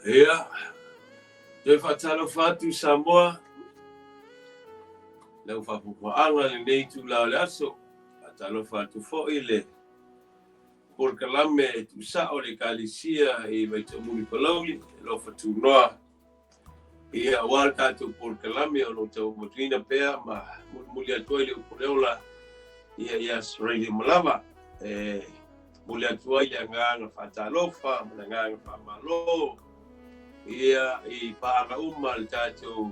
Ia, te whatalofa tu Samoa, lau whapupuanga le nei tu lau le aso, whatalofa tu fo'i le porkalame tu sao le kalisia I vaita muli palauli, lofa tu noa. Ia wal tātou porkalame o no tau matuina pea ma muli atua le upuleola ia Australia malava. Muli atua le anganga whatalofa, anganga whamalo, ia I paanga uma le tātou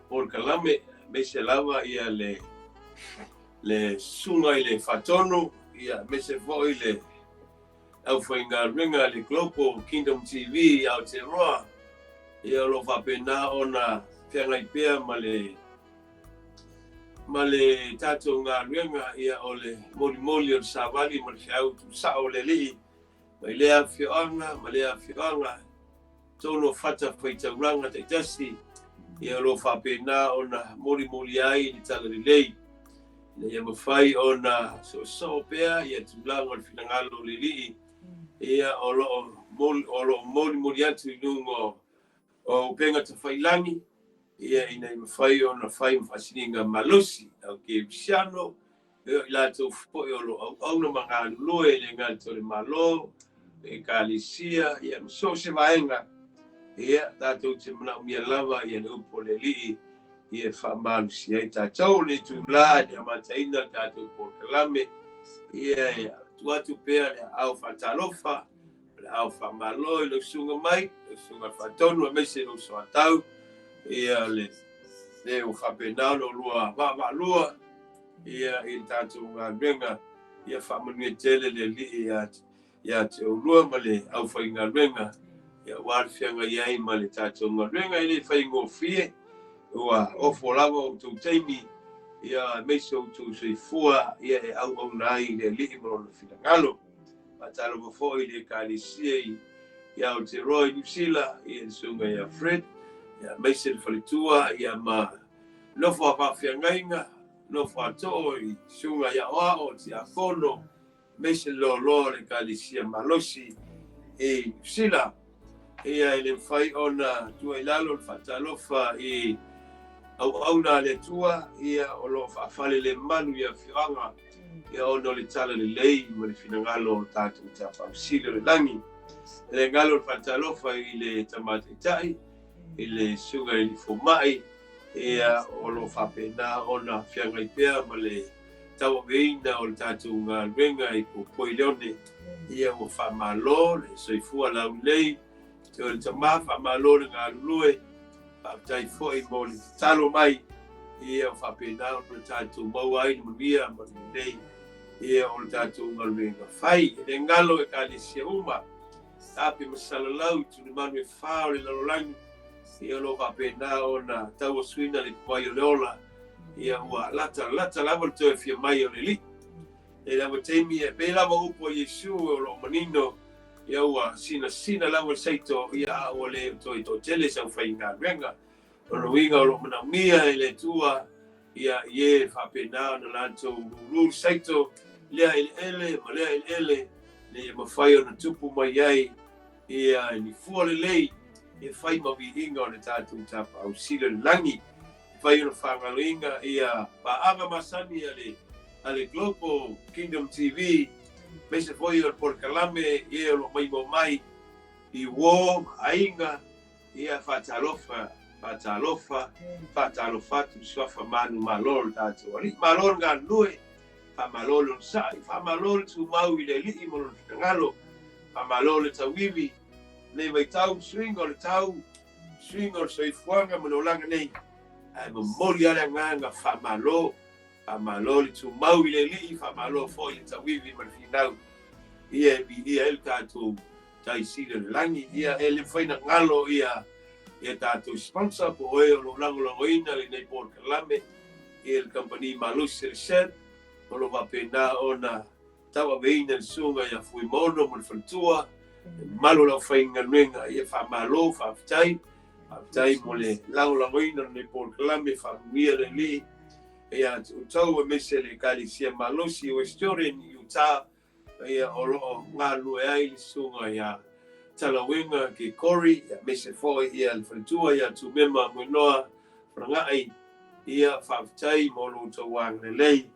porkalame, mese lava ia le sunga I le whatono, ia mese foi le au whainga ringa le Global Kingdom TV au te roa, ia lo whapena ona whiangai pea ma le tātou ngā ringa ia o le moli o Savali ma le whiau tu sao le li, mai lea whioanga, tono whata whaitauranga te tasi, ia lo whapena ona moli ai ni tala lei. Ia mawhai ona so pea, ia tūlanga o whinangalo le li, ia o lo moli atu nungo o penga ta whailangi, ia ina mawhai ona whai mwhasininga malosi, au ke pisiano, ia I lato fwoi o lo au na mga lue le ngā tore malo, e kalisia, ia mso se vaenga, ia tātou te mana umia lava, ia na upo le li, ia whamalu si ai tātou le tūla, ia mataina tātou porkalame, ia tuatu pea le au whatalofa, le au whamalo, le sunga mai, le sunga whatonu, a mese lo soatau, ia le o whapenau lo lua, lua, ia I tātou ngā renga, ia whamangia tele le li, ia te o lua ma le au whainga renga, ia warwhianga iai ma le tātou ngā renga, I le whaingo fie, ua ofo lava o tau teimi, ia meiso o tau soifua, ia au nai le li mo na whingalo. Matalo mafo I le kalisia ia o te roi Nusila, ia sunga ia Fred, ia meise le whalitua, ia ma nofo a whawhiangainga, nofo a to'o I sunga ia oa o te akono, meise lo le kalisia malosi, Nusila, ia le whai ona tua ilalo le whatalofa au na le tua, ia o lo whawhale le manu ia whianga, ia ono le tala le lei, ma le whinangalo o tātou te whausile le langi. Le ngalo le whatalofa I le tamate tai, I le sunga I le fomai, ia o lo whapena ona whiangai pea ma le tawa veina o le tātou ngā renga I popoi leone, ia o whamalo, le soifua lau lei, te o le tamā whamalo le ngā lulue, tai foi mo le talo mai ia o whapena o le tātou mauai ni maria ma nei ia o le tātou ngaluenga whai e ngalo e kalisia uma tape masalalau tu ni manu e whao le lalolangi ia lo whapena o na tau o suina le kwai o leola ia ua lata lava le toi fia mai o le li e lava teimi e pe lava upo Yesu o lo manino ia ua sina lava seito ia o le toi to tele sa whai ngā renga o lo winga o lo manamia e le tua ia ie whapena na lanto lulu seito lea ele ma lea ele le ia mawhai o na tupu mai ai ia ni fua le lei ia whai mawi inga o le tātou tapa au sila le langi whai o na whangaloinga ia paanga masani ale Global Kingdom TV mese foi o porkalame ia lo mai I wo ainga ia whatalofa tu swafa manu malol tātou ali malol ngā lue whamalol on sai whamalol tu mau I le li mo lo ngalo whamalol le tawiwi nei mai tau swingo le tau swingo soifuanga mo lo langa nei ai mo mori ala nganga whamalol tu mau I le li whamalol foi le tawiwi ma finau ia el tātou tai sila le langi ia ele whaina ngalo ia tātou sponsor po oe o lo langoina le nei porkalame ia le company Malusi Reset o lo wapena ona tawa veina le sunga ia fui mono mo le whantua malo lau whainga nuenga ia whamalo whaftai mo le langoina nei porkalame whamia le li ia tau mese le kalisia Malusi o Estorian Utah ia o lo ngā lue ai le sunga ia talawenga ke kori ya mese foi ia le falitua ia tu mema moinoa rangai ia faftai mo lo to wang lei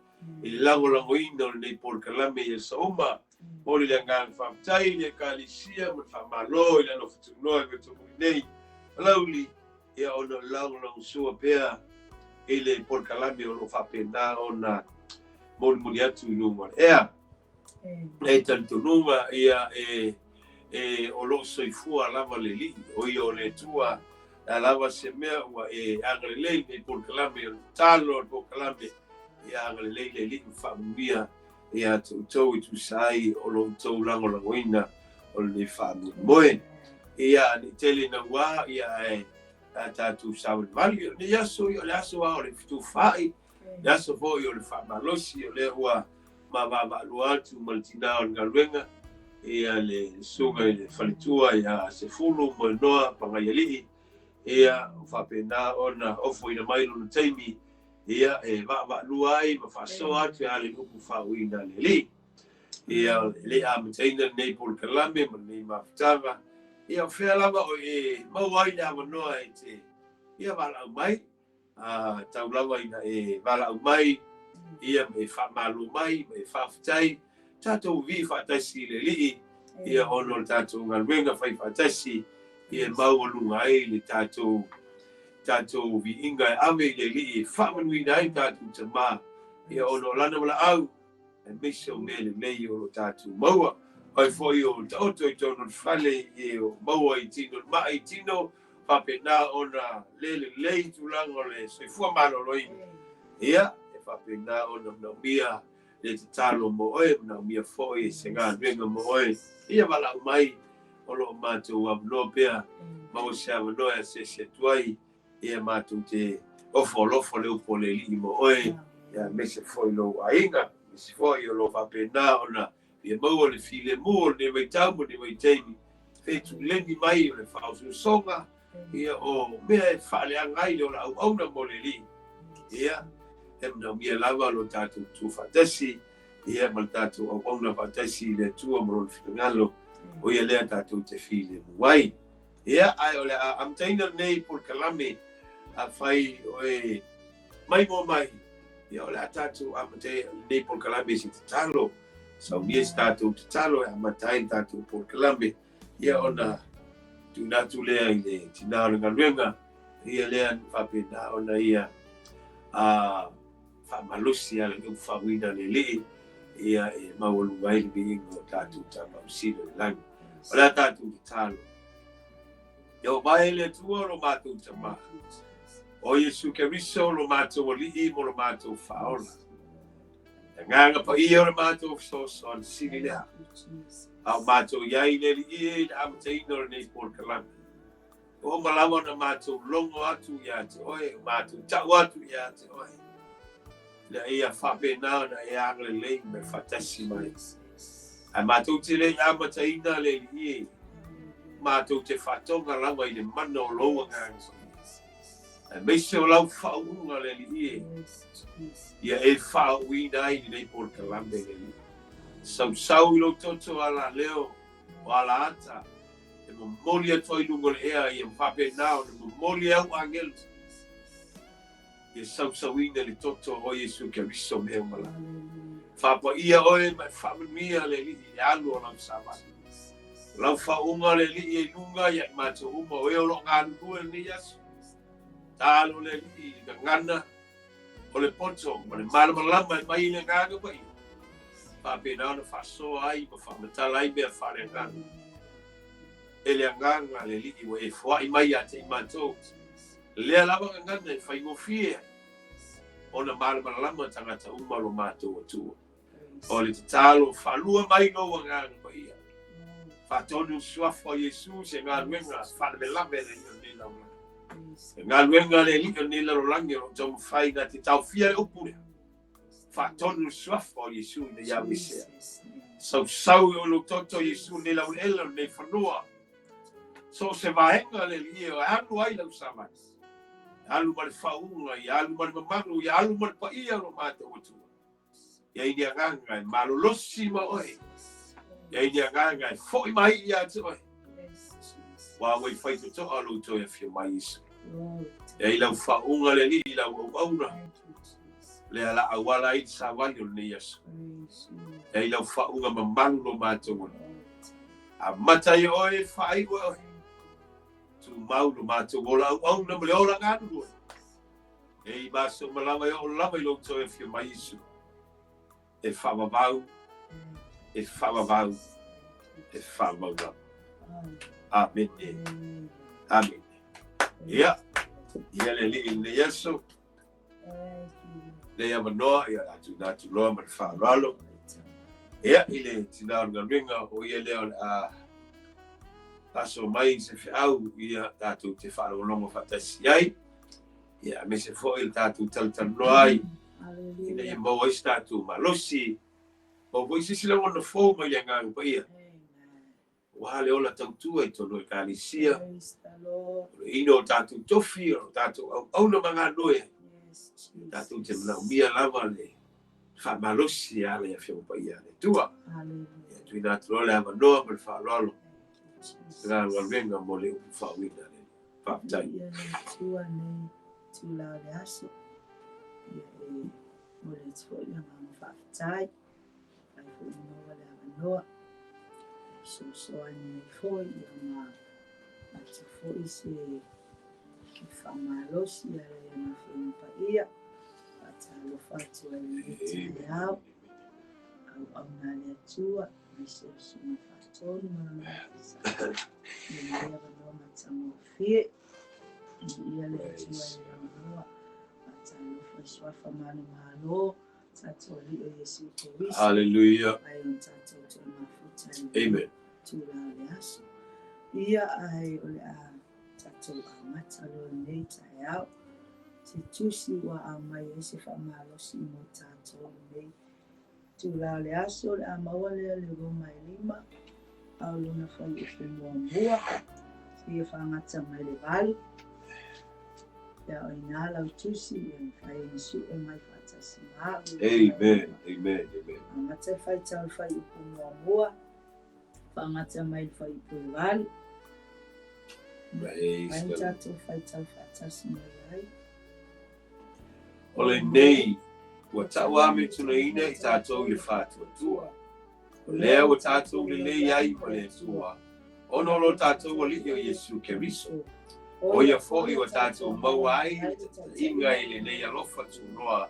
i lango ina le por kalame ia sauma mo le ngang faftai le kalisia mo famalo ia no futunoa me to nei lauli ia ono lango sua pea ele por kalame o lo fapena ona mo atu lunga ia e tantunuma ia o lo soifua lava le li o i o le tua a lava se mea ua angale lei nei por kalame o talo o por kalame ia angale lei le li whamia ia tau i tu sai o lo tau langoina o le whamu moe ia ni tele na wā ia a tātou sawan mali ni yaso i o le aso o le fitu whai yaso fo i o le whamalosi o le ua ma lua atu maltina o ngaluenga ia le sunga i le falitua ia Sefulu mo noa Pagaialii ia whapena ona ofo ina mai luna taimi ia va lua ai ma whaso atu a le upu whauina le li ia le a mataina nei por kalame ma nei mawhtanga ia whea lama o mauai na manoa e te ia wala au mai tau lama ina wala au mai ia me whamalu mai me whawhtai tātou vi whatasi le li ia ono le tātou ngaluenga whai whatasi ia mau o lunga ai le tātou vi inga e ame le li whamanuina ai tātou te mā ia ono lana wala au e miso mele mei o tātou maua ai foi o tātou i tono whale e o maua i tino maa i tino whapena ona lei tulango le soifua maloroi ia whapena ona mnaumia le te talo mo oe, mnaumia foi se ngā nuenga mo oe. Ia wala mai, olo mātou amno pea, mau se amanoa se tuai, ia mātou te ofo le upo le li mo oe, ia mese foi lo ainga, mese foi o lo whapena ona, ia maua le file mua, ne mai taumo, ne mai teimi, fetu leni mai o le whausu songa, ia o mea e whale angai o la au auna mo le li, ia, mna mia lava lo tātou tu whatasi, ia mal tātou au auna whatasi le tua moro le whingalo, o ia lea tātou te while muai. Ia, ai o le amtaina nei por kalame, a whai o mai mo mai, ia o le a tātou amtaina nei por kalame si te talo, sau mies tātou te talo, e amatain tātou por kalame, ia ona tunatu lea i le tina o le ngaluenga, ia lea whapena ona ia, whamalusi ala ngu whawina le li ia mawalu mai le bingo tātou tama usino le langi. O la tātou te talo. Ia o mai le tua lo mātou tama. O Yesu Keriso lo mātou o li mo lo mātou whaola. E nganga pa ia o le mātou so an sini lea. Au mātou iai le li i na amataino le nei por kalami. O malawa na mātou longo atu ia te oe, mātou tau atu ia te oe. Le ia whapena na e angle lei me whatasi mai. A mātou te le amataina le li e. Mātou te whatonga lama i le mana o loa nganga. A meise o lau whaunga le li e. Ia e whauina ai ni nei por kalambe le li. Sau i lo toto ala leo o ala ata. E mamoli ato i lungo le ea i whapena o ne mamoli au angel. Ia sau-sauina le toto o Yesu Keriso mea mala. Whapa ia oe mai whamia le li i alu o lau sawa. Lau whaunga le li i lunga ia mātou uma o eo lo ngānu kua ni yasu. Tālo le li i ngana o le poto, ma le malamalama e mai le ngāga pai. Whapena ona whasoa ai, ma whamatala ai mea whare ngana. Ele nganga le li i wa e whai mai a te i mātou. Lea lava ngana e whaingofie. Ona malamalama tangata uma lo mātou atua. O le te talo whalua mai noa ngāna pa ia. Whatonu suafo Yesu se ngā luenga whale lame le ni laula. Ngā luenga le lika ni larolangi o tau whai ngā te tau fia le upure. Whatonu suafo Yesu ne yawisea. Sau o lo toto Yesu ne lau ela ne whanua. So se vahenga le li o anu ai lau samai. Alu mal faunga, ia alu mal mamalu, ia alu mal paia lo mātou atua. Ia ini anganga e malolosi ma oe. Ia ini anganga e foi mai ia te oe. wa wai fai to alo to e fi mai isu e ila fa unga le li ila una le ala awala i sa wali o ni yasu e ila fa unga mamango mato a mata i oe fai wa tu maulu mato ola una le ola ngadu e baso malama yo lama lo to e fi mai isu e fa babau e fa babau e fa babau amen amen ya ya le li yesu le ya manoa ya tu lo ma fa ralo ya ile tina ngaringa o ye le a paso mai se au ya tatu te fa lo mo fatasi ai ya me se fo il tatu tal noi ile mo statu malosi o voi si la ono fo ma ya ngang pa ia wale ola tautua i tono i kalisia ino tatu tofi o tatu au na manga noe tatu te mna umia lava le fa malosi ale ya fio pa ia le tua ya tu ina trole ama noa mal fa lolo nga walvenga mole u fa wina le fa tai tua ne tu la le aso mole tfo ia ma fa tai ai fu no wale ama noa so ani foi ma ati foi se famalosi ya na fin pa ia atalo fatu ai au au na le tua se suma fatoni ma ia no matamo fie ia le tua ia atalo foi sua famano malo tatoli o Yesu Kristo hallelujah ai on tato mafuta amen tula le aso ia ai ole a tato matalo nei tai au se tusi wa a mai ese famalosi mo tato nei tula le aso le a mawale le Roma 5 au luna fai e mua se fangata mai le vali ya o inala o tusi e fai nisu e mai fatasi maa amen amen amen mata fai tau fai upu mua fangata mai fai upu vali fai tato fai tau fatasi mai ole nei wa tawa me tuna ina i tato le fatu tua le o tato le ai ole tua ono lo tato le o Yesu Kristo o ia foi o tato mawai inga ile nei alofa tu noa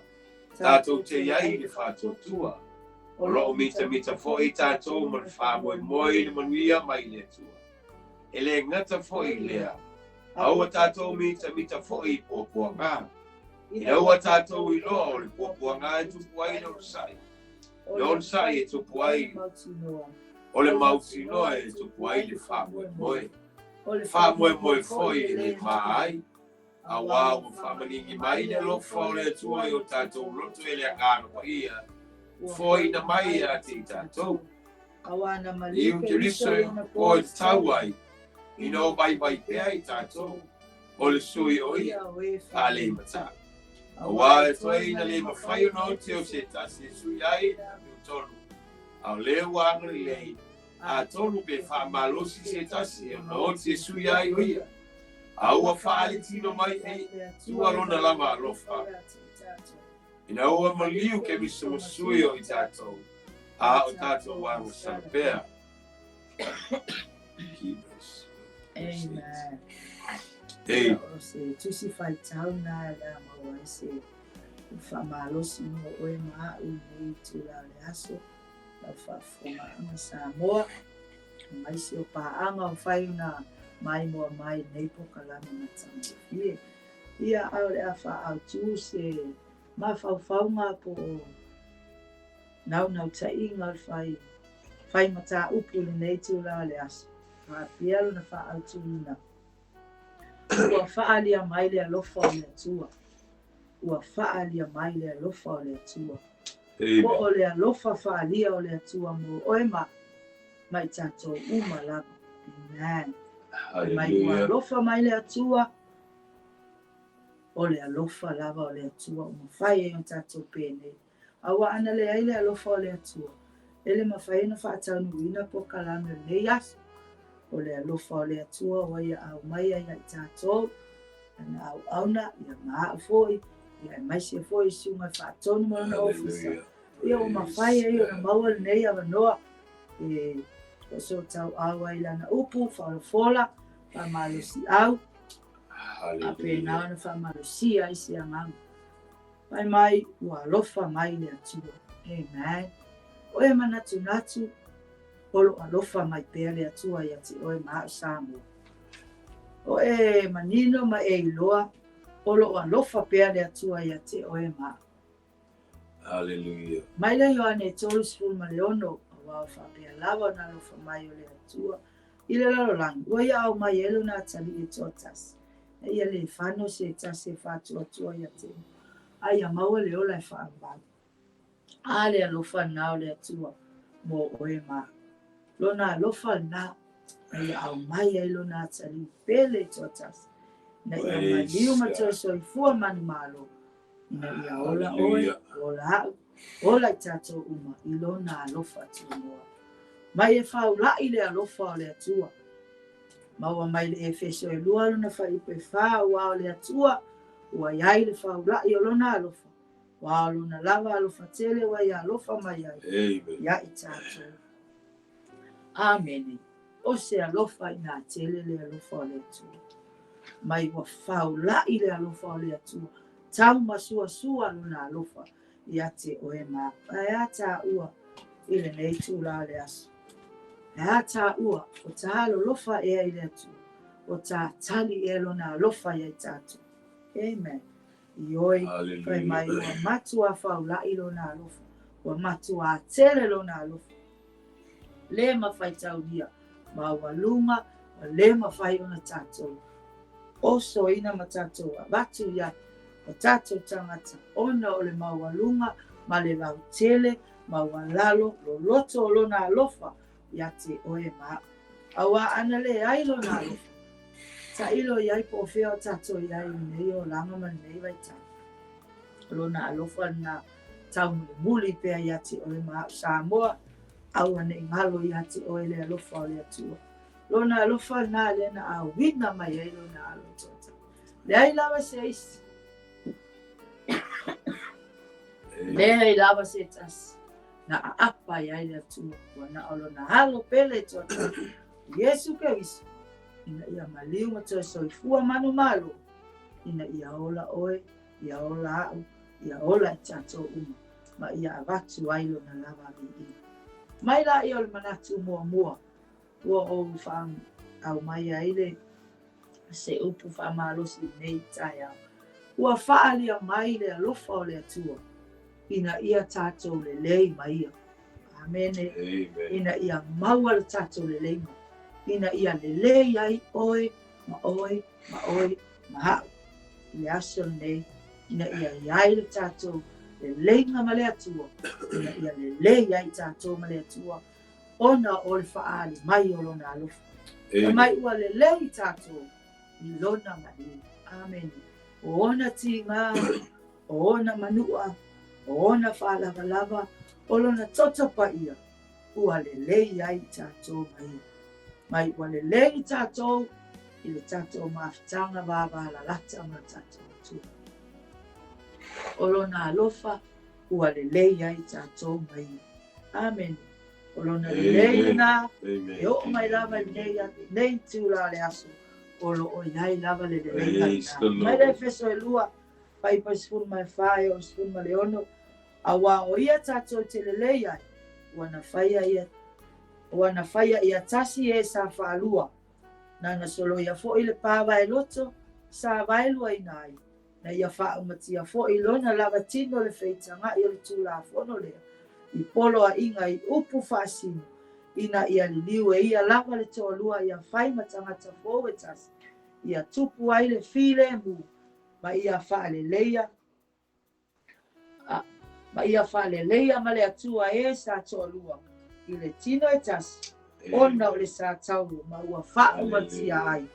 tato te ai le fatu tua o lo mita foi tato mo fa mo le manuia mai le tua ele ngata foi le au tato mita foi po nga ina o tato i lo le po nga tu puai no sai non sai tu puai o le mauti no e tu puai le fa mo foi le MAI awa o family mai le lo fole tu o tato roto ele agano pa ia foi na mai a ti tato awana mali eu te riso o tawai ino bai pe ai tato o le sui o ia ale mata awa toi na le mafai no te o se tasi sui ai na tonu au le wa le a tonu be fa malosi se tasi no te sui ai o ia au fa ale tino mai e tu alona lava alofa ina o maliu ke biso sui o tato a o tato wa o sapea amen ei se tu si fai tau na la ma se fa malosi no o ma u ni tu la le aso la fa fuma ma sa mo mai se o pa anga fai na mai mo mai nei po kala na tsambi ia au le fa au tu se ma fa nga po nau tai nga fai mata upu nei tu la le aso ma pialo na fa au tu na ua FAAALIA mai le alofa o le atua ua FAAALIA mai le alofa o le atua po o le alofa FAAALIA o le atua mo oe mai tatou uma lava amen mai ua alofa mai le atua o le alofa lava o le atua o mawhai e on tatou pene awa ana le aile alofa o le atua ele mawhai na whaatau nuina po kalame le aso o le alofa o le atua ua ia au mai ai i tātou ana auna ia maa foi ia maisi foi sunga whaatonu mo na ofisa ia o mawhai ai o na maua nei avanoa o so tau awa i lana upu whaofola whamalosi au a pēnā na whamalosi ai si angamu mai ua alofa mai le atua amen o e manatu natu olo alofa mai pēa le atua ia te oe maa Samoa o e manino ma e iloa olo alofa pēa le atua ia te oe maa Hallelujah. mai le Ioane tolu sefulu ma le ono wao whapea lawa na alofa mai o le atua i le lalolangi ua ia au mai elu na atali e tōtasi e ia le whano se tasi e whātua ia te ai a maua le ola e whaambau a le alofa nao le atua mo oe maa lona alofa na ia au mai ai lona atali pele e tōtasi na ia maliu ma tō soifua manu malo na ia ola oe ola i tātou uma i lona alofa tumoa mai e whaula'i le alofa o le atua maua mai le efeso e lua lona whaipe wha ua o le atua ua iai le whaula'i o lona alofa ua lona lava alofa tele ua ia alofa mai ai ia i tātou amene o se alofa i nā tele le alofa o le atua mai ua whaula'i le alofa o le atua tau masuasua lona alofa ia te oe maa ai a tā ua i le nei tūla le aso ai a tā ua o tā alolofa ea i le atua o tā tali e lona alofa ia i tātou amen i oi kai mai ua matua whaula'i lona alofa ua matua tele lona alofa le mawhai taulia ma ua lunga wa le mawhai ona tātou oso ina ma tātou a watu ia o tātou tangata ona o le maualunga ma le lau tele maua lalo lo loto o lona alofa ia te oe maa awa ana le ai lona alofa ta ilo iai po o fea o tātou iai nei o langa ma nei vai tā lona alofa na tau muli pea ia te oe maa Samoa au ane ngalo ia te oe le alofa o le atua lona alofa na lena a wina mai ai lona alofa le ai lawa se isi le lava se tas na apa ia le atua wana olo na halo pele tota Yesu Kristo ina ia maliu ma tō soifua manu malo ina ia ola oe ia ola au ia ola i tātou uma ma ia avatu ailo na lava mi mai la ia ole manatu mua ua o whaam au mai aile se upu whaamalosi nei tai au ua whaalia mai le alofa o le atua ina ia tātou le lei mai ia. Amene. Ina ia maua le tātou le lei mai. Ina ia le lei ai oe, ma oe, ma hau. Le aso nei, ina ia iai le tātou le lei nga ma le atua. Ina ia le lei ai tātou ma le atua. Ona o le whaali mai o lona alofa. E mai ua le lei tātou i lona mai. Amen. O ona tinga, o ona manua, o ona whalavalava, o lona totapa ia, ua le lei ai tātou mai. Mai ua le lei tātou, i le tātou mawhitanga wāwa la lata ma tātou atu. O lona alofa, ua le lei ai tātou mai. Amen. O lona le lei na, e o mai lava nei tūla le aso, o lo o iai lava le lei na. Mai le feso e lua, pai pa sefulu mai whae o sefulu mai leono, a wā o ia tātou te lelei ai, wana whaia ia tasi e sa whaalua, nana solo ia fo i le pāwa e loto, sa wailua i nai, na ia whaamatia fo i lona lava tino le feitanga i le tūla fono lea, i polo a inga i upu whaasino, ina ia liliu e ia lava le toa lua ia whai matangata fo e tasi, ia tupu ai le file mu, ma ia whaaleleia, ma le atua e sa toa lua, i le tino e tasi, ona o le sa tauru, ma ua whaamatia ai,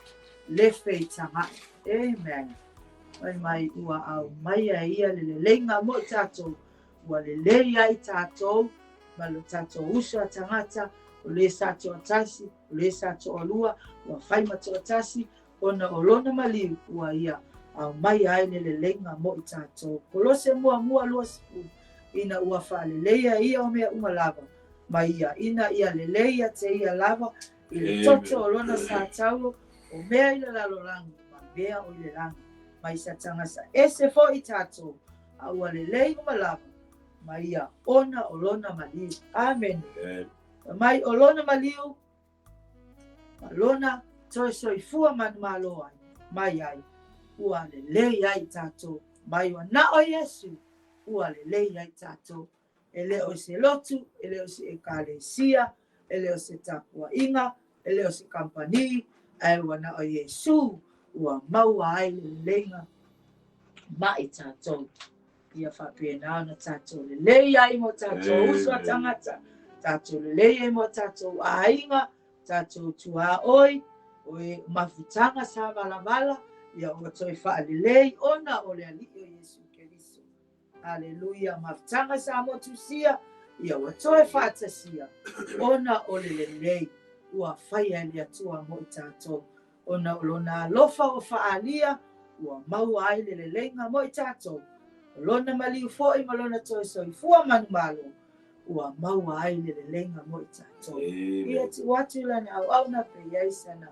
le feitanga. Amen. Mai ua au mai a ia le lenga mo tātou, ua le lei ai tātou, ma lo tātou usa tangata, o le sa to tasi, o le sa to lua, ua fai ma to tasi, ona o lona maliu ua ia au mai ai le lenga mo i tātou. Kolose mua lua sifu, ina ua whaaleleia ia o mea umalava, ma ia ina ia leleia te ia lava, i le toto o lona sa tau, o mea i le lalolangi, ma mea o i le langi, ma i sa tangasa ese fo i tātou, a ua lelei umalava, ma ia ona o lona maliu. Amen. Mai o lona maliu, ma lona toi soifua man malo ai, mai ai, ua lelei ai tātou, mai wa na o Yesu, ua lelei ai tātou, ele o se lotu, ele o se ekalesia, ele o se tapua inga, ele o se kampani, ai wa na o Yesu, ua maua ai lelenga, mai tātou, ia whapena na tātou, lelei ai mo tātou, usua tangata, tātou lelei ai mo tātou, ainga, tātou tua oi, oe mafutanga sa vala, ia o toi whaalelei, ona o le ali o Yesu Keriso. Aleluia, mafutanga sa motusia, ia o toi whaatasia, ona o le lelei, ua whaia li atua mo i tātou. Ona o lona ALOFA o FAAALIA, ua maua ai le lelenga mo i tātou. O lona maliu fo'i ma lona toi soifua manumalo, ua maua ai le lelenga mo i tātou. Ia ti watu lana au na pe yaisa na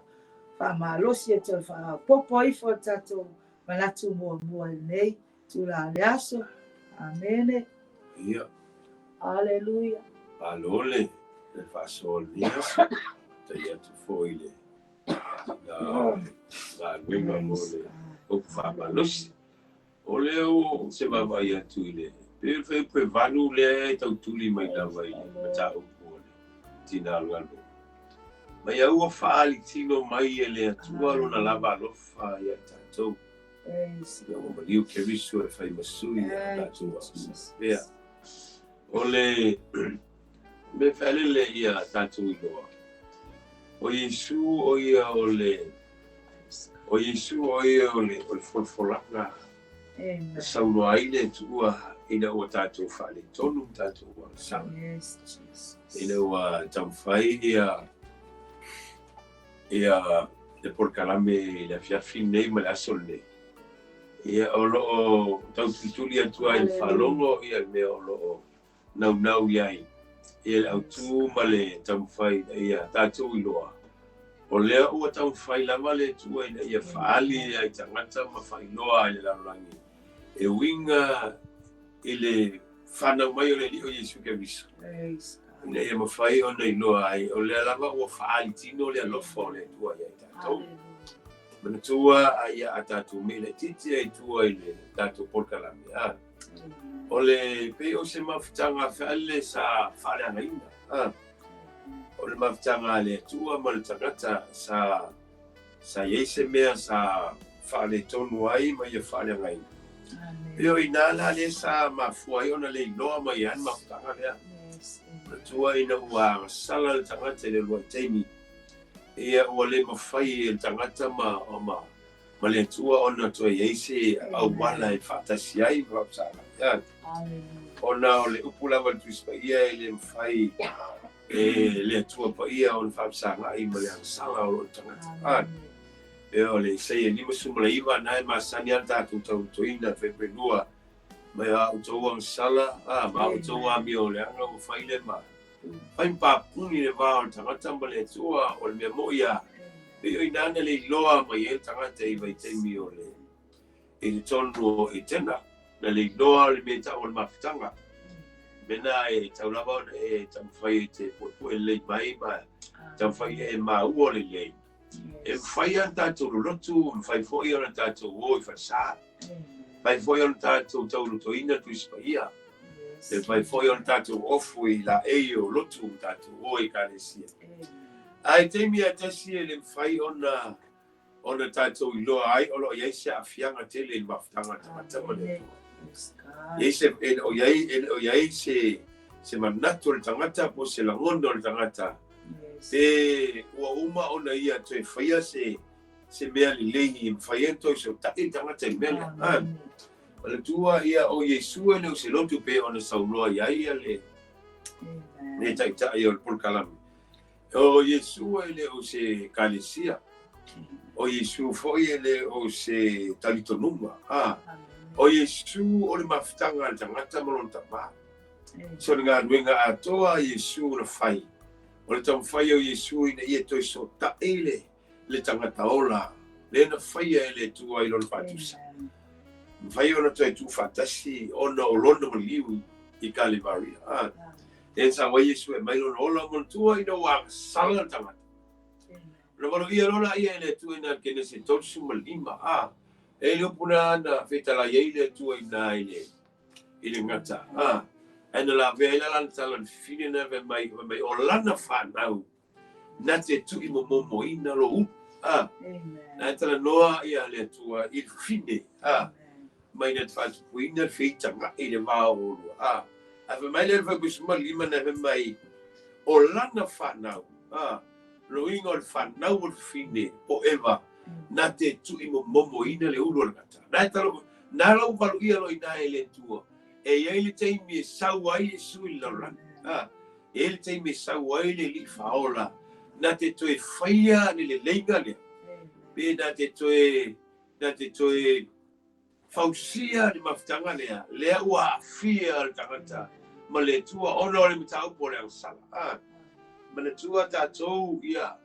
whamalosi e toi popo i fo tātou manatu mua nei, tula le aso. Amene. Ia. Aleluia. Alole, le fasol nias, te iatu foi le. Na luenga mo le, o whamalosi. O leo se mawai atu i le. Pe vanu le tau tuli mai lawa i le, mata upo le, tina alualo. Mai au a whaali tino mai e le atua lona lava ALOFA i a tātou. Ia o maliu Keriso e whai masui a tātua. Ia. O le, me whalele ia tātou i loa. O Yesu o ia o le, o Yesu o ia o le folfolanga. Sauno aile tua ina o tātou whale tonu tātou wa sang. Ina wa tamwhai ia le porkalame la fiafi nei ma le asol nei. Ia o loo tau tituli atua i whalongo ia me o loo nau iai. Ia le autu ma le tamwhai ia tātou i loa. O lea ua tamwhai lama le tua ina ia whaali ai tangata ma whailoa ai le larangi. E winga ile whanau mai o le li o Yesu Keriso. Ina ia mawhai o nei loa ai, o lea lava ua whaali tino le ALOFA o le tua i ai tātou. Mana tua ai a tātou me le titi ai tua i le tātou porkalame. O le pe o se mawhitanga whaale sa whaale angaina. O le mawhitanga le tua ma le tangata sa yeise mea sa whaale tonu ai ma ia whaale angaina. Peo ina la le sa mafua i ona le iloa mai an mawhitanga lea. Na tua ina ua sala le tangata le lua teimi. Ia ua le mawhai le tangata ma le tua ona tua yeise au wala e whaatasi ai mawhitanga. Ona o le upulawa tuispa ia e le mawhai le tua pa ia o le whaatanga ai ma le angsala o le tangata. Eo le sei lima sumalaiva nai masani ata tu toina fepelua mai a utou ang sala ma utou a mi o le anga o faile ma fai pa puni le va o tangata male tua o le moia e o inana le loa mai e tangata i vai te mi o le e tonu e tena na le loa le meta o le mafitanga mena e taulava e tamfai te po le mai ma tamfai e ma o le lei. E whai an tātou rotu, whai fwoi an tātou oi whasa. Whai fwoi an tātou tauroto ina tu ispaia. E whai fwoi an tātou ofui la eio rotu tātou oi kāresia. Ai teimi a tasi e le whai ona tātou i loa ai, olo iei se a whianga tele i mawhtanga tamatama le tua. Iei se manatu le tangata po se langono le tangata. Te ua uma ona ia toe whaia se mea li lehi whaia toi so tae tangata i mea. Wala tua ia o Yesu e leo se lotu pe ona saunoa ia ia le ne taitai o le porkalame. O Yesu ele o se kalesia. O Yesu foi ele o se talitonuma. O Yesu o le mafutanga tangata malonta ma. So nga nuenga atoa Yesu na fai. O le tau fai o Yesu ina ia toi so ta ele le tangata ola. Le na fai ele tua ilo le patusa. Fai ona toi tu fatasi ona olona maliu I Kalivari. E sa wa Yesu e mai lona ola mon tua ina wa sala tangata. Na walo ia rola ia ele tu ina kene se tolsu malima. E le puna na fetala ile tu ina ile ngata. Ena la vela lan talan fine na ve mai olana fa nau. Na te tu I momo ina lo na tala noa ia le tua il fine. Mai na fatu puina feita nga ile vao. Ave mai le va busma lima na ve mai olana fa nau. Lo ingo il fa nau il fine forever. Na te tu I momo ina le ulo ngata. Na lo valu ia lo ina ele tua. E ele tem me sauai sui loran. Ele tem me sauai le li faola. Na te toe faia ni le lenga le. Pe na te toe fausia ni maftanga le. Le ua fia al tangata. Ma le tua ono le mitau po le ang sala. Ma le tua tatou ia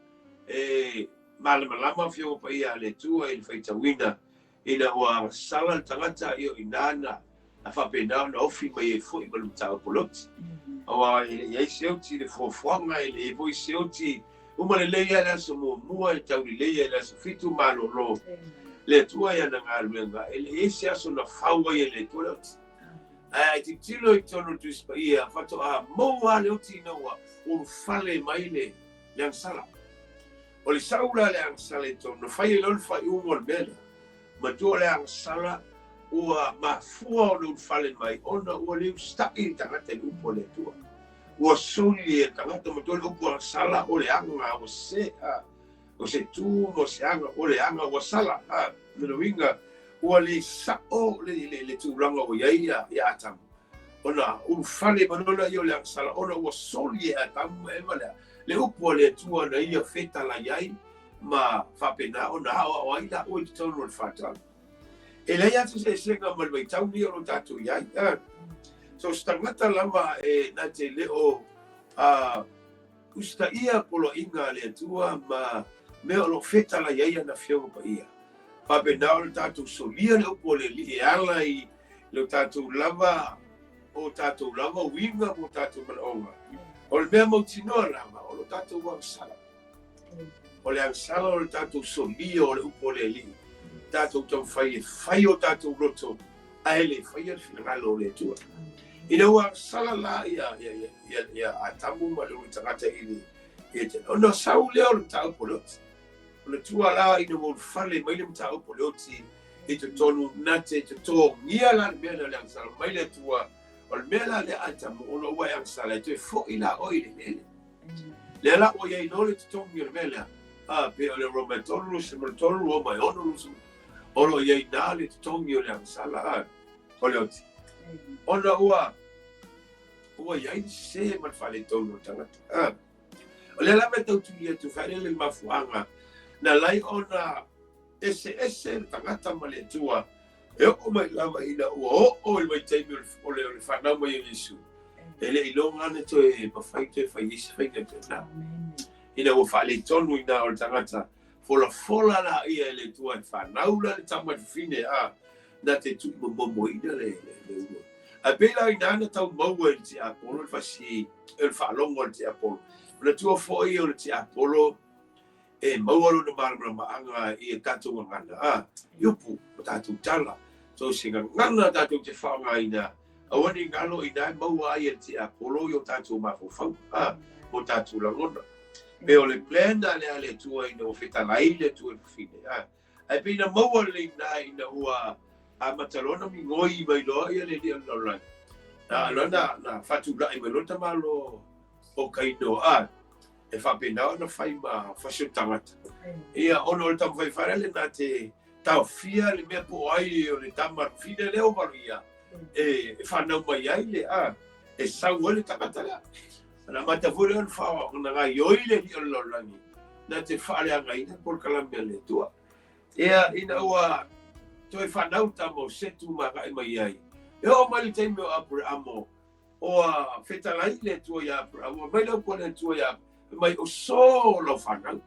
malama fio pa ia le tua il faitawina. Ina ua sala tangata io inana. A whapena na ofi mai e fwoi malu tau poloti. Awa e seoti le fwanga e voi seoti uma le leia la so mua e tau le leia la so fitu malo lo. Le tua ia na ngā luenga. E se aso na whaua ia le poloti. Ai ti tilo I tono tu ispa ia whato moa le oti inaua uru fale mai le ang sala. O le saula le ang sala e tono. Whai e lolfa I umor mele. Matua le ang sala ua mafua o le fale mai ona ua le staki tangata le upo le tua ua soli e tangata matua le upo ang sala o le anga o se tu no se anga o le anga ua sala meno inga ua le sao le tūranga o iaia I atamu ona uru fale manona I o le anga sala ona ua soli e atamu e malea le upo le tua na ia feta la iai ma whapena ona hawa o aida o I tono le whatala E lei atu se senga malwai tau ni o tatu iai. So stangata lama na te leo usta ia polo inga le tua ma me o lo feta la iai na fionga pa ia. Pape na o tatu solia le upo le li ala I le tatu lava o tatu lava winga o tatu malonga. O le mea mautinoa lama o lo tatu wang sala. O le ang sala o le tatu solia o le upo le li. Tatou tau fai o tatou roto a ele fai al finalo le tua. Ina ua sala la ia a tamu ma le tangata ili e te ono sau leo le tau poloti. O le tua la ina ua fale mai le tau poloti e te tonu nate te tō ngia la le mea le angsala mai le tua o le mea la le atamu ono ua e angsala e te fo I la oi le nele. Le la o iei nole te tongi le mea pe o le Roma tolu se mo tolu Roma e ono lusu Olo iei nāle te tongi o le angsala o le oti. Ona ua iei se man whale tono tangata. O le lama tau tuli atu whare le mafuanga na lai ona ese le tangata ma le tua e o mai lama ina ua o I mai teimi o le whanau mai o Yesu. E le ilonga ane to e mawhai te whai isi whai te na. Ina ua whale tonu ina o le tangata. Fola la ia le tua whanau la le tamat fine na te tu momo ina le ua. A pela I nana tau maua le te apolo le fasi le whalongo le te apolo. Na tua foi o le te apolo e maua lo na marama anga I e tatou ngana. Iupu o tatou tala. So singa ngana tatou te whaonga ina. Awani ngalo ina maua ai le te apolo I o tatou mafofau. O tatou langona. Me o le plena le ale tua ina o fetalai le tua fine. Ai pina maua le ina ua a matalona mi ngoi mai loa ia le lia lorai. Na fatu lai mai lota malo o kaino e whapena na whai ma whasio tangata. Ia ono le tamu whai wharele na te tau fia le mea po ai o le tamar fine leo maru ia. E whanau mai ai le e sau le tangata lea. Na mata fure on fa na ga yoile di on lolangi na te fale ngai na por kalamia le tua ia ina ua toi whanau tamo setu maka mai ai e o mai te me Abrahamo o fetalai le tua ia Abrahamo mai lau kone tua ia mai o solo whanau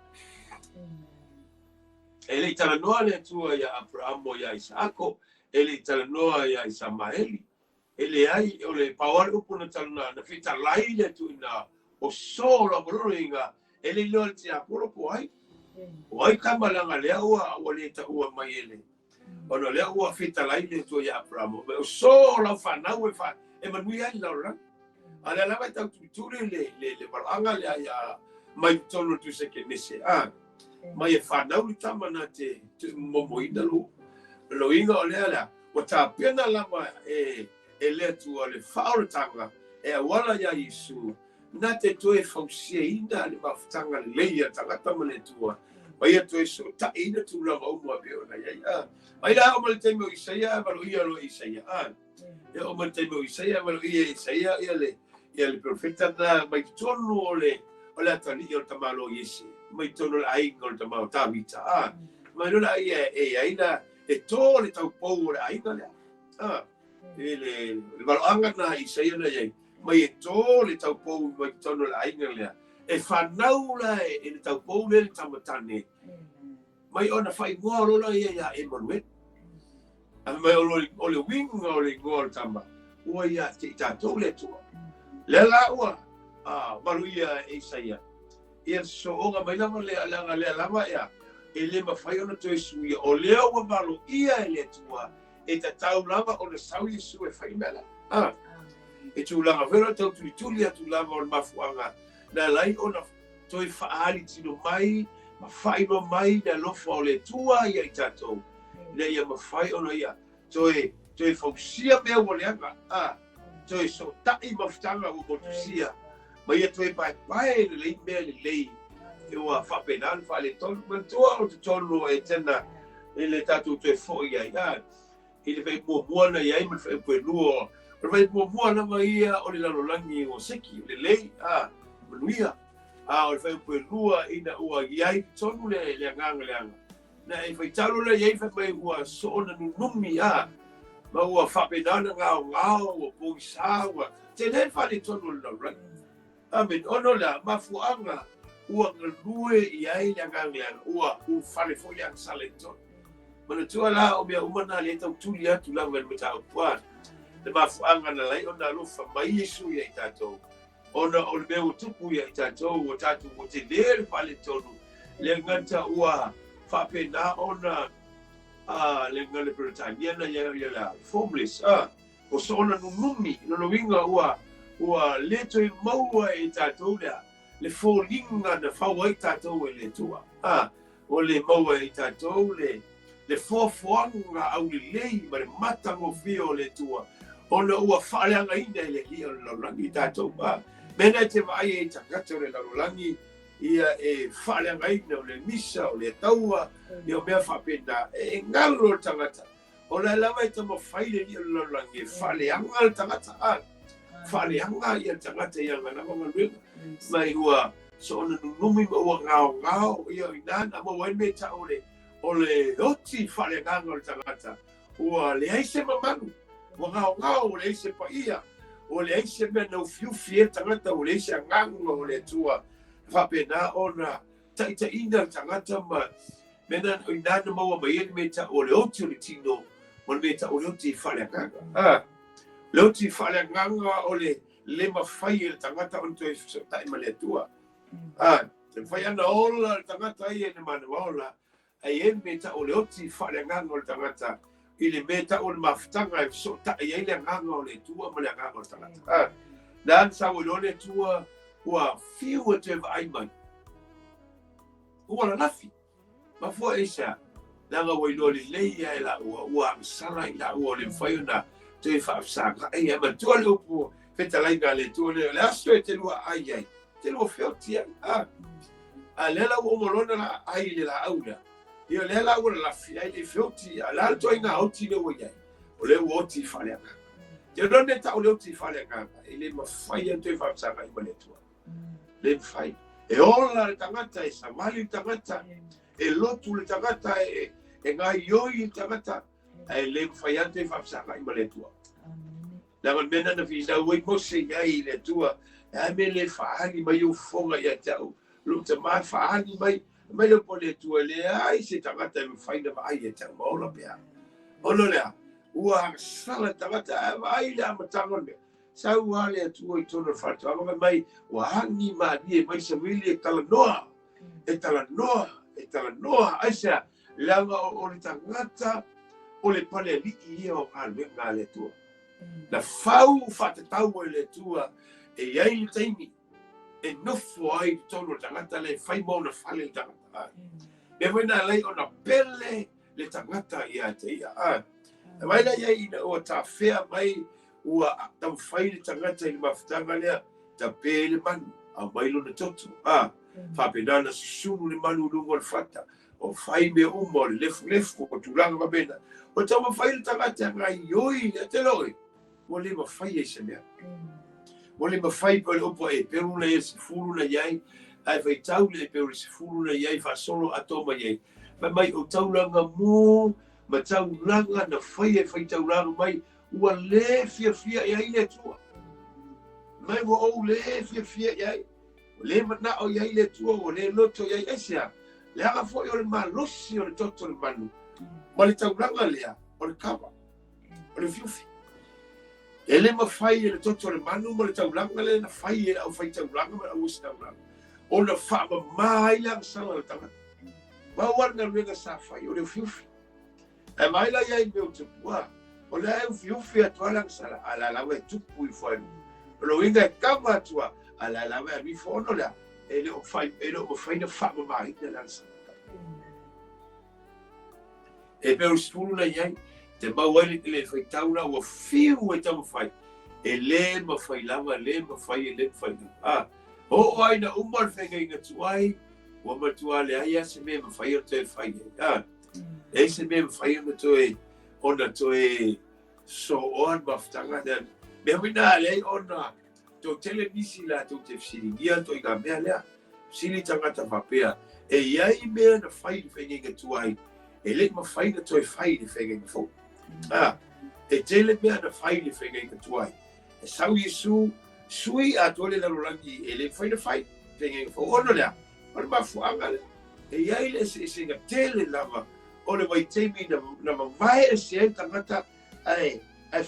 e le tala noa le tua ia Abrahamo ia Isako e le tala noa ia Isamaeli e le ai o le pawari upuna tala na fetalai le tu ina o solo broringa e le loa te apuro po ai o ai kamalanga lea ua o le ta ua mai ele ono lea ua fetalai le tua ia Abrahamo o solo whanau e manui ai laura ala lava tau tuturi le maranga lea ia mai tonu tu se ke nese mai e whanau li tamana te momoina lo inga o lea lea o ta pena lama e lea tua le whaoratanga e wala ia Isu na te toe fausia ina le mafutanga le leia tangata mane tua mai e toe so ta ina tu lava umua beo na ia mai la o male teimo Isaia valo ia lo Isaia e o male teimo Isaia valo ia Isaia ia le profeta na mai tonu o le atali o tamalo Yesi mai tonu la ainga o tamalo Tavita mai lula ia e aina e tō le tau pou o le ainga lea le valoanga na Isaia na iai mai e tō le tau pou mai tonu la ainga lea e whanau la e le tau pou le tamatane mai ona whai ngoa rola ia Emmanuel mai o le winga o le ngoa tama ua ia te tātou le tua le la ua malu ia Isaia ia so onga mai lama le alanga le lama ia e le mawhai ona toi suia o lea ua malu ia e le tua e ta tau lama o le sau Yesu e whai mela e tūlanga whera tau tuli atu lama o le mafuanga na lai ona toi whaali tino mai ma whai no mai na lofa o le tua ia i tātou le ia mawhai ona ia toi whausia mea o leanga toi so tai mawhtanga o motusia mai e toi pai le lei mea le lei e ua whapenan whale tonu mantua o te tonu e tena e le tātou toi fo ia ia i le whai muamuana iai man whai pue lua o le whai muamuana mai ia o le lalolangi o seki le lei manuia o le whai pue lua ina ua iai tonu le anganga na e whai talo le iai whai mai ua soona nunumi ma ua whapenana ngao o poisa ua te nen whale tonu le lalolangi amen ono la mafuanga ua ngalue iai le anganga ua whale fo le angsale tonu mana tua la o mea umana le tau tuli atu lava le mata upuan le mafuanga na lai ona alofa mai Yesu ia i tātou ona o le mea utupu ia i tātou o tātou o te lere pale tonu le ngata ua whapena ona le ngale Britania na ia la formless o so ona nunumi nono winga ua leto i maua i tātou le fōlinga na whaua i tātou e le tua o le maua i tātou le fofoanga au le lei ma le matango fio le tua ona ua whaaleanga ina le lia o laulangi tātou mena te vai e takata o le laulangi ia e whaaleanga ina o le misa o le taua i o mea whapena e ngalo o tangata o le lava i tamo whaile lia o laulangi e whaaleanga o tangata whaaleanga i a tangata i anga nama manuenga mai ua so ona nunumi ma ua ngao ia i nana ma wain me ta o le oti whale nganga o le tangata ua le aise mamanu ua ngao o le aise pa ia o le aise mea nau fiufi e tangata o le aise nganga o le tua whapena ona taita ina tangata ma mena o inana maua mai ene meta o le oti o le tino o le meta o le oti whale nganga le oti whale nganga o le mawhai e le tangata o le toi taima le tua te whai ana ola le tangata i ene mana ola ai e meta o le oti whale nganga o le tangata i le meta o le mawhtanga e so ta i le nganga o le tua ma le nganga o le tangata na ansa o le tua ua fiu e te vaimai ua la lafi ma fua e sa nanga wai lo le leia e la ua amsara i la ua le mwhai na te whaafsaka e ama tua le upo fetalai nga le tua le aso e te lua ai te lua whioti a lela ua omolona la ai le la aula ia lela ua la lafi ai le whioti a la alto ai ngā oti le ua iai o le ua oti whale anga te rone ta o le oti whale anga i le mawhai a te whaafsaka i ma le tua le fai e ola le tangata e samali tangata e lotu le tangata e ngai yoi tangata e le fai ante fafsaka i male tua la mena na visa wei mose ngai le tua e me le faali mai o fonga ia tau lu te mai faali mai le pole tua le ai se tangata e fai na mai e tau maola pia ono lea ua sala tangata e ai le amatango le sau hale atua i tono fatu anga mai wa hangi maadi e mai samili e talanoa aisa langa o le tangata o le pale liki ia o ngā le tua na fau whatatau o le tua e iai le taimi e nofo ai tono tangata le whai mau na whale le tangata e wena lei o na pele le tangata ia te ia e waina iai ina o ta whea mai ua tau whai le tangata i le mawhitanga lea ta pele manu a mailo na totu whapenana susunu le manu lungo le whata o whai me umo le lefu o tūranga mabena o tau ma whai le tangata ngai ioi le te loi mo le ma whai e se mea mo le ma whai pa le opo e peru na e Sefulu na iai ai whai tau le peru Sefulu na iai whasolo atoma iai mai o tauranga mō ma tauranga na whai e whai tauranga mai ua le fia iai le tua mai ua ou le fia iai le mana o iai le tua o le loto iai esia le aga foi o le malosi o le toto le manu ma le tauranga lea o le kawa o le fiufi e le mawhai e le toto le manu ma le tauranga le na whai e au whai tauranga ma au usi tauranga o na whaama mai lang sala le tangata ma warna ruenga sa whai o le fiufi e mai la iai me o te pua o le au fiufi atua lang sala ala lawe tupu i whai o lo inga e kama atua ala lawe a mi whono lea e le o whai na whaama mai na lang sala e peru Sefulu na iai te mawai le whai taura ua fiu e tamu whai e le ma whai lava le ma whai e le whai o ai na umar whenga inga tuai ua matua le aia se me ma whai o te whai e se me ma whai o toe ona toe so on maftanga dan me wina le ona to tele nisi la to te fsiringia to i ka mea lea sili tangata whapea e iai mea na whai whenga inga tuai e le ma whai na toe whai ni whenga inga fo e tele mea na whai ni whenga inga tuai e sau Yesu sui a tole la rolangi e le whai na whai whenga inga fo ono lea ono ma fuanga lea e iai le se inga tele lava o le wai teimi na mamae e se e tangata ai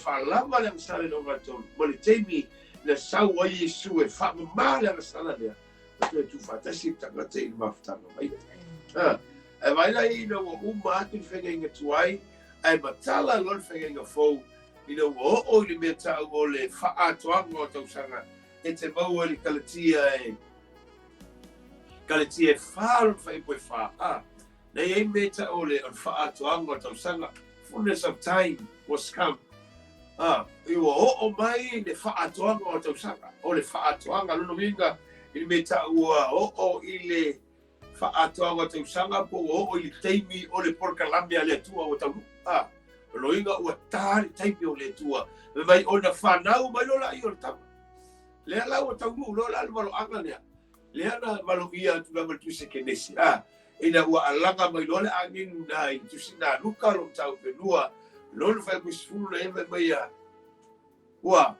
whalama le msale no ngaton mo le teimi na sau ai Yesu e whamama le msala lea na tue tu whatasi tangata i mawhtanga mai e waila i na ua uma atu whenga inga tuai ai matala lor whenga inga fau i na ua o li mea tau o le whaatoanga o tausanga e te mau ali kalatia e whaaron whaipoe whaa na iei mea tau o le whaatoanga o tausanga fullness of time was come i ua o mai le whaatoanga o tausanga o le whaatoanga luno minga i mea tau o i le whaatoanga tausanga po o i teimi o le porkalame a le tua o tau loinga ua tāri teimi o le tua me mai o na whanau mai lola i o le tama lea lau o tau nu lola ala malo anga lea lea na malo ia tu lama tu se kenesi ina ua alanga mai lola angin na i tu si na luka lo tau penua lola whai kui Sefulu na eme mai ua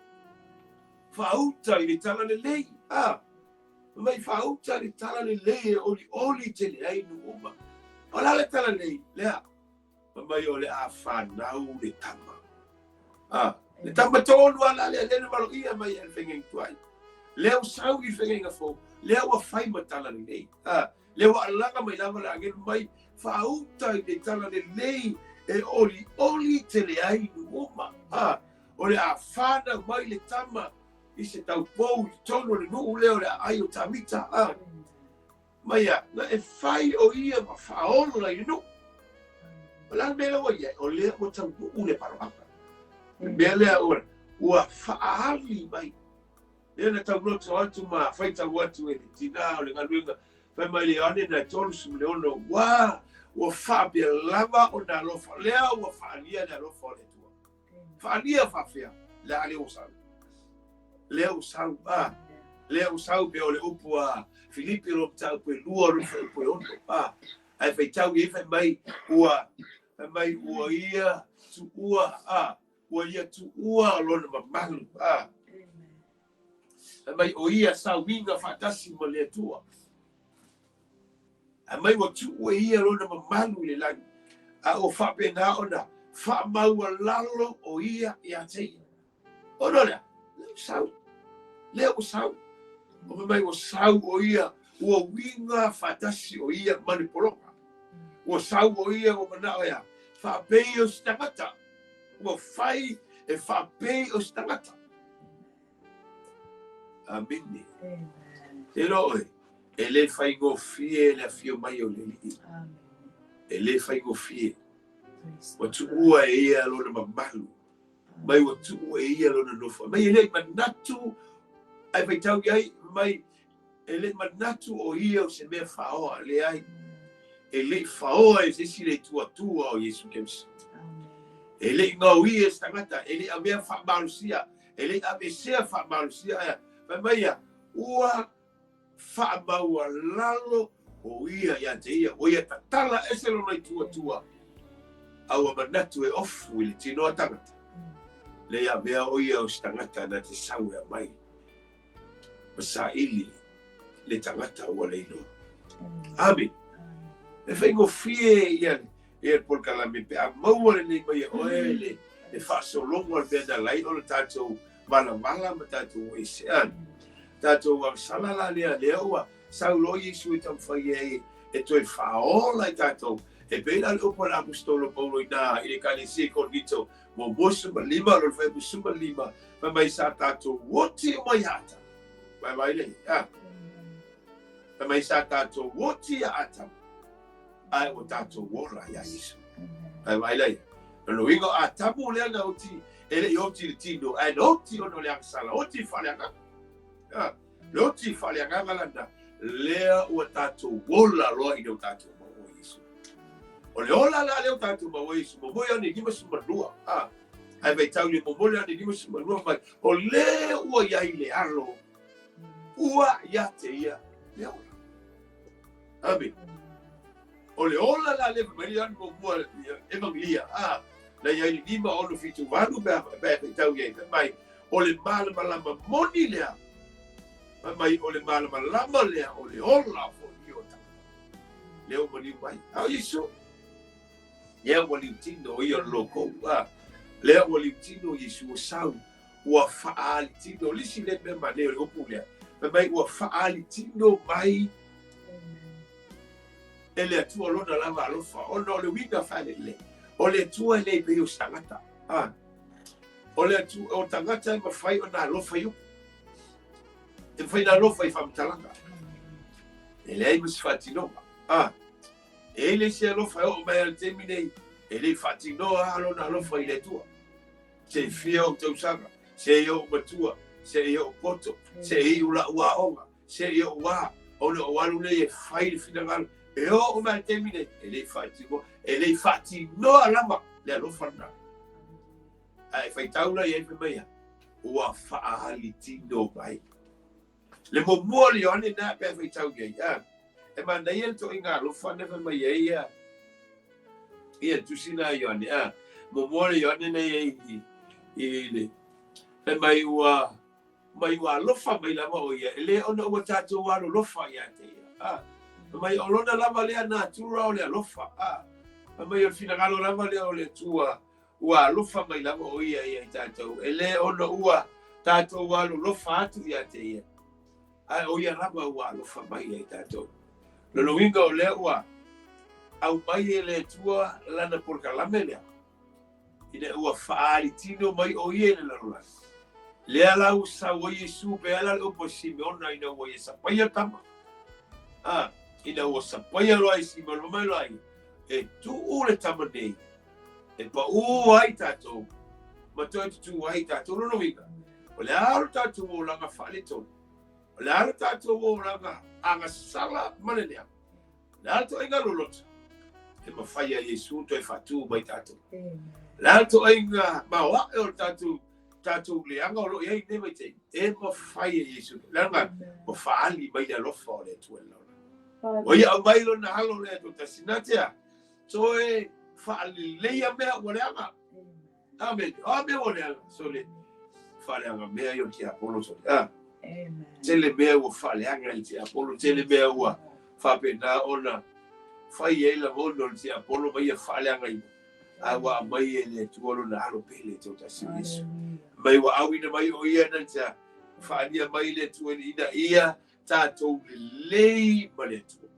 whauta i le tala le lei mai whauta le tala le lei oli te le ai nu oma. O la le tala lei, lea. Mai o le a whanau le tama. Le tama tōnu ala le lene malo ia mai e whengeng tuai. Leo sau i whengenga fō. Leo a whai ma tala le lei. Leo a langa mai lama la angenu mai whauta i le tala le lei e oli te le ai nu oma. O le a whana mai le tama i se tau pou i tono le nuu leo le ai o tamita. Maia, na e whai o ia ma whaono la i nuu. O la mea o ia, o lea o tau nuu le paroaka. Mea lea ora, ua whaali mai. Lea na tau noto atu ma whaita watu e tina o le ngaluenga. Whai mai le ane na tolu sum le ono, ua whabia lava o na ALOFA. Lea ua whaalia na ALOFA o le tua. Whaalia whawhia, le ale o sau. Leo sau le usau pe ole upua Filipi lo tau pe lua ru pe ono ai fai tau i fai mai ua ia tu ua ua ia tu ua lo na malu mai o ia sau minga fatasi mo le tua mai o tu ua ia lo na malu le lang o fa pe na ona fa mau lalo o ia ia te ono le sau le o sau o mai o sau o ia ua winga fatasi o ia manipoloka o sau o ia o mana o ia fa pe o stangata o fai e fa pe o stangata amini ero ele fai go fie le fio mai o le ele fai go fie o tu ua ia lo na malu mai o tu ua ia lo na nofa mai ele manatu ai vai tau ai mai ele manatu o ia o se mea faoa le ai ele faoa e se sile tua o Yesu Kemsi ele ngau ia stangata ele a mea fa malusia ele a mesea fa malusia mai ia ua fa maua lalo o ia ia te ia o ia tatala ese lo nai tua au manatu e ofu ili tino atangata le ia mea o ia o stangata na te sau e mai masa ili le tangata ua leino amen e whaingo fie ia e por kalame pe a maua le nei mai o ele e whaso longo al pēna lai o le tātou mala ma tātou e sean tātou ang salala lea ua sau lo Yesu e tam whai e toi whaola i tātou e pēna le opa la apostolo Paulo i nā i le kalisi e konito mo mosuma lima lo whai mosuma lima mai sa tātou woti o mai hata mai le mai sa tātou woti a ata ai o tātou wora ia Yesu mai le no ingo atamu le na oti ele oti le tino ai oti ono le angsala oti fale anga oti fale anga landa lea o tātou wola lo i no tātou mo Yesu o le ola la le tātou mo Yesu mo mo ni gima sumanua ai vai tau le mo mo ni gima sumanua mai o le o ia ile alo ua ia te ia le ola amen o le ola la le mai an mo mo evangelia na ia ni gima ono fitu vanu be tau ia mai o le malama moni lea mai o le malama lea o le ola fo iota leo mani mai au Yesu ia wali tino ia loko leo wali tino Yesu sau ua faali tino lisi le me mane o pulea mai ua faali tino mai ele atua lona lava alofa ona o le winga fale le o le tua le pe o stangata o le atua o tangata ma fai ona alofa yu te fai na alofa i famtalanga ele ai mas fatino ele se alofa o mai al termine ele fatino alona alofa i le tua se fia o tau sanga se o matua se o poto se o la ua onga se o wa o le walu le fai finanga e o mai termine ele fatino alama le alofa na ai fai taula e pe mai ua faali tino mai le mo moli oni na pe fai tau ge e mana ia to inga alofa ne mai ia tu sina ioni mo moli oni ne ile e mai ua alofa mai lama o ia ele ona ua tatu wa alofa ia te ia mai olona lava le na tura o le alofa mai o fina galo lava le o le tua ua alofa mai lava o ia tātou ele ona ua tātou wa alofa atu ia te ia ai o ia lava ua alofa mai ia tātou lo winga o le ua au mai ele tua lana por kalame lea ina ua faali tino mai o ia le larola le ala usa o Yesu pe ala o posime ona ina o Yesu paia tama ina o sapaia loa si maloma loa e tu ule tamane e pa u ai tato ma tu ai tato no winga o le aro tato o langa fale to o le aro tato o langa anga sala manenia le aro inga lolot e ma faia Yesu to e fatu mai tato le aro inga ma wa e o tato tātou leanga o lo iai ne mai te. E mawhai e Yesu. Langa, mawhaali mai le alofa o le atua launa. O ia au mai lo na halo le atua tasinatea. So e whaali leia mea o leanga. Amen. O mea o leanga. So le whaaleanga mea i o te Apollo. So tele mea ua whaaleanga i te Apollo. Tele mea ua whapena ona whai e la mono i te Apollo mai a whaaleanga i. Awa mai e le tuolo na halo pele te o tasi Yesu. Mai wa awina mai o ia na tia whaania mai le tuani ina ia tātou lei ma le tua.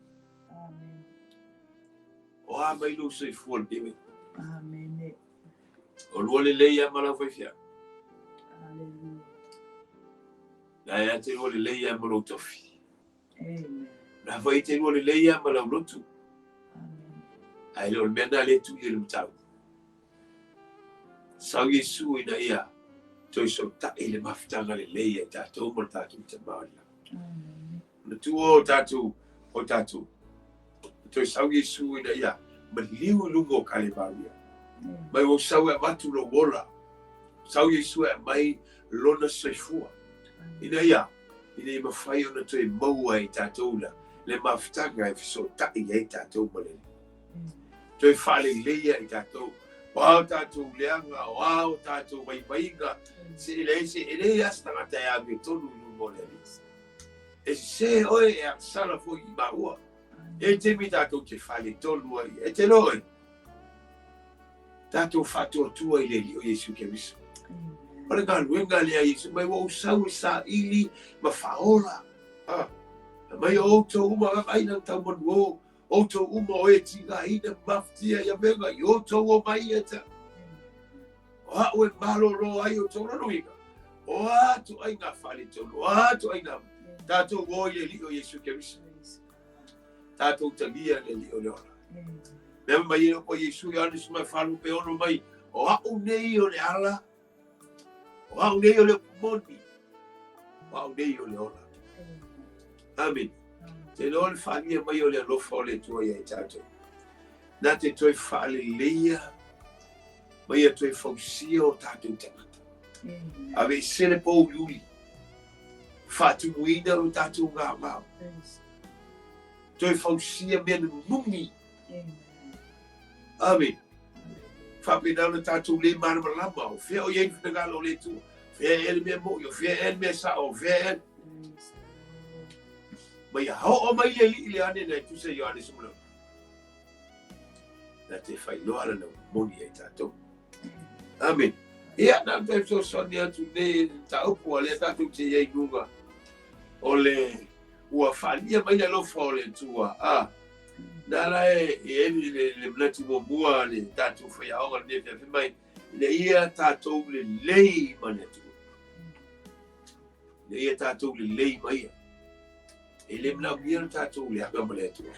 O a mai lo se fuol dewe. Amen. O lua le lei a mala whaifia. Na ea te lua le lei a mala utofi. Na whai te lua le lei a mala ulotu. Ai lo mena le tu i le mtau. Sau Yesu ina ia. Toi so ta ele mafutanga le leia tātou mo tātou te maria. Na tuo tātou o tātou. Toi sau Yesu ina ia. Ma liu lungo kale maria. Mai o sau e matu lo wola. Sau Yesu e mai lona seifua. Ina ia. Ina ima whai ona toi maua i tātou la. Le mafutanga e fiso ta i e tātou malele. Toi whale leia i tātou. Wao tātou leanga, wao tātou maimainga. Se ele astanga te ame tonu lungo le ris. E se oe e aksala fo i maua. E te mi tātou te whale tonu ai. E te loe. Tātou whatua tua i le li o Yesu ke miso. Pare ngā luenga lea Yesu. Mai wau sau sa ili ma whaola. Mai o tau uma aina tau manu o. O tau uma o e tinga ina maftia ia venga i o tau o mai e ta. O hao e maloro ai o tau rano inga. O atu ai ngā whale tonu. O atu ai ngā tātou o i le li o Yesu ke misa. Tātou tangia le li o leona. Mea mai e o Yesu i ane sumai whalu pe ono mai. O hao nei o le ala. O hao nei o le kumoni. O hao nei o le ona. Amen. Te lole whaania mai o le alofa o le tua ia i tātou. Nā te toi whaale leia, mai a toi whausia o tātou tangata. Ave sele pou luli. Whātu muina o tātou ngā mau. Toi whausia mea nungi. Amen. Whapena o tātou le marama lama o. Whea o iei whanagala o le tua. Whea ele mea mo, whea ele mea sa o, whea ele. Mai hao o mai le li ane na tu se yo ane sumula. Na te whai loara na moni e tātou. Amen. Ia na te so soni atu ne ta upu ale tātou te iei nunga. O le ua whalia mai le lofa o le tua. Nara e le mnati mo mua le tātou whai aonga ne te mai. Le ia tātou le lei mane tua. Le ia tātou le lei mai. Ele mna mira tātou leanga ma le atua.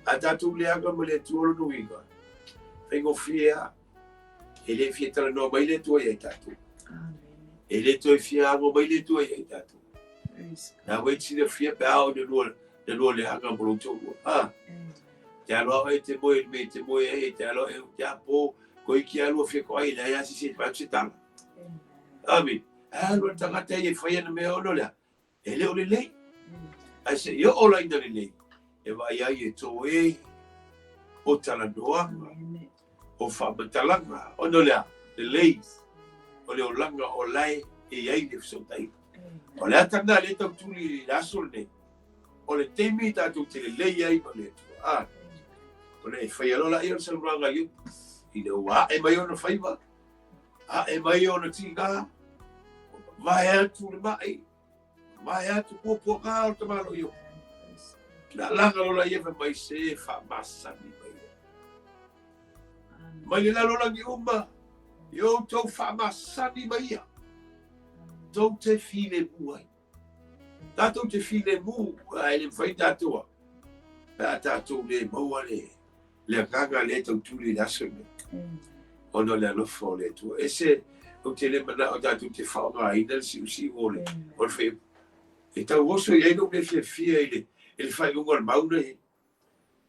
A tātou leanga ma le atua lo nuinga. Whaingo whia. Ele whia tala noa mai le atua iai tātou. Ele toi whia ango mai le atua iai tātou. Nā waiti le whia pe ao ne lua leanga ma lo tōua. Te aloa e te moe me te moe e te aloa e te apo. Koi ki alua whia ko ai la yasi se patu se tala. Amen. Alua tangata e whaia na mea ono lea. Ele o le lei. I say, yo ola ina le nei. E vai ai e tō e o talanoanga, o whamatalanga, o no lea, le lei, o leo langa o lai e ai le whasautai. O lea tana le tau tuli le aso le nei. O le teimi tātou te le lei ai ma le tua. O le whai alola i o saluranga iu. I le ua e mai o na whaiva. E mai o na tika. Vai atu le mai. Mai atu pōpua kā o te maro i o. Nā langa lola i ewa mai se whamasani mai. Mai le lalolangi uma. I o tau whamasani mai ia. Tau te while mu ai. Tātou te while mu. E le whai tātua. Pea tātou le maua le. Le kanga le tau tuli lasame. Ono le alofa o le tua. E se o te le mana o tātou te whaonga ina si usi o le. O le whai. E tau oso i aino me fia i le whai unga le mauna e.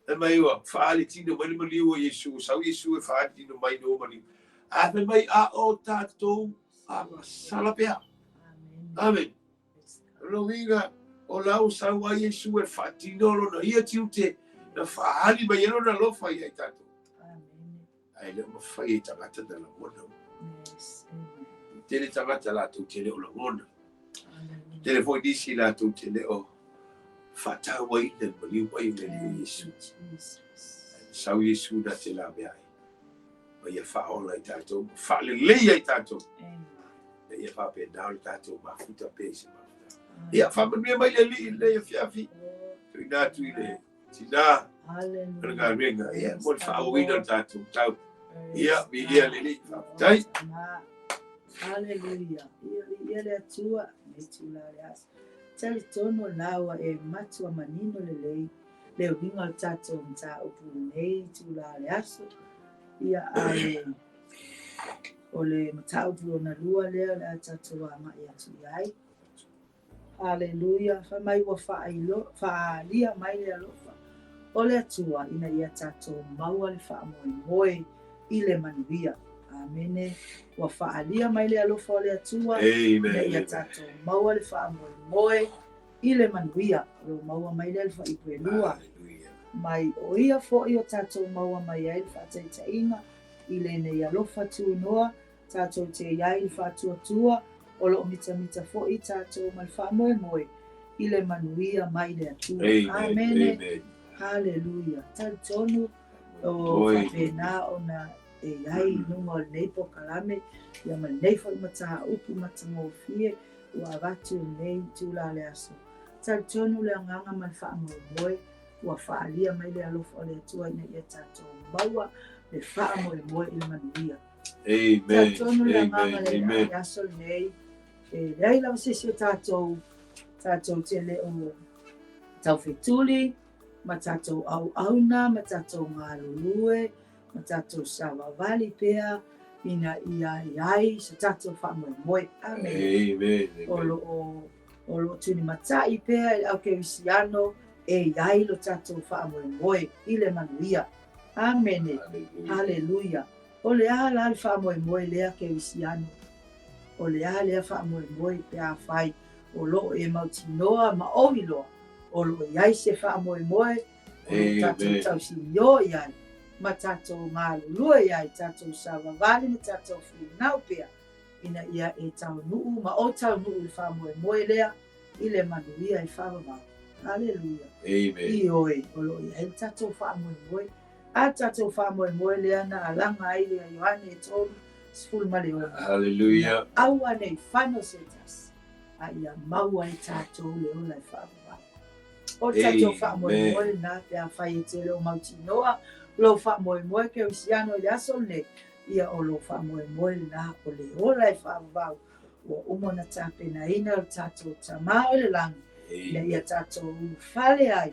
E mai ua, whaale tino mai maliu o Yesu, sau Yesu e whaale tino mai no maliu. A me mai a o tātou, Sala pea. Amen. Lovinga o lau sawa Yesu e whatinolo na ia tiute na whaali mai ero na lofa ia i tato. Ai le mawhai e tangata na la mona. Tele tangata la tu tele o la mona. Tele foi disi la tu tele o whata wai na mali wai me Yesu. Sau Yesu na te la mea. Mai e whaola i tato. Whaale leia i tato. Ia whape nao i tato mafuta pese mafuta. Ia whamania mai le li le ia fiafi. Tui nā tui le tina. Renga renga. Ia mo le whaoina tato tau. Ia mi ia le li. Tai. Hallelujah. Ia le atua. Me tula le asa. Tali tono lawa e matua manino le lei. Leo hinga o tato mta upu nei tula le asa. Ia ale o le matau na lua leo le tato wa mai atu iai. Hallelujah. Whamai wa FAAALIA mai le alofa. O le atua ina ia tato maua le whaamoe i le manuia. Amene. Wa FAAALIA mai le alofa o le atua. Ina ia tato maua le whaamoe i le manuia. Lo maua mai le alfa i prelua. Mai o ia fo i o tato maua mai ai le whaataitainga. I le ne ia alofa tu noa. Tato te iai le whaatuatua. O lo mita fo i tato mai whaamoe i le manuia mai le atua. Amen. Hallelujah. Tal tonu o whapena o na e iai nunga o le neipo kalame. Ia ma neifo i mata upu mata ngofie. Ua avatu nei tula le aso. Tal tonu le anganga mai whaamoe. Ua FAAALIA mai le alofa o le atua ina ia tato maua le whaamoe i le manuia. Amen. Tal tonu le anganga le aso nei. Lei la se tato te le o tau fetuli ma tato au auna ma tato ngalulue ma tato savavali pea ina iai se tato whaamoe. Amen. O lo tuni matai pea au ke visiano e iai lo tato whaamoe i le manuia. Amen. Hallelujah. O le ala whaamoe lea ke visiano. O le ale whaamoe pe a whai o lo e mautinoa ma ohi loa. O lo iai se whaamoe o lo tatou tau si yo iai. Ma tatou ngā lulua iai, tatou savavali ma tatou whiunau pea. Ina ia e tau nuu ma o tau nuu le whaamoe lea i le manuia i whaamavau. Hallelujah. I oe o lo iai tatou whaamoe. A tatou whaamoe lea na alanga ai lea Ioane e tolu. Hallelujah. Aua nei whano setas. A ia maua i tātou le ola i whaamavau. O tātou whaamoe nā te a whai e te leo mauti noa. Lo whaamoe ke usiano i aso ne. Ia o lo whaamoe nā o le ola i whaamavau. O umona tāpena ina o tātou tamao le langi. Ia ia tātou whale ai.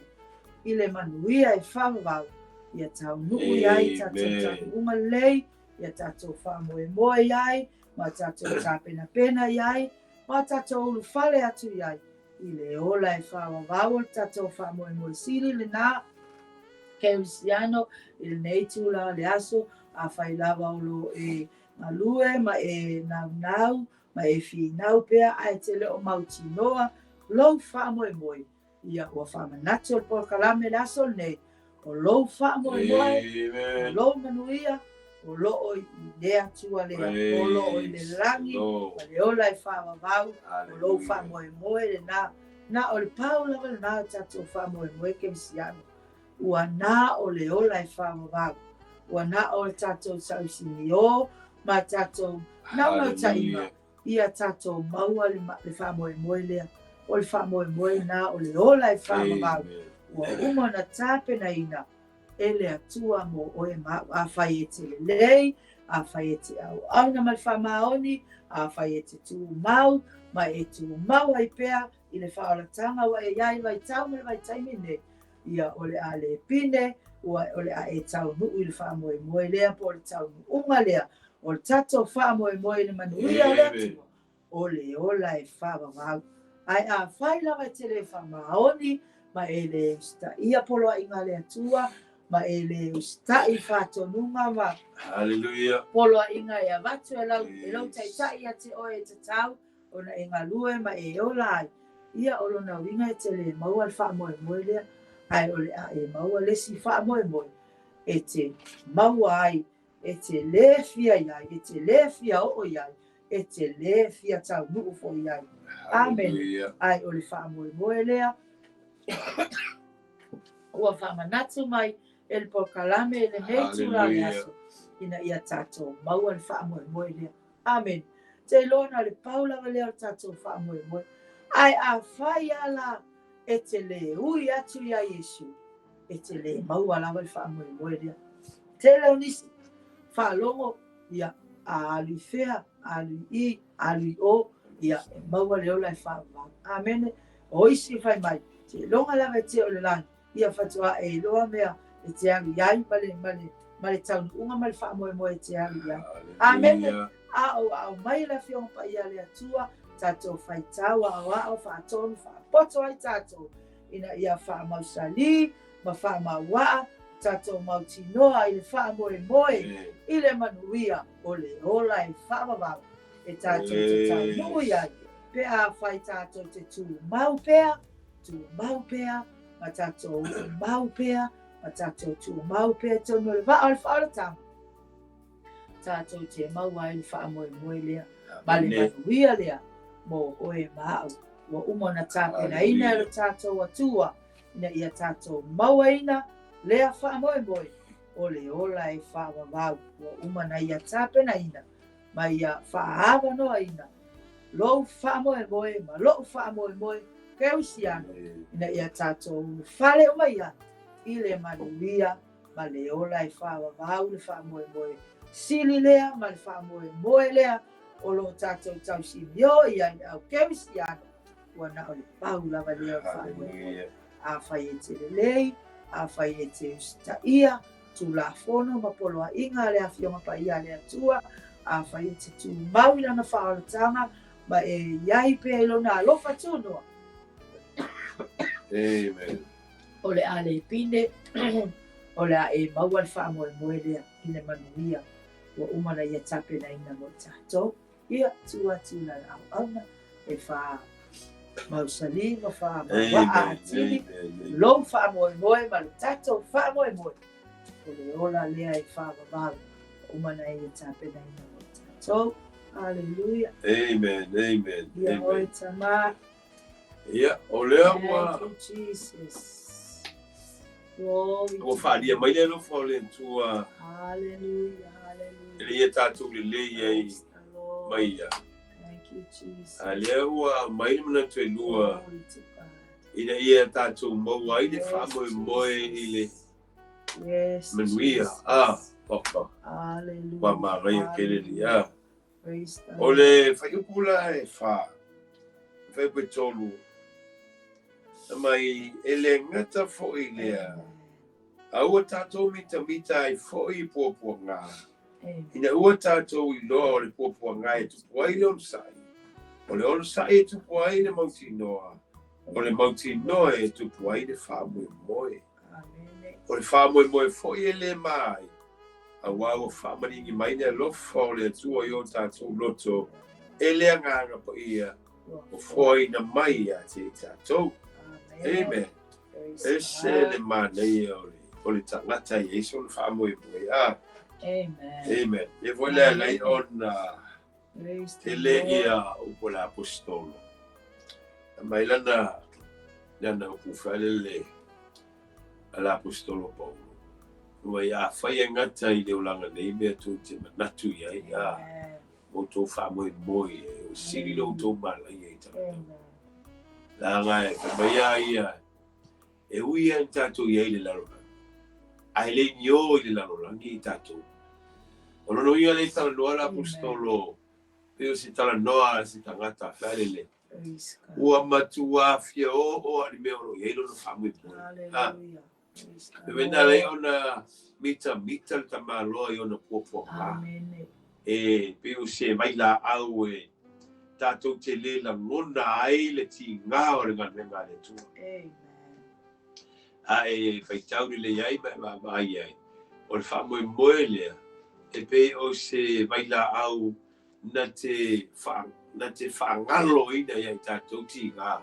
I le manuia i whaamavau. Ia tau nuu iai tātou tātou unga lei. Ia tātou whaamoe iai, ma tātou tāpena iai, ma tātou ulu whale atu iai. I le ola e whaamavau, tātou whaamoe siri le nā, kerusiano, i le nei tūla le aso, a whai lava olo e malue, ma e nau, ma e whinau pea, a e te leo mauti noa, lou whaamoe. Ia ua whaamanatu o pokalame le aso nei, o lou whaamoe, o lou manuia, o loo i lea tua lea, o loo i le rangi, ma le ola i whaamavau, o loo whaamoe le nā. Nā o le pau lava le nā tatou whaamoe ke misiano. Ua nā o le ola i whaamavau. Ua nā o le tatou sausini o, ma tatou nau taima. Ia tatou maua le whaamoe lea. O le whaamoe nā o le ola i whaamavau. Ua umona tāpena ina. Ele atua mo oe a whai e te lei, a whai e te au na mai whamaoni, a whai e te tū mau, mai e tū mau ai pea, i le whaolatanga wa e iai vai tau me vai taimine. Ia ole a le pine, ole a e tau nuu i le whaamoe lea, po le tau unga lea, o le tato whaamoe le manuia lea tua, ole ola e whaamavau. Ai a whai lava te le whamaoni, mai e le sta ia poloa inga lea tua, ma ele ustai whatonunga ma Hallelujah. polo inga ia watu e lau taitai a te oe te tau ona e ngalue ma e olai ia olo na winga e te le maua le wha moe moe lea ai ole a e maua lesi wha moe moe e te maua ai e te le fia iai e te le fia o iai e te le fia tau nuu fo iai amen ai ole wha moe moe lea ua wha manatu mai e le pokalame e le nei tula le aso ina ia tātou maua le wha moe moe lea amen te lona le paula wa lea tātou wha moe moe ai a whai ala e te le ui atu ia Yesu e te le maua lawa le wha moe moe lea te leo nisi wha longo ia a alui fea alui I alui o ia e maua leo lai wha wang amen o isi whai mai te longa lawa e te o le langi ia whatua e loa mea e te alu iai male taunu unga male wha moe moe e te alu iai amen au mai la fionga pa ia le atua tātou whai taua au whaatonu whaapoto ai tātou ina ia wha mausali ma wha mawaa tātou mautinoa i le wha moe moe i le manuia o le ola e wha mawau e tātou te taunu iai pea whai tātou te tū mau pea ma tātou mau pea ma tātou tū mau pea tonu le wha o le wha o le tama tātou te maua i le wha moe moe lea ma le manuia lea mo oe maau wa umona tāpe na ina le tātou atua ina ia tātou maua ina lea wha moe moe o le ola e wha wawau wa umana ia tāpe na ina ma ia wha hawa noa ina lou wha moe moe ma lou wha moe moe ke usiano ina ia tātou whale o mai i le manuia ma le ola e wha wawau le wha moe moe sili lea ma le wha moe moe lea o lo tātou tau si mio ia i au kemisiano ua na o le pau lava lea wha moe a whai e te lelei a whai e te ustaia tu la fono ma polo a inga le a fionga pa ia le atua a whai e te tu mau ila na whaolatanga ma e iai pe ilo na alofa tunua amen o le a le pine o le a e maua le wha moe moe lea i le manuia ua umana ia tape na ina mo tātou ia tua la au ana e wha mausali ma wha mawaa atili lou wha moe moe ma le tātou wha moe moe o le ola lea e wha mawau umana ia tape na ina mo tātou Hallelujah. Amen. Amen. Ia oe tama. Ia, o lea Thank you, Jesus. Glory. Ua whaalia mai le alofa o le tua. Hallelujah. Hallelujah. Ele ia tātou le lei ai mai ia. Thank you, Jesus. A lea ua mai mana tue lua. Glory to God. Ina ia tātou mau ai le wha moe moe i le manuia. Papa. Hallelujah. Wa marai kele ia. Praise God. O le whaiupula e wha. Whaipetolu. Mai ele ngata fo i lea. Aua tātou mita ai fo i pōpua ngā. Ina ua tātou i loa o le pōpua ngā e tupu ai le on sai. O le on sai e tupu ai le mauti noa. O le mauti noa e tupu ai le wha moe moe. O le wha moe moe fo i le mai. A wau wha maringi mai ne lofa o le atua i o tātou loto. E lea nganga po ia. O fo i na mai a te tātou. Amen. E se le manei o le tangata i eiso le wha moe moe. Amen. Amen. E voi lea lei ona te le ia upo la apostolo. Mai lana upu whale le ala apostolo Paulo. Ua ia whai e ngata i leo langa nei mea tō te manatu iai. Mo tō wha moe moe o siri lo tō mala i ei tangata. La ngai, mai a ia e ui an tātou iai le larona. Ai le nio i le lalolangi i tātou. O nono ia le tala noa la apostolo. Peo si tala noa si tangata whalele. Ua matua fia o ani mea ono iei lono whamui pui. E wena lei ona mita le tamaloa i ona puapua ngā. E peo se mai la au e tātou te le la ngona ai le ti ngā o le ngā le tua. Ai faitau ni le iai mai ai. O le whamoe lea. E pe o se vaila au na te whaangalo ina iai tātou ti ngā.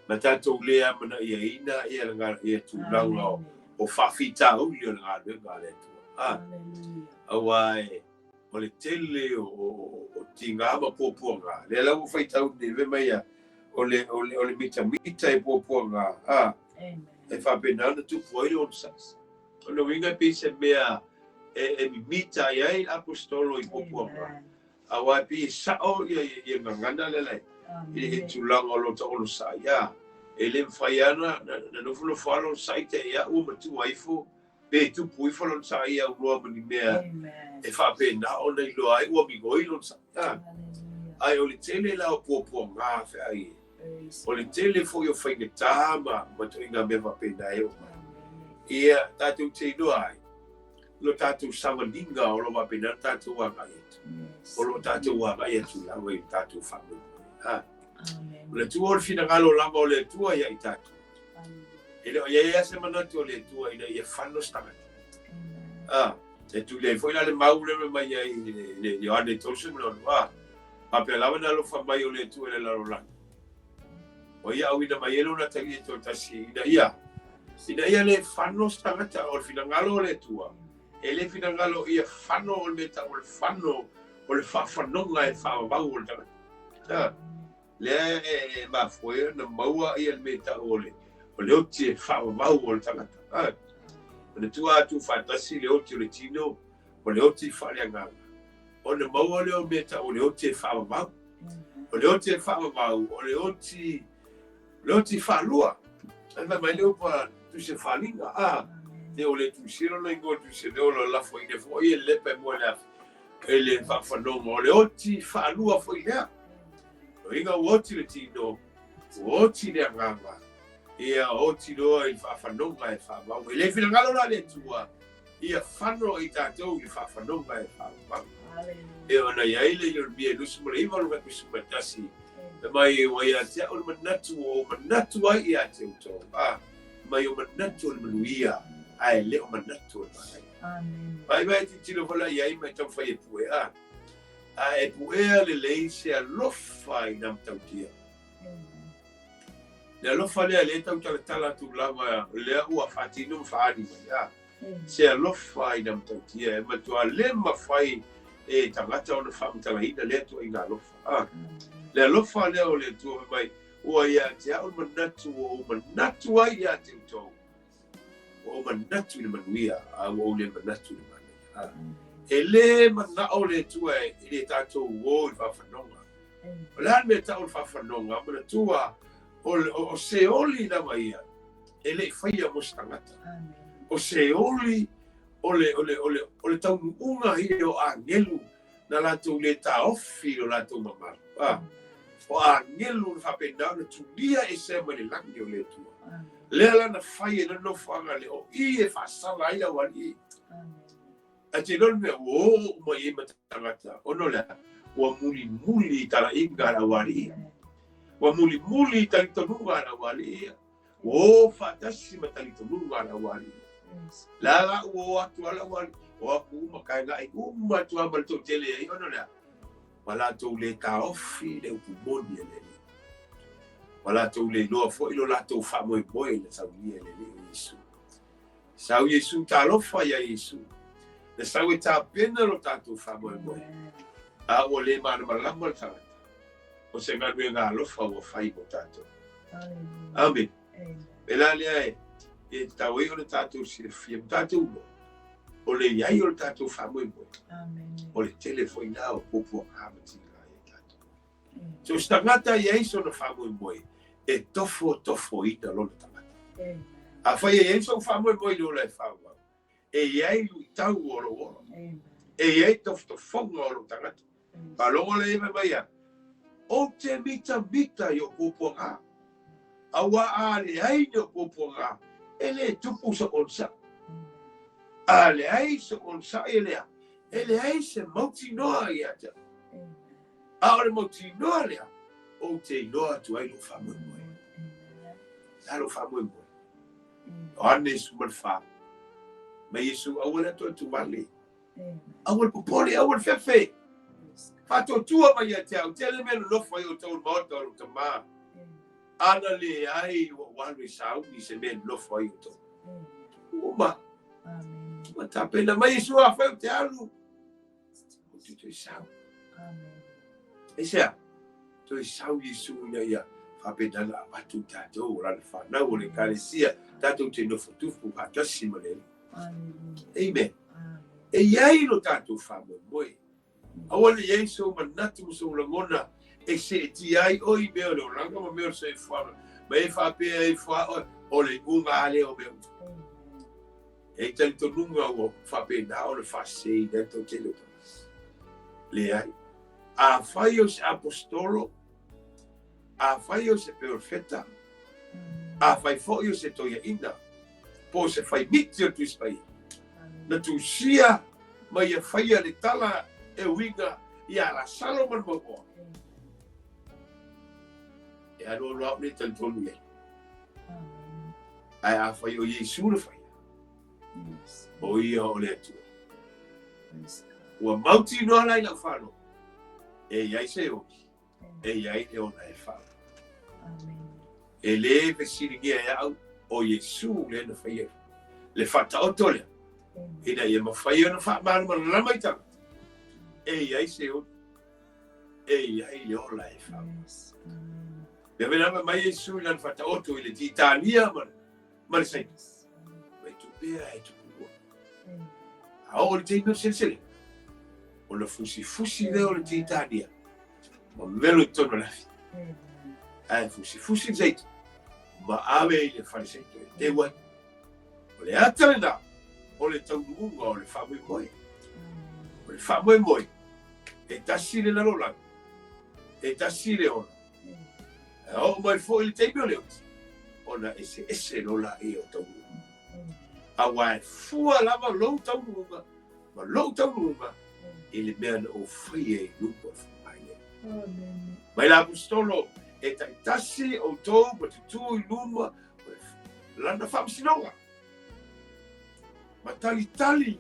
Ma tātou lea mana ia ina ia ngā tūlanga o whawhitau li o ngā le tua. Awai, o le tele o ti ngā ma pōpua ngā. Le lau whaitau ni ve mai a o le mita e pōpua ngā. E whapena ana tupu ai on sas. O le winga pe se mea e mita iai apostolo I pōpua ngā. Awai pe sao ia ngangana le lai. E tūlanga o lo ta ono sa ia. E le mwhaiana na nufulo whalo sai te ia ua matu waifo. Pe tupu I whalon sa ia uroa mani mea. E whapena o nei loa ai ua migoi lon sa ia. Ai o le tele la o pōpua ngā whea ai. O le tele fo yo whaingetā ma tu inga me whapena e o mai. Ia tātou te inoa ai. Lo tātou samaninga o lo wapena tātou wanga etu. O lo tātou wanga etu lawa I tātou whamu. O le tua o le finangalo lama o le tua ia I tātou. E le o ia se manatu o le tua ina ia whano stangata. E tu le foi la le maule me mai ai le ane tolse me no. Pape lawa na lo fa mai o le tua le la rola. O ia au ina mai elo na tagi e tō tasi ina ia. Ina ia le whano stangata o le finangalo o le tua. E le finangalo ia whano o le meta o le whano o le whawhanonga e whawau o le tangata. Le e mafoe na maua ia le meta o le oti e whawau o le tangata. O le tua atu whatasi le oti o le tino o le oti whaleanganga. O le maua le o meta o le oti e whawau. O le oti e whawau o le oti whalua. Ana mai leo pa tu se whalinga. Te o le tu siro na ingo tu se leo la lafo I le fo I e lepe mo le e le whawhanonga. O le oti whalua fo I lea. O inga o oti le tino, o oti le anganga. Ia oti loa I whawhanonga e whawau. E le whingalo la le tua. Ia whano I tātou I whawhanonga e whawau. E ona iaile I o mia nusu mole iwa lunga kusu matasi. E mai e wai a tea o le manatu ai I a te uto. Mai o manatu o le manuia. Ai le o manatu o le mai. Mai ti tino wala iai mai tau whai e pue a. E puea le lei se alofa I nam tautia. Le alofa lea le tau tala tu lama lea ua whatino mwhaari mai. Se alofa I nam tautia. E matua le mawhai e tangata o na whamtala ina lea tu I ngā alofa. Le alofa lea o le tua mai ua ia te au manatu ai ia te utou. O manatu I le manuia o le manatu I le manuia. E le mana o le tua e le tātou o I whawhanonga. O le me tau I whawhanonga, mana tua o se oli na mai ia. E le whaia mostangata. O se oli o le tau unga hi o a ngelu na lātou le tā ofi o lātou mamaru. O a ngelu na whapena na tulia e se mai le langi o le tua. Lea lana whaia na no whanga le o I e whasala ia wani. A te lor mea o mai e matangata. Ono lea, ua muli tala inga na wari. Ua muli talitonunga na wari. O whatasi matalitonunga na wari. Lala ua atu ala wari. O aku umakai ngai umatu amal to tele e ono lea. Wala tau le ka ofi le upumoni e lele. Wala tau le loa fo ilo la tau whamoe moe na sau ni e lele o Yesu. Sau Yesu ta alofa ya Yesu. Na sau e tā pena lo tātou whamoe moe. A o le mana malama le tangata. O se nganu e ngā alofa o whai mo tātou. Amen. Pela lea e tau e o le tātou si le fia mo tātou mo. O le iai o le tātou whamoe moe. O le telefoi nā o popo hamati ngā e tātou. So stangata iai so na whamoe moe. E tofo ina lo le tangata. A whai e iai so whamoe moe lo le whamoe. E iai lui tau oro. E iai tofonga oro tangata. Palongo le ime mai a. O te mita I o popo ngā. Awa a le ai ni o popo ngā. E le tupu sa onsa. A le ai sa onsa e lea. E le ai se mauti noa I ata. A o le mauti noa lea. O te noa tu ai lo whamoe moe. A lo whamoe moe. O ane Yesu malfa. Ma Yesu awal atu wale. Awal popole, awal fefe. Fato tua ma ia te au. Tele menu lofa i o tau maota o tama. Ana le ai o walu sau ni se menu lofa i o tau. Uma. Ma tapena ma Yesu a fai te alu. O te sau. Esa. Toi sau Yesu na ia. Fapedana atu tatou o lana whanau o le kalesia. Tatou te nofo tufu hatasi ma le. Amen. E iai no tatou whamoe moe. Awale Yesu manatu so langona. E se ti ai oi meo le oranga ma meo se whara. Ma e whapea e wha o le unga ale o meo. E tali to nunga o whapea na o le whasei na to te lo. Le ai. A whai o se apostolo. A whai o se perfeta. A whai fo o se toia ina. Po se whai miti o tu spai. Na tu sia ma ia whai a le tala e winga ia la Salomon mo. E alo lo ne tal tonu ye. Ai a whai o Yesu le whai. O ia o le atua. Ua mauti no ala ina whano. E iai se o. E iai le ona e whano. E le vesiringia e au o Yesu le na whai. Le whata o tole. Ina ia ma whai o na wha maru ma lama i tanga. E iai se o. E iai le ola e whano. Me vena mai Yesu le na whata o to i le titania ma. Ma le sai. Mai tu pea e tu kua. A o le teino sensele. O le fusi le o le titania. Ma melo i tono lafi. Ai fusi zeito. Ma awe i le whare seito e te wai. O le atale na. O le taununga o le whamoe moe. O le whamoe moe. E tasi le lalolang. E tasi le ona. E o mai fo i le teime o le oti. Ona ese lola e o taununga. A wai fua lava lou taununga. Ma lou taununga. I le mea na o whai e lupa whai. Mai la apostolo. E taitasi o tou ma tutu i luma. Lana whamsinonga. Ma tali.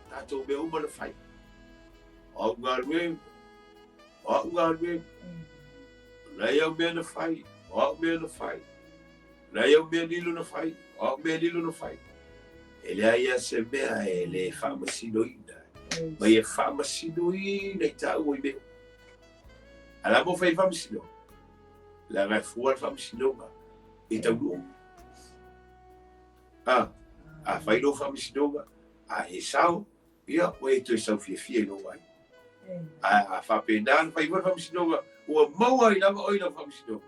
Tato me uma na whai. O ngā rue. Nei au mea na whai. O mea na whai. Nei au mea nilu na whai. O mea nilu na whai. E lea ia se mea e le whamasino ina. Ma ia whamasino ina i tau i mea. Ala mo whai whamasino. La ngai fua whamasino ma. I tau nuo. A whai no whamasino ma. A e sao. Ia o e toi sau fia no wai. A whapendan whai whamasino ma. Ua maua i nama oina whamasino.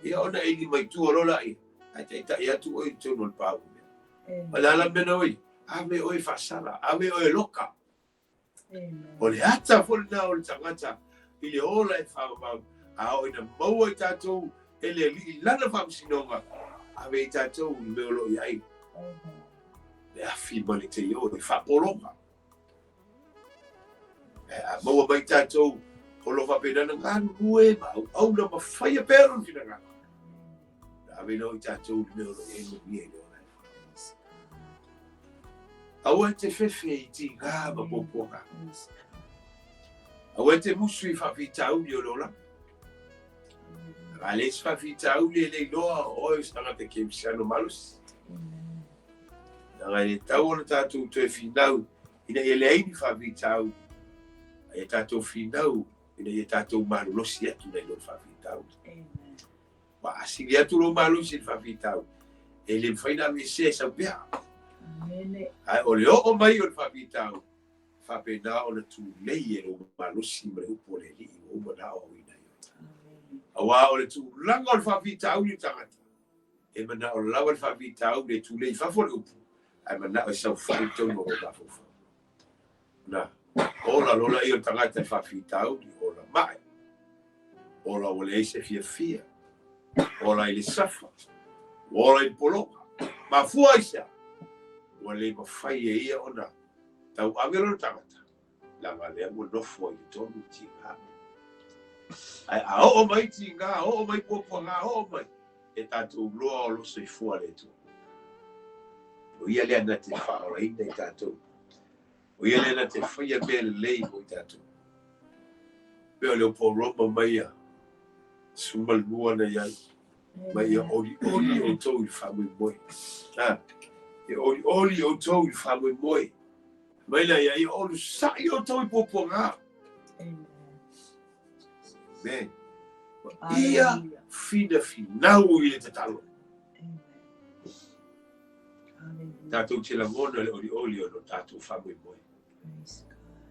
Ia ona e ni mai tua rola i. A te ita i atu oi tono le pāu. Malala mena oi. A me oi whasara. A me oi loka. O le ata fole na o le tangata. I le ola e whamamau. A oi na maua i tātou. E le li lana whamasinonga. A me i tātou i meolo i ai. Le afi mani te i o le whapolonga. A maua mai tātou. O lo whapedana ngānu nue ma. Au na ma whaia pēron fina ngānu. A me no i tātou i meolo i ai mo mie. Aua te fefe i ti ngā ma popoka. Aua te musu i whawhitau ni o lola. A les whawhitau ni e lei loa o e stanga te kemisiano malus. Nga e tau ona tātou te whinau. Ina e leini whawhitau. E tātou whinau. Ina e tātou marulosi atu nei lo whawhitau. Wa asiri atu lo marulosi whawhitau. E le mwhaina me se sa pia. Ai o le o mai o le whawhitau. Whapena o le tū lei e lo malusi ma le upo le li o mana o ina i. Awa o le tū langa o le whawhitau ni tangata. E mana o lawa le whawhitau le tū lei whafo le upo. Ai mana o sau whawhitau no o whafo. Na, ola lola i o tangata le whawhitau ni ola mai. Ola o le eise fia. Ola i le safa. Ola i poloka. Ma fua isa. Wa le mawhai e ia ona. Tau awero tangata. Langa lea mo nofo i tonu ti ngā. Ai a o mai ti ngā, o mai popo ngā, o mai. E tātou loa o loso i fua le tu. O ia le ana te whaoraina I tātou. O ia le ana te whaia mea le lei mo I tātou. Pea leo po Roma mai a sumalua na iai. Mai ia oli o tau I whamui moe. E oli o tau I whamui moe. Mai la ia I olu sai o tau I popo ngā. Me. Ia fina finau I le te talo. Tātou te la ngona le oli o no tātou whamui moe.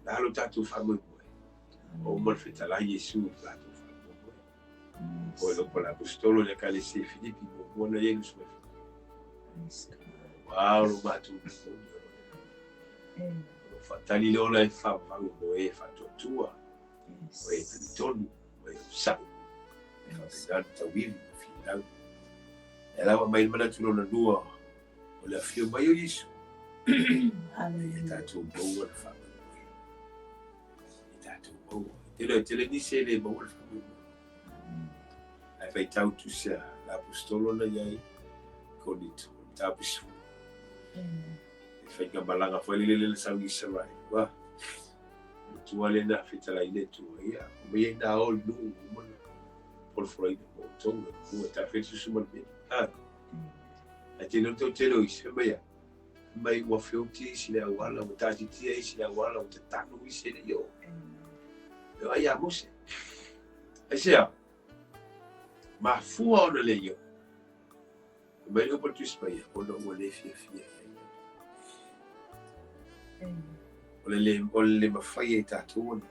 Nalo tātou whamui moe. O man whetala Yesu tātou whamui moe. O e lopo la apostolo le kale se Filipi mo mona Yesu me. Wow, lo mātou ni o whatali le ola e whamui moe e whatotua. O e tonu, o e usau. E whapengan tawiwi ma finau. E lawa mai mana tulona dua. O le afio mai o Yesu. E tātou maua na whamui moe. E tātou maua. Tele ni se le maua na whamui moe. Ai whai tau tu sea la apostolo na iai. Konito. Tapisu. E whai ka malanga whai le sau I sarai. Wa. Tua le na whetala I le tua ia. O mea I nā ol nuu. Pol frai de mo tonga. Nua ta whetu suman me. A te no tau telo I se mea. Mai ua whioti I si le awala. O tāti tia I si le awala. O te tanu I se le yo. E ai a mose. E sea. Ma fua ona le yo. Mai o patu spaya. O na ua le fia. O le mawhai e tātou ona.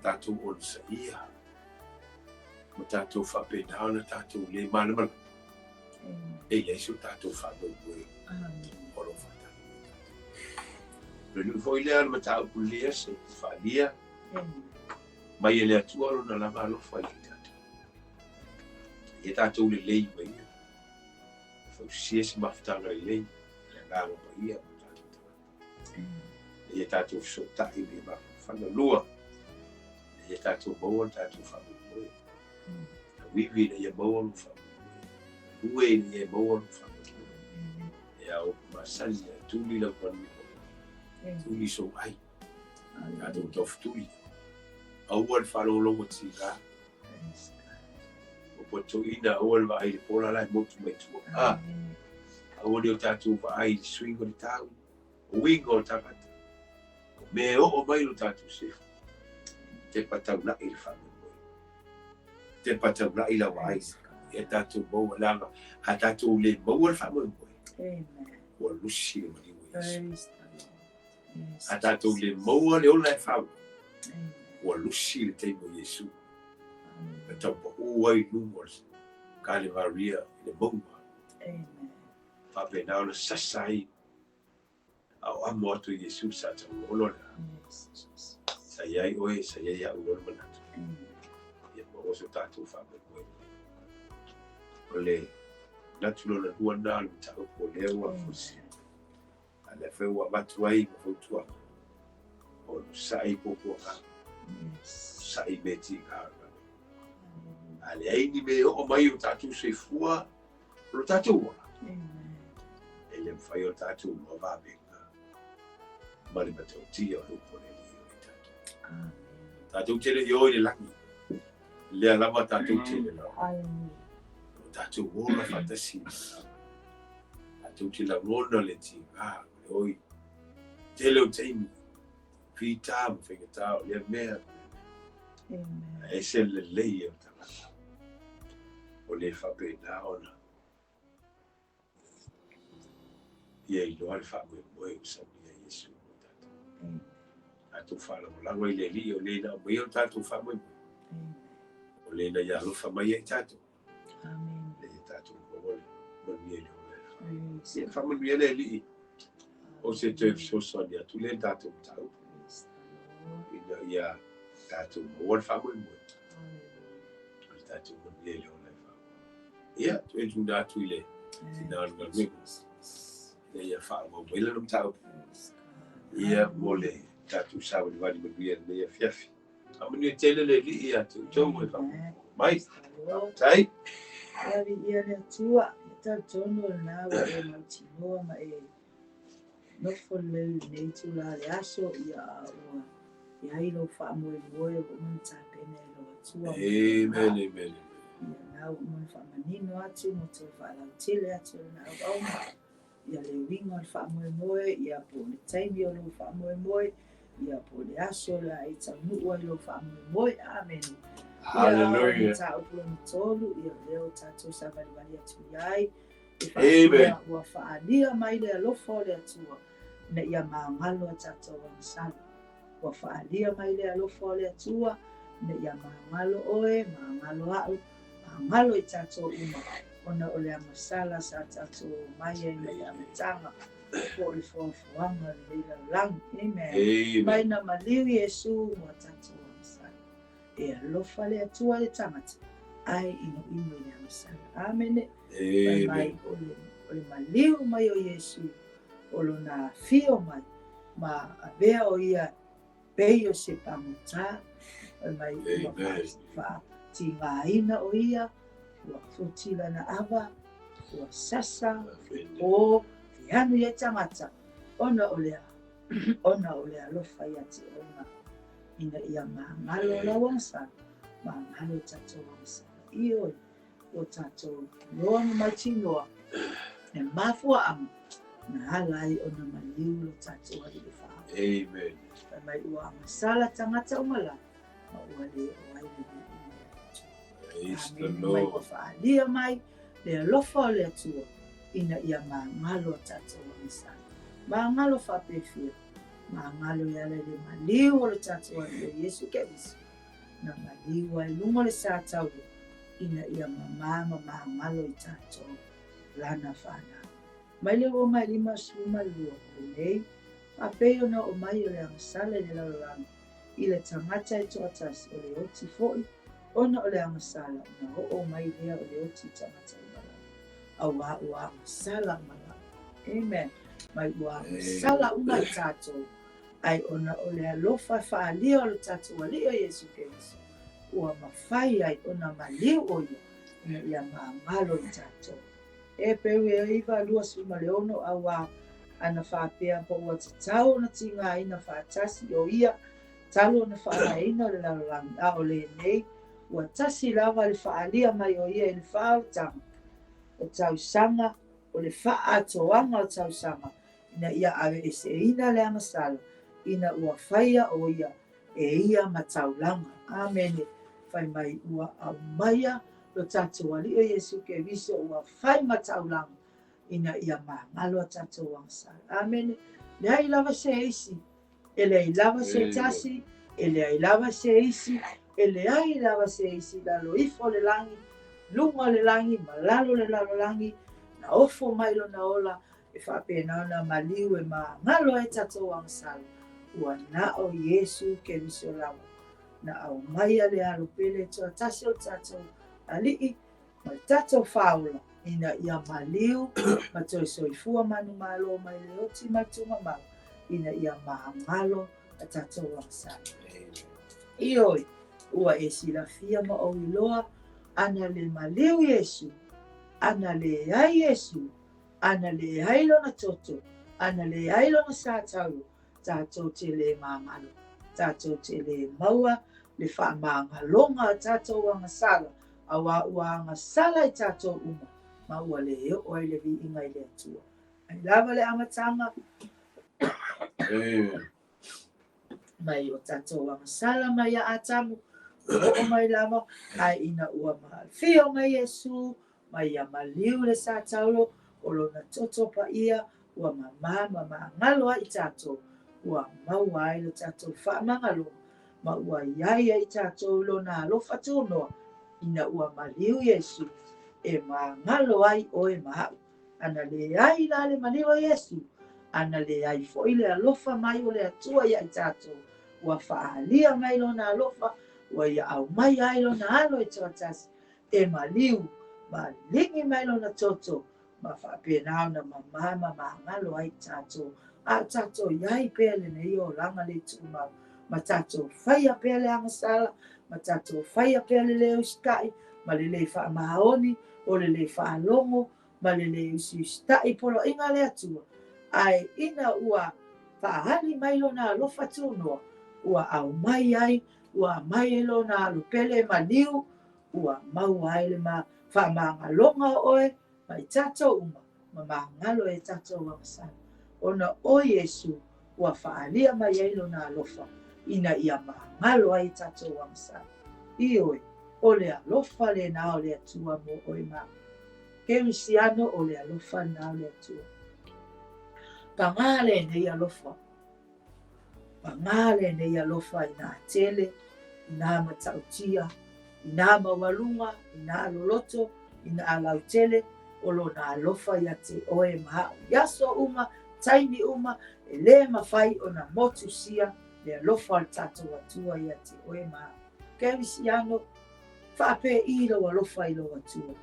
Tātou ona sa ia. Ma tātou whapenao na tātou le manamana. E Yesu tātou whanau koe. Oro whatau. Renu foi le ana ma tāu kulea se FAAALIA. Mai e le atua ro na lama ALOFA I tātou. E tātou le lei mai. Fau sia se mawhtanga I lei. Le ngāma mai ia. E tātou sotai me ma whangalua. E tātou maua tātou whanau koe. Wiwi na ia maua no whanau. Ue ni e maua no whanau. E au masani a tuli la whanau. Tuli so ai. Tātou tofu tuli. Auan whanau longa tika. O poto ina auan wa ai le pola lai motu mai tua. Auan o tātou wa ai swingo ni tau. O wingo o takata. Me o mai lo tātou sefu. Te patau na I le whanau. Te patau na I la wai. E tātou maua langa. A tātou le maua le whanau. Ua lusi le mani o Yesu. A tātou le maua le ona e whanau. Ua lusi le teimo Yesu. E tau pa uai lumos. Ka le Maria le maua. Whapenao na sasai. Au amo atu Yesu sa tau olona. Sa iai oe, sa iai au olona manatu. Ia ma oso tātou whape koe. O le natulona hua nālu tau po leo a fusi. A le whewa matuai ma fautua. O sai popo ka. Sai meti ka. A le aini me o mai o tātou sefua. O tātou ola. E le mwhai o tātou o vabe. Mari matau tia o pone li o tātou. Tātou tele I oi le laki. Lea lama tātou tele la. O tātou ora fantasi. Tātou tila ngona le ti. Le oi. Tele o teimi. Pita mo whengatau. Lea mea. E se le lei o tātou. O le whape na ona. Ia I loa le whape moe o sauni a Yesu. Tātou whanau I le li o le na mai o tātou whamui. O le na ia ALOFA mai ai tātou. Le tātou mawale. Manu e leo mea. Se whamui e le li. O se te fsoso ni atu le tātou tau. Ina ia tātou mawale whamui mui. O le tātou manu e leo le whamui. Ia, tu e tūna atu I le. Tina anu ngangu. Le ia whamui mawale nam tau. Ia mole tātou sawa ni wani manuia na ia fiafi. A manuia tele le li ia tu tau e whamu. Mai, tai? Ia le atua, e tau tono na wa e mautinoa ma e nofo le nei tula le aso ia ua ia ilo whaamoe o tapene lo atua. Amen, amen. Ia nau whamanino atu mo te whaalautile atu na au ia le winga o le whaamoe ia po le taimi o lo whaamoe ia po le aso la i taunua i lo whaamoe. Amen. Hallelujah. Ia ta upu ni tolu ia leo tatou sa vali atu iai. Amen. Ua whaalia mai le alofa le atua na ia maangalo tatou amasana. Ua whaalia mai le alofa le atua na ia maangalo oe, maangalo au, maangalo i tatou uma. Ona o le amasala sa tatou mai e le amatanga. Po le fuafuanga le laulangi. Amen. Mai na maliu Yesu mo tatou amasala. E alofa le atua le tangata. Ai ino le amasala. Amen. Mai o le maliu mai o Yesu. O lona fio mai. Ma avea o ia pei o se pamuta. Mai ua tingaina o ia. Ua futila na ava. Ua sasa. O anu ia tangata. Ona o le alofa ia te ona. Ina ia maangalo la wangsa. Maangalo tatou wangsa. Iyo o tatou loa mai tinoa. E mafua amu. Na halai o na maliu lo tatou ali le wha. Amen. Mai ua masala tangata umala. Ma ua le o ai le Praise the Mai Lord. ua whaalia mai. Le alofa o le atua. Ina ia maangalo tatou wangsa. Maangalo whapewhia. Maangalo ia le maliu o le tatou ali o Yesu Keriso. Na maliu ai lungo le sa tau. Ina ia mamama maangalo i tatou lana whana. Mai le o mai lima suma lua o nei. Apeo na o mai o le amasala le laulangi. I le tangata i toatasi o le oti foi. Ona o le amasala na o mai lea o le oti tangata i malala. Awa ua amasala malala. Amen. Mai ua amasala una i tatou. Ai ona o le alofa whaalia o le tatou ali o Yesu Keriso. Ua mawhai ai ona maliu o ia. Ina ia maangalo i tatou. E peu e iwa lua suma le ono awa ana whapea po ua te tau na tinga ina whaatasi o ia. Talo na whaalaina le laulangi a o le nei. Ua tasi lava le whaalia mai o ia i le whaotanga. O tau sanga o le whaatoanga o tau sanga. Ina ia awe e se ina le amasala. Ina ua whaia o ia e ia mataulanga. Amen. Whai mai ua au maia. Lo tatou ali o Yesu Keriso ua whai mataulanga. Ina ia maangalo tatou wangsala. Amen. Lea i lava se isi. Ele i lava se tasi. Ele i lava se isi. Ele ai lava se isi. Lalo ifo le langi. Lunga le langi. Malalo le lalo langi. Na ofo mailo na ola. E whapena na maliu e maangalo e tatou wangsala. Ua na o Yesu Keriso lava. Na au maia le alo pele toa tasi o tatou. Alii, mai tatou whaola, ina ia maliu, ma toi soifua manu malo mai leoti matunga mau, ina ia maangalo a tatou wangsala. Ioi, ua e silafia ma o iloa, ana le maliu Yesu, ana le ai Yesu, ana le ai lona toto, ana le ai lona sātau, tatou te le maangalo, tatou te le maua, le wha maangalonga a tatou wangasala, awa ua ngasala i tatou uma. Ma ua le eo oi le vi inga i le atua. Ai lava le amatanga. Mai o tatou ngasala mai a atamu. O mai lava. Ai ina ua maalfio mai Yesu. Mai a maliu le sa taulo. O lona toto pa ia. Ua mamama maangalo i tatou. Ua maua ai le tatou wha mangalo. Ma ua iaia i tatou lona alofa tūnoa. Ina ua maliu Yesu e maangalo ai o e mahau. Ana le ai la le maliu Yesu. Ana le ai fo ile alofa mai o le atua ia i tatou. Ua FAAALIA mai lona alofa. Ua ia au mai ai lona alo i tuatasi. E maliu. Ma lingi mai lona toto. Ma whapena na mamama maangalo ai tatou. A tatou iai pele ne i o langa le tūmau. Ma tatou whaia pele angasala. Ma tatou whaia pele le uskai. Ma le wha mahaoni, o le wha alongo, ma le usi ustai polo inga le atua. ai ina ua faahali mai lona alofa tunoa ua au mai ai ua mai lona alupele maliu ua mau ai le faamagaloga oe mai tatou uma ma magalo e tatou agasala ona o Iesu ua faaalia mai ai lona alofa ina ia magalo ai tatou agasala ioe o le alofa lenā o le atua mo oe mau kerisiano o le alofa na o le atua pagā lenei alofa pagā lenei alofa inā tele inā matautia inā maualuga inā loloto inā lautele o lona alofa ia te oe maau iaso uma taimi uma e lē mafai ona motusia le alofa o le tatou atua ia te oe maau kerisiano faapeʻi lou alofa i lou atua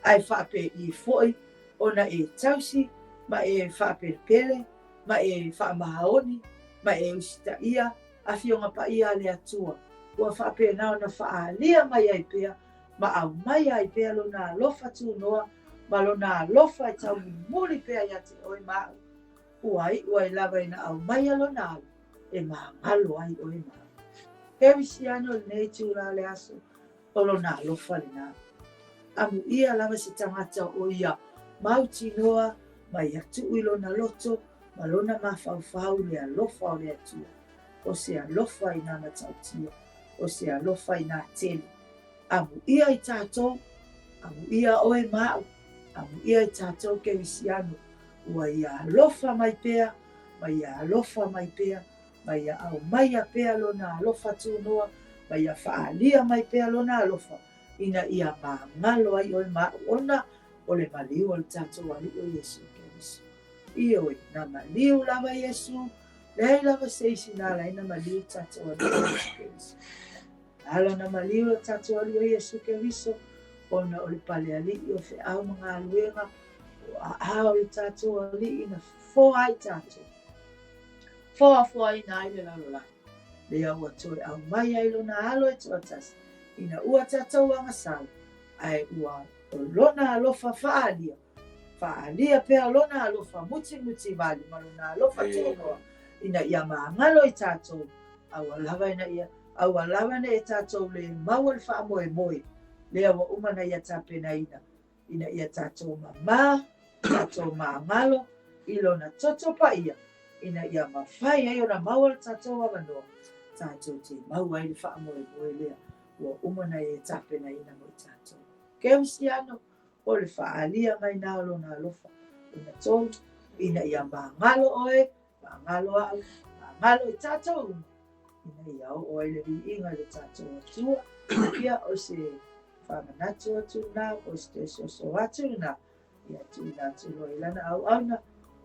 ae faapeʻi foʻi ona e tausi ma e faapelepele ma e faamahaoni ma e usitaʻia afioga paia le atua ua faapena ona faaalia mai ai pea ma aumai ai pea lona alofa tunoa ma lona alofa e taumuli pea ia te oe maau ua e lava ina aumai a lona alo e magalo ai oe maau kerisiano lenei tula le aso o lona alofa lenā amuia lava se tagata o ia mautinoa ma ia tuu i lona loto ma lona mafaufau le alofa o le atua o se alofa inā matautia o se alofa inā tele amuia i tatou amuia oe maau amuia i tatou kerisiano ua ia alofa mai pea ma ia alofa mai pea ma ia aumaia pea lona alofa tunoa ma ia faaalia mai pea lona alofa ina ia magalo ai oe maau ona o le maliu o le tatou alii o Iesu Keriso ioe na maliu lava Iesu leai lava seisinalaina maliu tatou alii o Iesu Keriso ala na maliu o tatou alii o Iesu Keriso ona o le palealii o feʻau ma galuega o aʻā o le tatou alii ina foa ai tatou foafoaina ai le lalolai lea ua toe aumai ai lona alo e tuatasi ina ua tatou agasala ae ua o lona alofa faaalia pea lona alofa mutimuti vali ma lona alofa tonoa ina ia magalo i tatou aua lava ina e tatou le maua le faamoemoe lea ua uma na ia tapenaina ina ia tatou mamā tatou magalo i lona toto paia ina ia mafai ai ona maua le tatou avanoa tatou te mau ai le faamoemoe lea ua uma na ia tapenaina mo i tatou kerisiano o le faaalia mai nā o lona alofa ona tolu ina ia magalo oe magalo aʻu magalo i tatou uma ina ia oo ai le viiga le tatou atua ia o se faamanatu atu na o se soso atu na ia tuina atu loa i lana auauna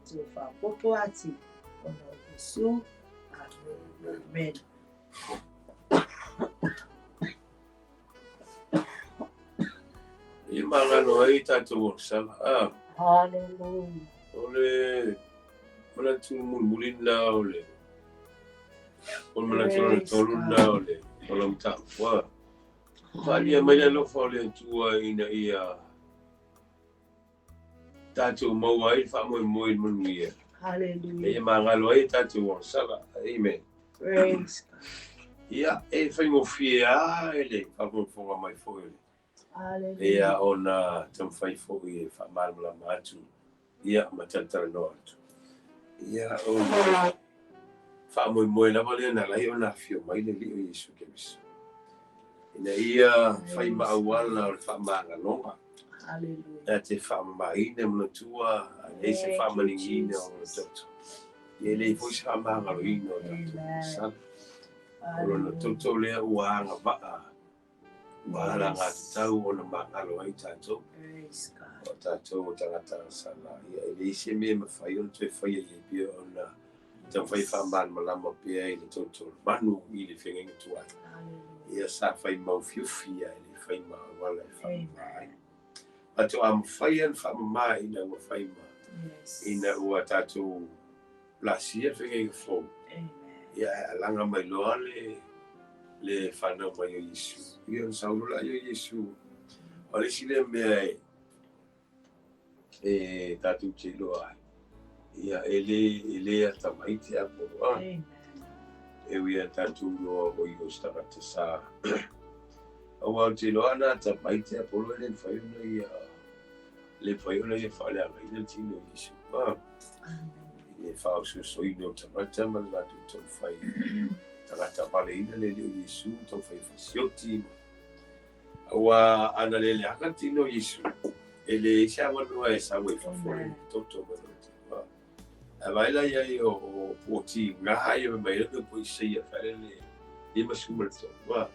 te faapopo ati ona o Iesu amen. I magalo ai tatou sala Hallelujah. Ole tu mulina ole mana tolu na ole olam tawa falia mai lo fole tua ina ia tatou mau ai fa mo ia Hallelujah. e magalo ai tatou sala amen. Praise God. Ia e fai mo fia ele fa mo fonga mai foi Hallelujah. ia ona tam fai foi e fa mal la matu ia matata no ia o fa mo na vale na lai ona fio mai le li Iesu Keriso ina ia fai ma wala fa manga no Hallelujah. te fa mai ne mo tua e se fa malingine o toto ele foi fa manga lo ino sa ono toto le uanga ba wala nga tau ona mangalo ai tatou Praise God. o tatou tangata sala ia ele se me mafai on te fai e pia ona te fai fa man malama pia i le toto manu i le fengenga tua ia sa fai mau fiufia i le fai ma wala e fa mai ato am fai an fa mai ina ua fai ma ina ua tatou lasia fengenga fo ia alanga mai loa le whanau mai o Iesu. Ia on saurula i o Iesu. O le sile mea e tātou te loa ai. ia ele tamaiti apo e wia tatu loa o i o Paletasala au au te loa na tamaiti apo loa le whaiona ia le whaiona ia whaaleanga ina tino i Yesu e whaososoina o tamata ma le latu tau whai tangata pale ina le leo Yesu tau whai whasioti aua ana le leanga tino Yesu ele isa manua e sa wei whafore toto manua a vaila ia i o poti ngaha ia mai le po isia whare le masuma to wa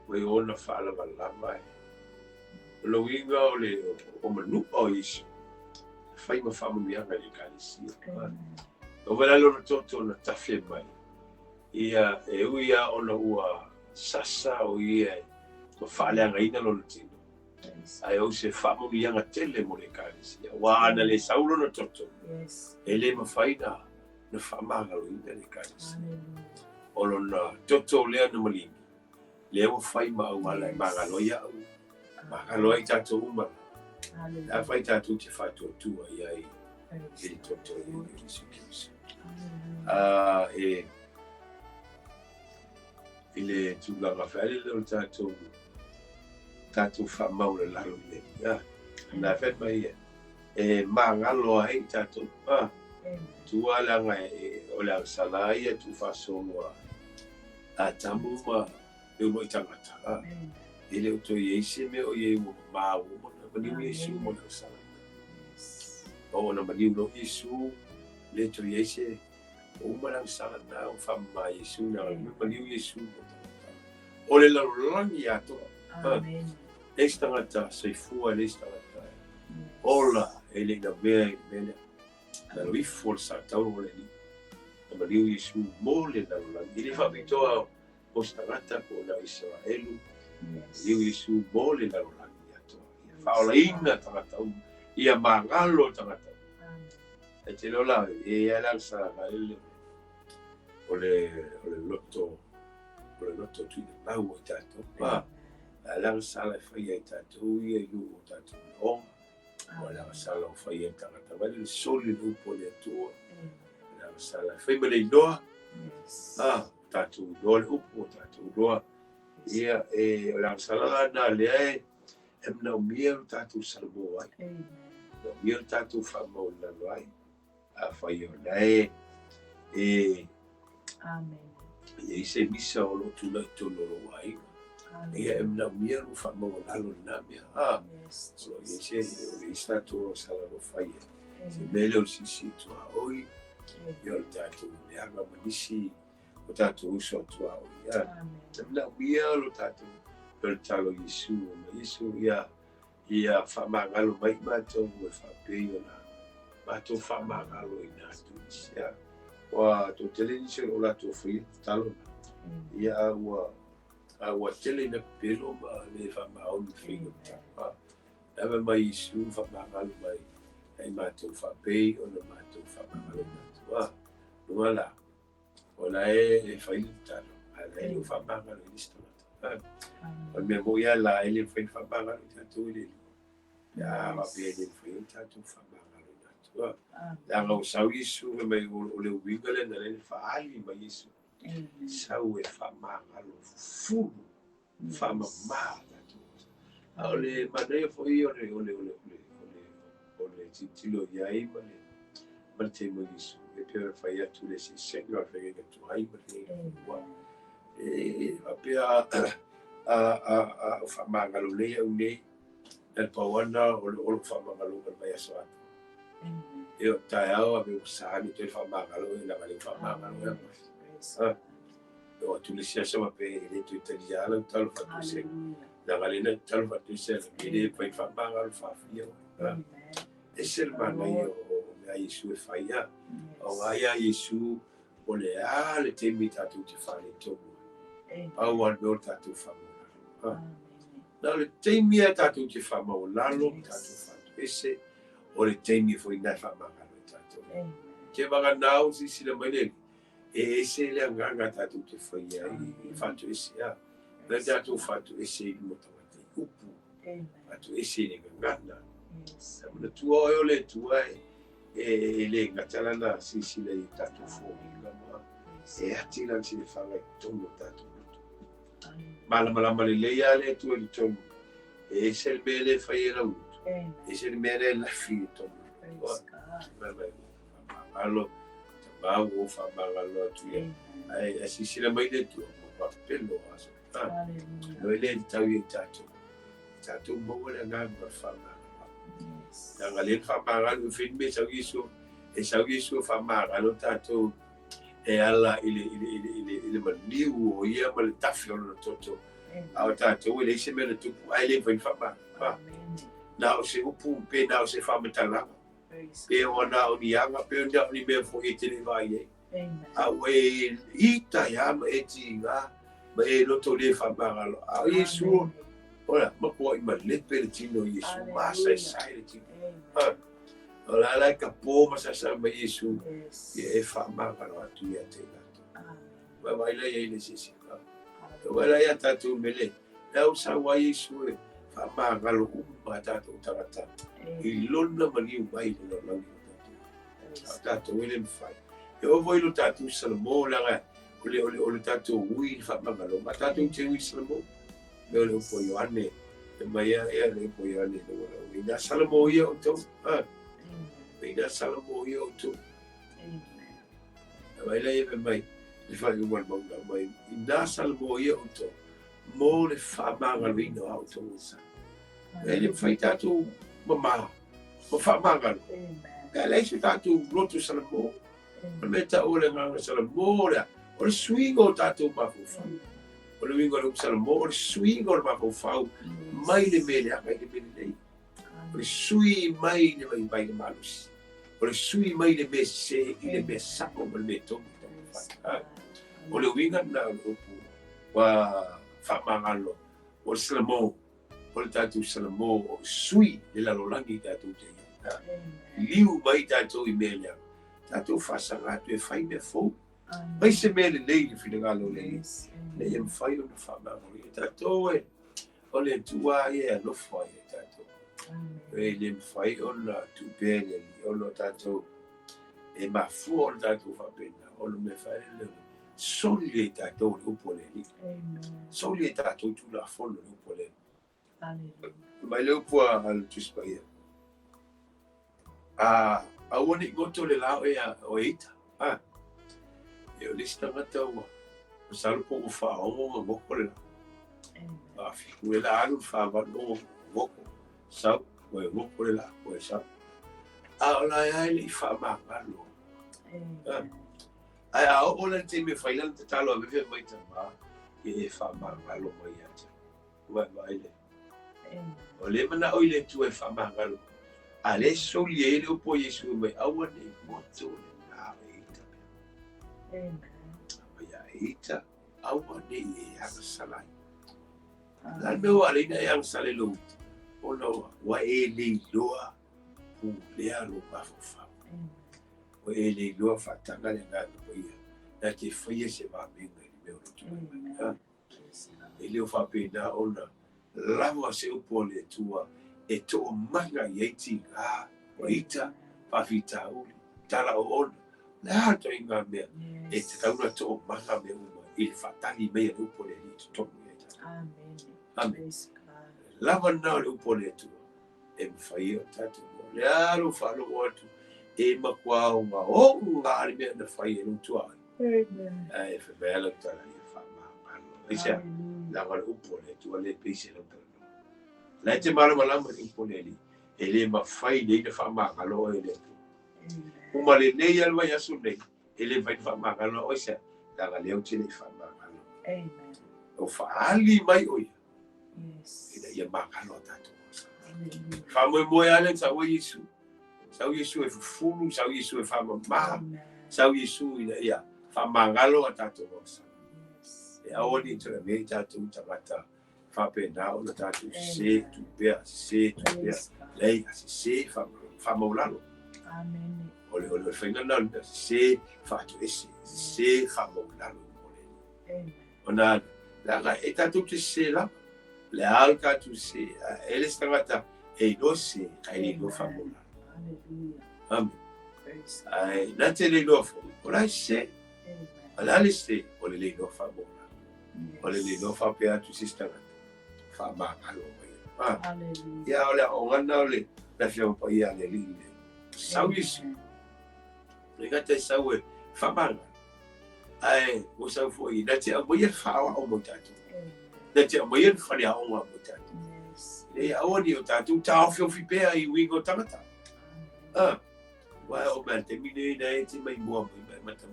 wei ona whala malama lo winga o le o manu o Yesu fai ma fama mianga le kalisia o vela lo toto na tafle mai ia e uia ona ua sasa o ia o whaaleanga ina lo tino ai o se fama mianga tele mo le kalisia wa ana le saulo na toto ele ma faida na fama lo ina le kalisia o lo na toto le na malingi le o fai ma o ala magalo ia magalo ai tato uma a fai tato te fato tu ai ele toto e Yesu Kristo ele tu la fale le tato fama o le lalo le na fet mai magalo ai tato tu ala ngai o la sala ia tu faso a tamu ma eu mo tangata ele o to Yesu me o ye ma o na ni Yesu mo na sala o na mani no Yesu le to Yesu o ma na sala na o fama Yesu na mani Yesu o le la langi ato esta ngata Sefulu esta ngata ola ele na be na lui força tau o le ni na mani Yesu mo le na langi ele fa vitoa postagata ko na Israelu liu Yesu mole na langi ato fa ola ina tangata ia mangalo tangata e te lola e ala sa ele ole loto tu na o tato pa ala sa la fai tato ia lu tato o ala sa la fai tangata va le soli lu po le ATUA ala sa la fai me le doa tatu dole upo tatu doa ia la sala na le emna miel tatu salmo ai no miel tatu famo na vai a faio dai amen ia se misa o lo tu na to lo ai ia emna miel famo na lo na mia so ia se sta to sala lo fai se mele si tu oi ia tatu ia ma misi o tato uso tua o ia na ia lo tato per talo Yesu ia famangalo mai mato o fapeo na mato famangalo ina tu ia wa to televisi o la to fui talo ia wa tele na pelo ma le famao ni figo ava mai Yesu famangalo mai ai mato fapeo na mato famangalo na wala ola fai talo ala ele fa banga le listo o me voia la ele fai fa banga le tatu le ya va bien ele fai tatu fa banga le tatu la no sa Yesu me o le wingale na le fa ali ma Yesu sa o fa banga lo fu fa ma tatu ole mane foi ole titilo ya i ma te mo Yesu e pia fai atu le si segno a fai che tu hai perché a pia a fa magalo le unei el pawana o fa magalo per vai so io taio avevo sani te fa magalo e la vale fa magalo o tu le sia so pe le tu italiano tal fa tu se la galena tal fa tu se le poi fa magalo fa fio e ser manaio a Yesu e faia o aia Yesu o le le temi tatu te fale tomo au al tatu famo na le temi tatu te famo lalo tatu fatu ese o le temi foi na fama tatu ke vaga nau si le mane ese le nganga tatu te faia i fatu ese le tatu fatu ese mo tamate upu fatu ese le nganga na tua o le tua le ngatala na sisi le tatu fōi lama ati lan si le whangai tono tatu malama le leia le tua li tono se le mele whai e rau se le mele lafi tono alo tamau o whamangalo atu ai sisi le mai le tua pelo aso no le tau i tatu mo le nganga whamangalo yang alin whamangalo filme sau iso whamangalo tatu ala ile maniu o ia ma le tafi o na toto au tatu ile se mele tupu ai le vai whamangalo na o se upu pe na o se whamatalanga pe ona o ni anga pe ona ni me fo ite le vai au e ita ya ma etinga ma e loto le whamangalo au Yesu ora ma ko i ma le pe tino Yesu ma sai le tino ora la ka po ma sa ma Yesu e whamangalo atu ia te gato ma vai la ia se se wala ia tatu mele au sa wa Yesu e whamangalo uma tatu tarata i lona mani mai le langi tatu ele mfai e o voi lo tatu salmo langa ole tatu ui whamangalo ma tatu te ui salmo me ole po Ioane e mai e le po Ioane le wala ina salmo ia o tau ina salmo ia o tau mai le e mai le whai uman maunga mai ina salmo ia o tau mo le whamangalo ino au tau sa e le whai tatu mama o whamangalo e le isi tatu roto salmo me ta ole nganga salmo o le swingo tatu mafufa o le wingo le salmo o le swingo le mafufa mai le mele a mai le mele nei o le sui mai le mai le malus o le sui mai le mese i le mesa o le meto o le winga na o pu wa whamangalo o le salmo o le tatu salmo o sui le lalolangi tatu te liu mai tatu i mele tatu whasanga tu e whai me fōu mai se mele nei le whingalo nei le e mwhai o na whamangalo i tatu e o le tua e ALOFA e tatu e le mwhai o na tupene li o no tatu e mafu o tatu whapena o no me whai le soli e tatu le upo le li soli e tatu tu la fono le upo le mai le upo al tuspaia a woni goto le lao e o eita e o lista ngata o salupo o fa o ngoko le fi o la alu fa va no ngoko sa o ngoko le la o sa a la ya le fa ma malo a o le te me failan te talo ave mai tama e fa ma malo mai ata wa vai le o le mana o le tu e fa ma malo ale soliere o po Yesu mai awane moto na eita ya eita awane e salai la no ale na yang salelo ono wa ele loa u le alo mafofa o ele loa fatanga le ngalo ia na te foi se va menga ni meu tu ele o fa pena ona lava se o pole tua e to manga yeti o ita pavita uli tala o ona la to inga me e te tauna to manga me uma il fatali me o pole ni to amen lava na o pole tu e fai o tatu le alo falo watu e makwa o ngari me na fai no tu ai e fe bela tala e fa ma isia lava o pole tu le pese no la te malama i poleli ele ma fai nei de whamangalo ele uma le nei alwa yasu nei ele vai whamangalo o se tanga leo te le whamangalo o whaali mai oi ina ia makalo tatu whamoe moe ale sa o Yesu e fulu sa o Yesu e whamama sa o Yesu ina ia whamangalo a tatu osa e aoni tura mei tatu tamata Fapena o na tatu se tu pea lei se fa maulalo amen ole faina na se fa tu se fa maulalo ole ona la eta tu se la le alka tu se ele stangata e do se ai no fa maulalo amen Ai, na te le loa fo. Ora se. Ala le se, o le le loa fa bona. O le le loa fa pe atu sister. Fa ma alo mai. Ia ole o ngana ole na fia pa ia le li. Sau Yesu. Le gata sau e fa ma. Ai, o sau fo i na te a mo ia fa o mo tatu. Na te a mo ia fa ia o mo tatu. E aoni o tatu ta ofio fi pe ai wingo tamata. Wa o mate mine na e te mai mua mai mata.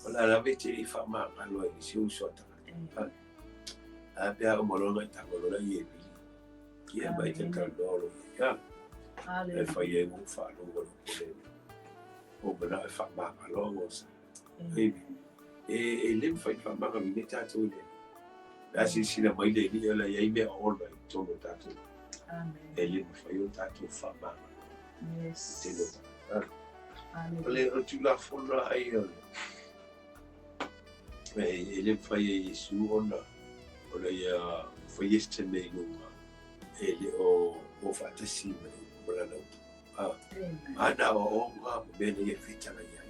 Ola la vete i fa ma alo e si usota. Pea o molonga ta molona i e bili. Ia mai te kandolo. Ia. E fa i e ngu fa longo le. O mana e fa ma alo o sa. E lem fa i fa ma ka mine tatu le. Asi sina mai le ni ala ia i me o mai tono tatu. E lem fa i o tatu fa ma. Yes. Ole o tu la fona ai ole. Ele fai Yesu ona. Ole ia foi este meio ele o fatasi mai no. Ana o nga bene ia fita na ia.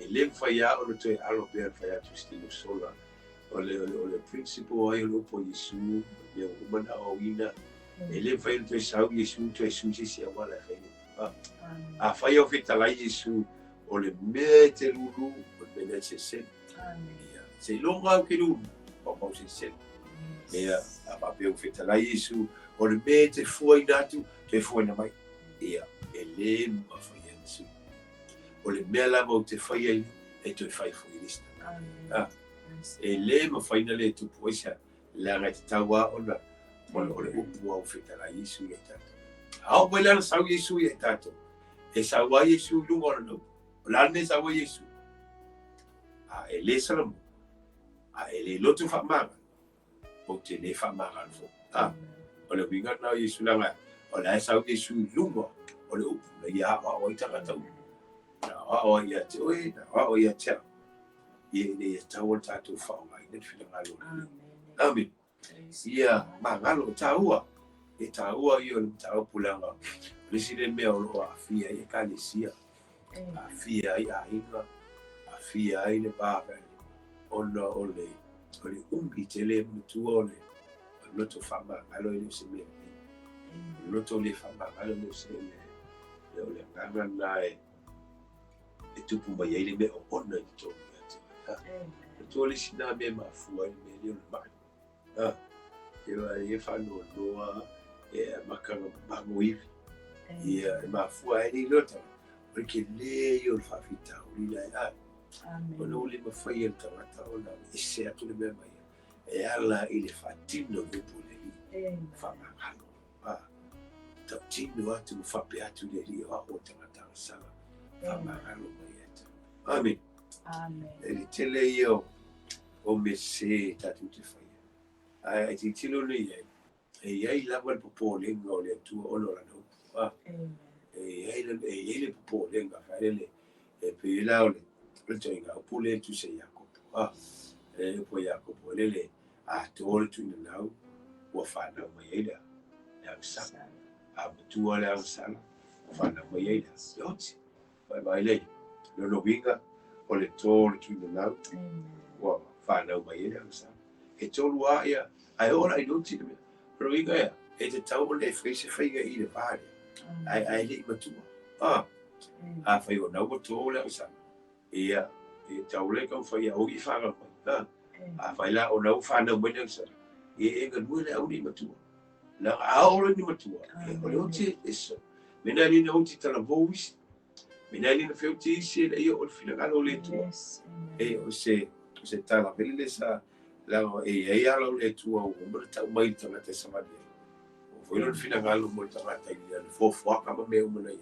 Ele fai a o te alo per fai a tu stilo sola. Ole principal ai o po Yesu ia o mana o ina. Ele fai o te sau Yesu tu Yesu se wala fai. A fai o fita la Yesu ole mete lulu o bene se se. Se longa o que lu o pau se se. Ia a pape o fita la Yesu ole mete foi natu te foi na mai. Ia ele ma fai Yesu. Ole mela mo te fai ai e te fai foi lista. Ele ma fai na le tu poisa la ga te tawa ona ole o fita la Yesu e tato. Au bela sa Yesu e tato. E sa wa Yesu lu ngorno. La ne sa wa Yesu. Ele salam. Ele lotu fa maga. O te ne fa maga fo. Ole winga na Yesu langa. Ole sa Yesu lungo. Ole upu na ia o itanga tau. Na o ia te oi, na o ia te. Ie ne tau tatu fa mai ne fina ngalo. Amen. Ia mangalo taua. E taua i o tau pulanga. Lisile me o afia e kalisia. Afia i ainga. Afia i le baba. Ona ole umbi tele mutu ole loto fama alo ile seme loto le fama alo le seme le ole nganga nae e tupu mai ile me ona i to to le sina me mafua me le ba e fa no loa e makanga bagoi e mafua ile loto porque le yo fa fita ula Ona ule mawhai e tangata ona e se atu le mea mai. E ala i le whatino lupu le li. Whamangalo. Tau tino atu mu whape atu le li o o tangata o sala. Whamangalo mai atu. Amen. E le tele i o me se tatu te whai. Ai te tino le iai. E iai lawa le popo lenga o le atua ono la nau. E iai le popo lenga whae le. E pe la o le. Toinga o pule tu se Jakob. E po Jakob lele a tole tu nau o fana mai ida. Ya sa. A tu ala sa. Fana mai ida. Yot. Vai le. No vinga o le tole tu nau. O fana mai ida sa. E tolu ia ai ora I don't see me. Pero vinga ya. E te tau le fese faiga I le pare. Ai le matua. A fai o nau o tole sa. Ia e taule ka fai au I fanga mai a fai la o nau fana mai sa e nga nu le au ni matua la au ni matua o le oti eso mena ni no ti tala voice mena ni no feu ti se le o fina ga le tu e o se tala belle sa la e ala le tu o mo ta mai tanga te samadi o foi no fina ga mo tanga ta ia fo ka ma me o mo nei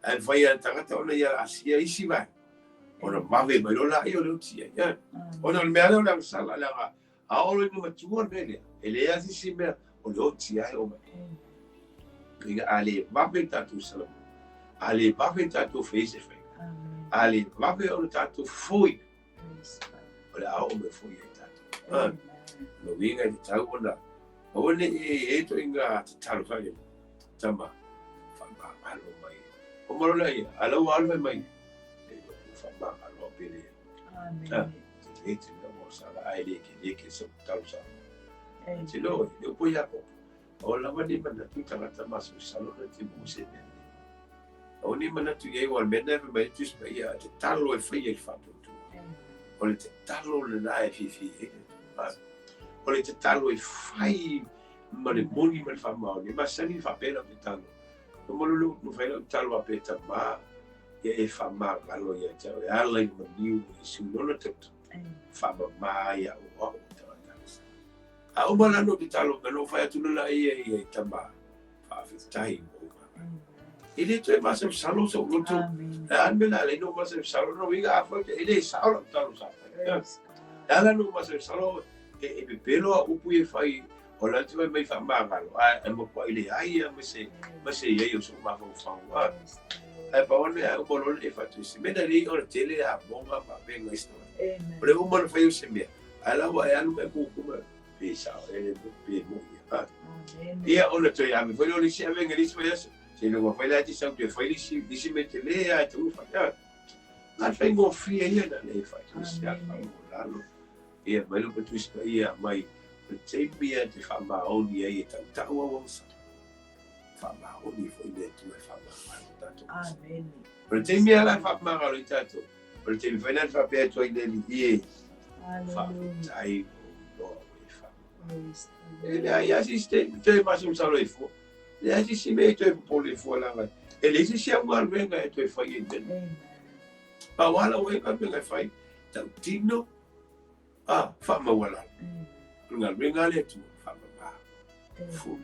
ai fai tanga ta ona ia asia isi vai ona mave mai lola I o le utia ia ona le mea le sala la a o le matua mele ele asi si mea o le utia o mai Inga ale mave tatu sala ale mave tatu face ale mave o tatu foi o le a o me foi tatu no vinga di tau ona o le e to inga talo fai tama fa malo mai O maro ia, alau alwe mai. Whamanga alo pere. Amen. Te te mo sala aile ke so tau sa. Te lo, yo po ya ko. O la wani mana tu tangata masu salo na te muse ne. O ni mana tu ye wal mena me tus me ya te talo e fai e fato tu. O le te talo le na e fifi e. O le te talo e fai ma le moni ma le whamao ni ma sani whapera te talo. No molulu no fai la talo a peta ma ia e whamao alo ia te o e ala i ma niu i sunona tautu. Whama mai a o o tawatangasa. A o malano te talo ka no fai atulula ia i tama whawhitai mo. Ele tu e masa salo so lutu. Anmena le no masa salo no wiga afa ele salo talo sa. Dala no masa salo e pelo a upu e fai o la tu e mai whamangalo. A mo kwa ile ai a mase ia o so mafa whangua. E pa one a umolole e fatu si. Mena li o tele a monga pa benga isto. Ole umolo fai o se mea. Ala wa e anu me kukuma pe sao ele pe mo ia. Ia ona to ia me foi o lisi a venga lisi foi asa. Se não vai lá de São Paulo, foi lisi me tele a tu fa. Mas foi mo fia ia na le fa. Se a fa mo ia mai lo tu isto ia mai te bia te fa ma oni ia ta ta wa wa sa. Fa ma oni foi de tu fa ma tanto. Amen. Pero te mia la fa ma lo tanto. Pero te venal fa pe tu ile ie. Fa ai no fa. Ele aí assiste, te mais um salo ifo. Le ati si me to po le fo la. Ele si sia un alvenga e to fai enten. Pa wala we ka me fai. Ta tino. Fa ma wala. Ngal venga le tu fa ma. Fu.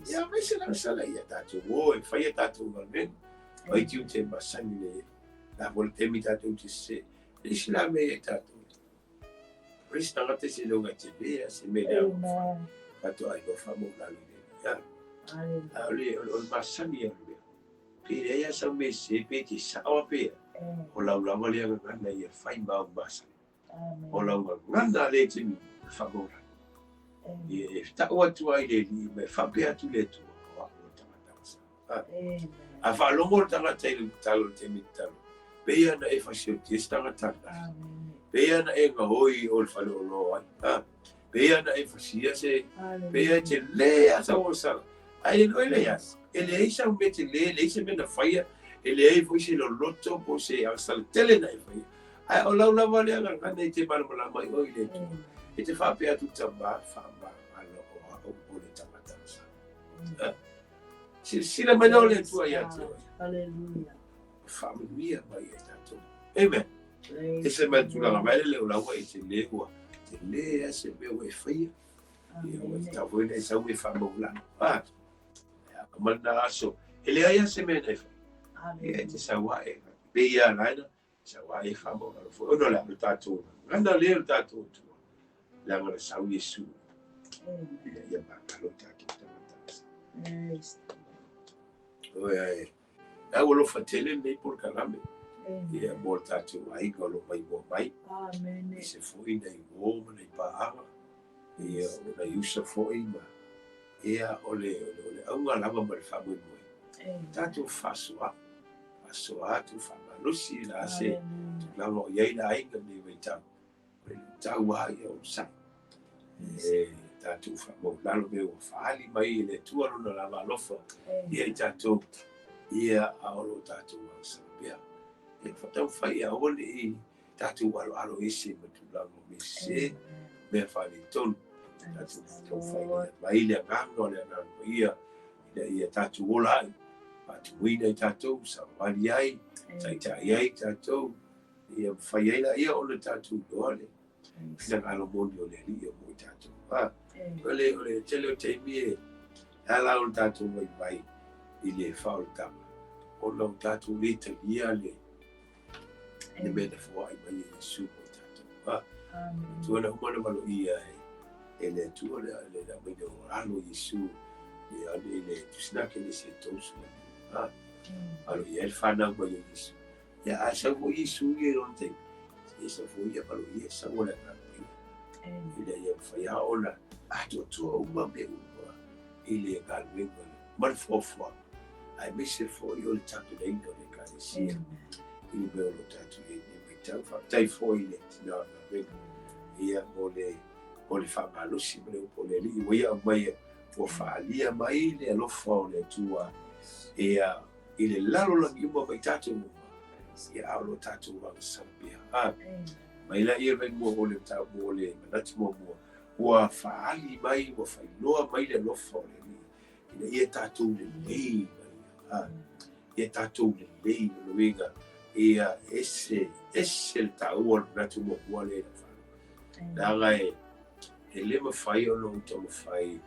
Ya me se la sala ya ta tu o e fai ta tu ngal ven. Ai tu te basani le. La volte mi ta tu se. Islam e ta tu. Restaurante se lo ga te be se me da. Pa to ai lo fa mo la. Ya. Ale o masani ya. Pire ya sa me se pe ti sa o pe. O la le ngana ya fai ba basa. O la ngana le ti favora. E sta o tu ai le me fa pe atu le tu. A fa lo mo tanga te talo te mitalo. Pe ya na e fa se ti sta ngata. Pe ya na e ngoi o fa lo lo. Pe ya na e fa se pe ya te le asa o sa. Ai no ele ya. Ele é já mete ele se me na faia. Ele é foi se lo loto po se a sal tele na faia. Ai o la vale nga ngane te mal mala mai o ile tu. E te fa pe atu tamba fa ba alo o le tamata sa. Si la manole tu ya tu. Hallelujah. Família mai eta tu. Amen. Ese man tu la vale le o la wa ese le wa. Te le ese be o faia. E o ta foi ne sa we fa mo la. Mana aso ele ai se me ne e te sawa e pe ia nana sawa e fa mo fo no la tato ngana le tato tu la ngana sa Yesu ia ba lo tato oi ai o lo fatele nei por calame ia mo tato ai ko lo mai bo mai Amen. se foi nei wo nei pa ia o usa foi ma ia ole au ngala ma ba fa mo tatu faswa tu fa lo si la se la lo ye la ai ni we ta wa yo sa tatu fa mo la lo be o fa ali mai le tu alo na la ALOFA ia tatu ia alo tatu wa sa bia e fa ta fa ia ole tatu alo isi mo tu la mo se me fa ni ton tatu fa mai le ngano le na ia tatu ola tu wina tatou sa wali ai tai tatou ia fai ai ia o le tatou doale fina alo moni o le lia mo tatou ole tele te mi ala o tatou mai i le faul tama o lo tatou le te ia le me de fo ai mai Yesu mo tatou tu ona mo malo ia ele tu ole le da me de alo Yesu ia le tu sna ke le se tos alo ia fana mo Yesu ia asa mo Yesu ia on te esa fo ia palo ia sa wala na ile ia fa ia ola tu o ma be ile ka me mal fo ai mise fo i o le tapu nei no le kalesia i le meo lo tatu e ni tau fa tai fo i le tina na venga ia mo le whamalosi mo le upo le li o ia mai o FAAALIA mai le alofa o le ATUA ia i le lalo langi uma mai tatu mua ia aulo tatu wang sampia mai la ia ven mua o le tau mo le manati mua ua faali mai ua whailoa mai le alofa o le li ina ia tatu le lei mai ia tatu le lei no luinga ia ese le tau o le manati mua le nanga e le mawhai o lo uta mawhai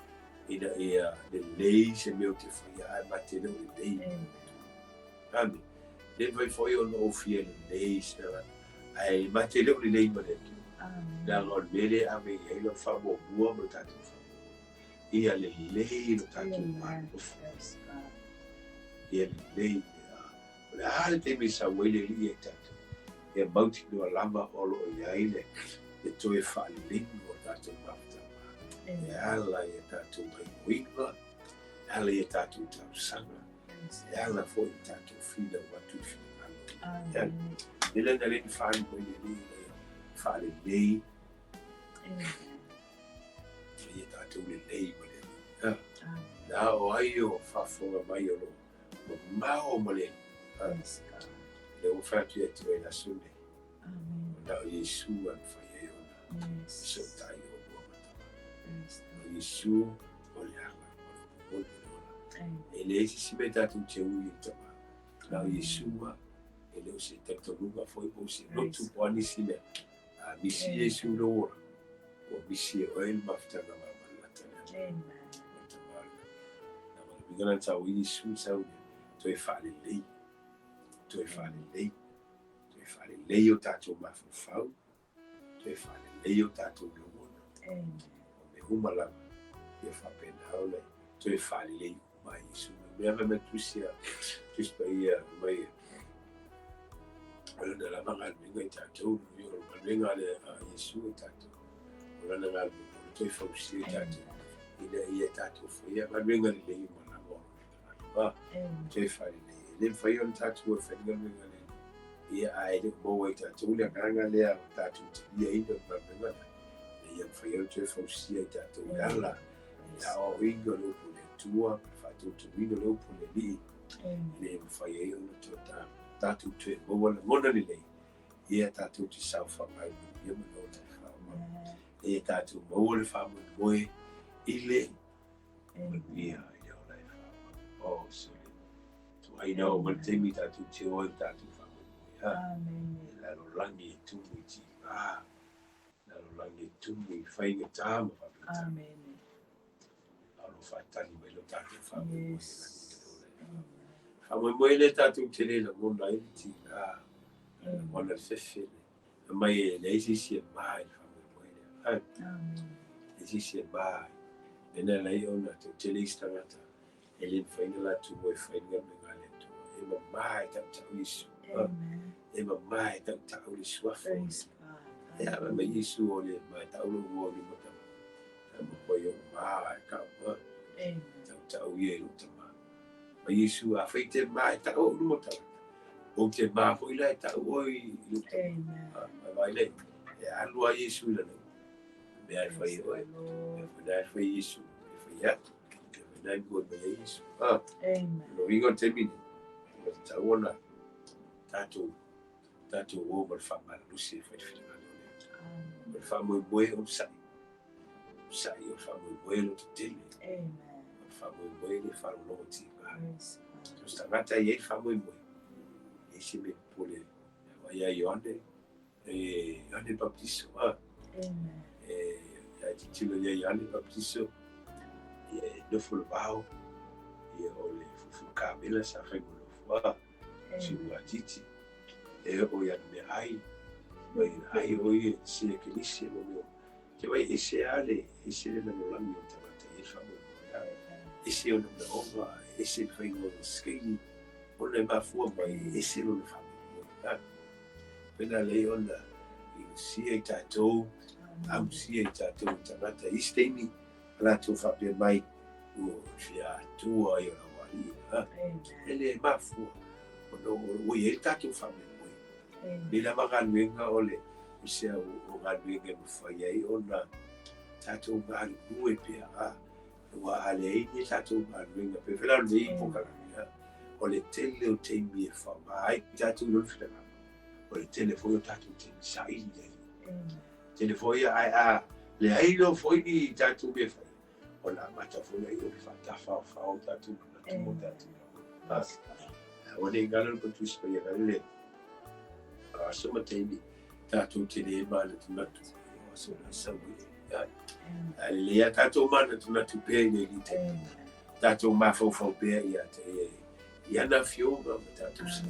ina ia le lei se meo te whai ai mate leo le lei Ami, le vai foi o no fia le lei se ai mate leo le lei mane tu nanga o mele ame ia ilo whamo mua mo tatu ia le lei no tatu mano ia le lei o le hale te me sa wele li e tatu ia mauti no lama olo o ia ile e toe whaalingo o tatu mafta e ala e tatu mai winga ala e tatu tau sanga e ala foi tatu fila watu fila ele na le fai mo ni fale nei e tatu le nei mo le na o ai o fa fo mai o ma o mo le o fa tu e tu e la sune na o Yesu an fa ye ona so tai o mo o Yesu o le ama o ele si meta tu te ui tama na o Yesu ele o se tecto lunga foi o se no tu poni sine a misi Yesu no o misi o el mafta na mama la tana na bigana ta o Yesu sa o to e fale lei to e fale lei o tato mafufau to e fale lei o tato lomona o me humala e fa pena ole to e fale lei mai Yesu me ave me tusia tuspaia mai ala la manga me tato yo venga le Yesu tato ala na ngal to e fausi tato ina ia tato foi ma venga le lei mana mo to e fale lei le foi on tato e fenga venga ia ai le mo e tato le nganga le tato ia ina ma venga ia foi on to e fausi tato ala ya o ingo lo tua fatto tu vino lo pone lì le fai io lo tatu tu mo mona lì ia tatu ti sa fa mai io me lo fa ia tatu mo le fa mo ile ia io la fa oh so tu ai no mo te mi tatu ti o tatu fa amen la lo langi tu mi ti la lo langi tu mi fai che tamo amen fatani mai lo tatu famoi moi le tatu tele la mona i ti mona fefe mai le isi mai famoi isi mai ena la ona to tele istangata ele faina la tu moi faina ngale tu e mai tatu isu e mai tatu isu ya mai isu ole mai tau lo ni mata mo koyo mai ka tau ye lu tama ma Yesu a feite mai ta o lu mata o te ma foi la ta oi lu tama vai le e alu a Yesu la no me ai foi oi me ai foi Yesu e foi ya me ai go me Yesu no ingo te mi o ta ona tatu o mal fa mal lu se foi fina no fa mo boe o sai o fa mo boe lo te famoi moi le whanonga tika. Tusta ngata iei famoi moi. Isi me pole. Ia Ioane. Ioane Baptiso. Ia titilo ia Ioane Baptiso. Ia nofolo vau. Ia ole fufu kamela sa whaingolo. Siua titi. O ia MAI. Ai oi se kelisi mo meu. Ke vai ese ale. Ese le no langi o tamata. Ia famoi. Ese o na oma, ese whaingo skini, o le mafua mai, ese o na whamua. Pena le ona, i sia i tātou, am sia i tātou tangata isteini, ala tō whapea mai, o whia atua i o na ele mafu o ye tatu family ni la magaluenga ole se o galuenga mo fai ai ona tatu galu pea wa ale ni tatu galuenga pe fela ni pokala o le tele o te mi fa mai tatu lo fela o le telefone tatu te sai telefone ai le ai lo foi ni tatu be fa o la mata foi ai o fa fa o tatu mo tatu o le galo ko tu spe ya le so mateni tatu te le ma le tatu so na sabu le ya tatu ma na tatu pe ni te tatu ma fo pe ya te ya na fio ma tatu se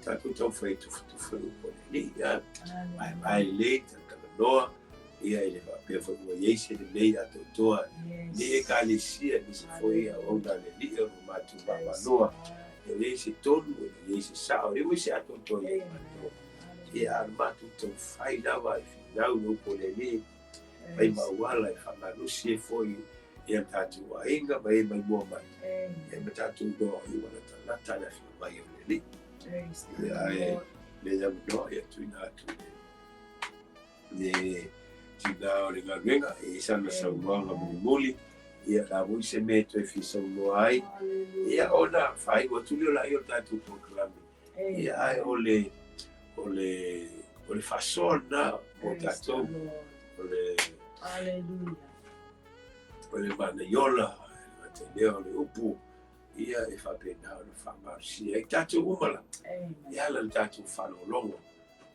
tatu to foi tu foi o ni ya ai le tatu no ia ele va pe fo o yese de le ya to ni ka le sia ni se foi a onda le li o ma tu ba no ele se tonu ele se sa ele se atonto e arma tu to fai da vai final no poleni vai ma wala fa na no se foi e tatu ainga vai mai mo mai e tatu do i wala ta ta la fi mai ele le ya no ya tu na tu le tina o le galuenga e sana sauanga muli ia la voi se meto e fi sauno ai ia ona fai o tulio la io tatu proclami ia ai ole fasona o tatu ole ole mana yola te leo le upu ia e fa pena o fa marsi e tatu umala ia la tatu fa longo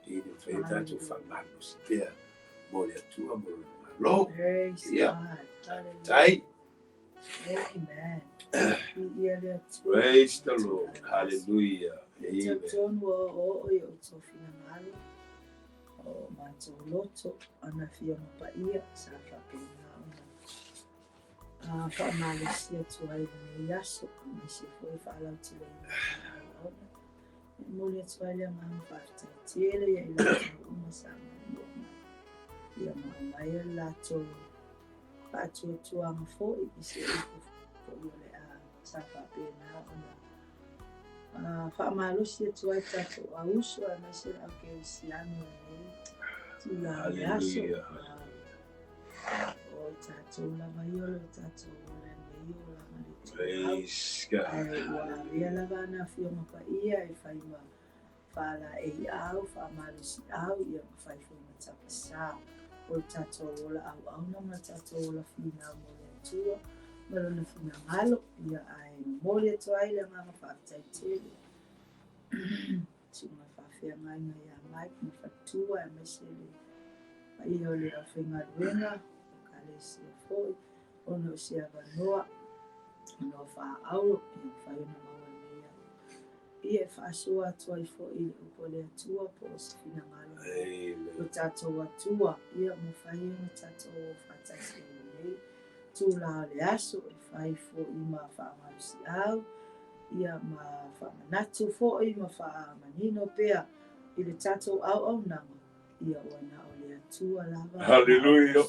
e le fe tatu fa mano se mo le ATUA mo lo ia tai amen praise the Lord hallelujah amen o yo to fina malo o manzo loto ana fia pa ia sa fa pena fa Malaysia tu ai ni yaso ni se foi fala tile mo le tswala ma fa tele ya ila uma sama ia mai la to ATUA fo i se fo le a sa fa pena fa Malaysia tu ai tato a uso ana se a ke siano tu la yaso o tato la maiola tato la maiola praise God ia la vana fio ma pa ia e fai ma fala e au fa Malaysia au ia fai fo ma tapasa o tato la au na ma tato la fina mo le ATUA ma lo na fina malo ia ai mo le toai le ma fa taitele tuma fa fia mai na ia mai ma fa tua e mesele ia le afenga luenga kale se foi ono se avanoa no fa au e fa na mawania ia fa sua toi fo i o le ATUA po se fina malo o tato ATUA ia mo fa ia tato fa tasi nei tu la le aso e fai fo i ma fa marisi au ia ma fa manatu fo i ma fa manino pea i le tato au nanga ia ona o le ATUA lava hallelujah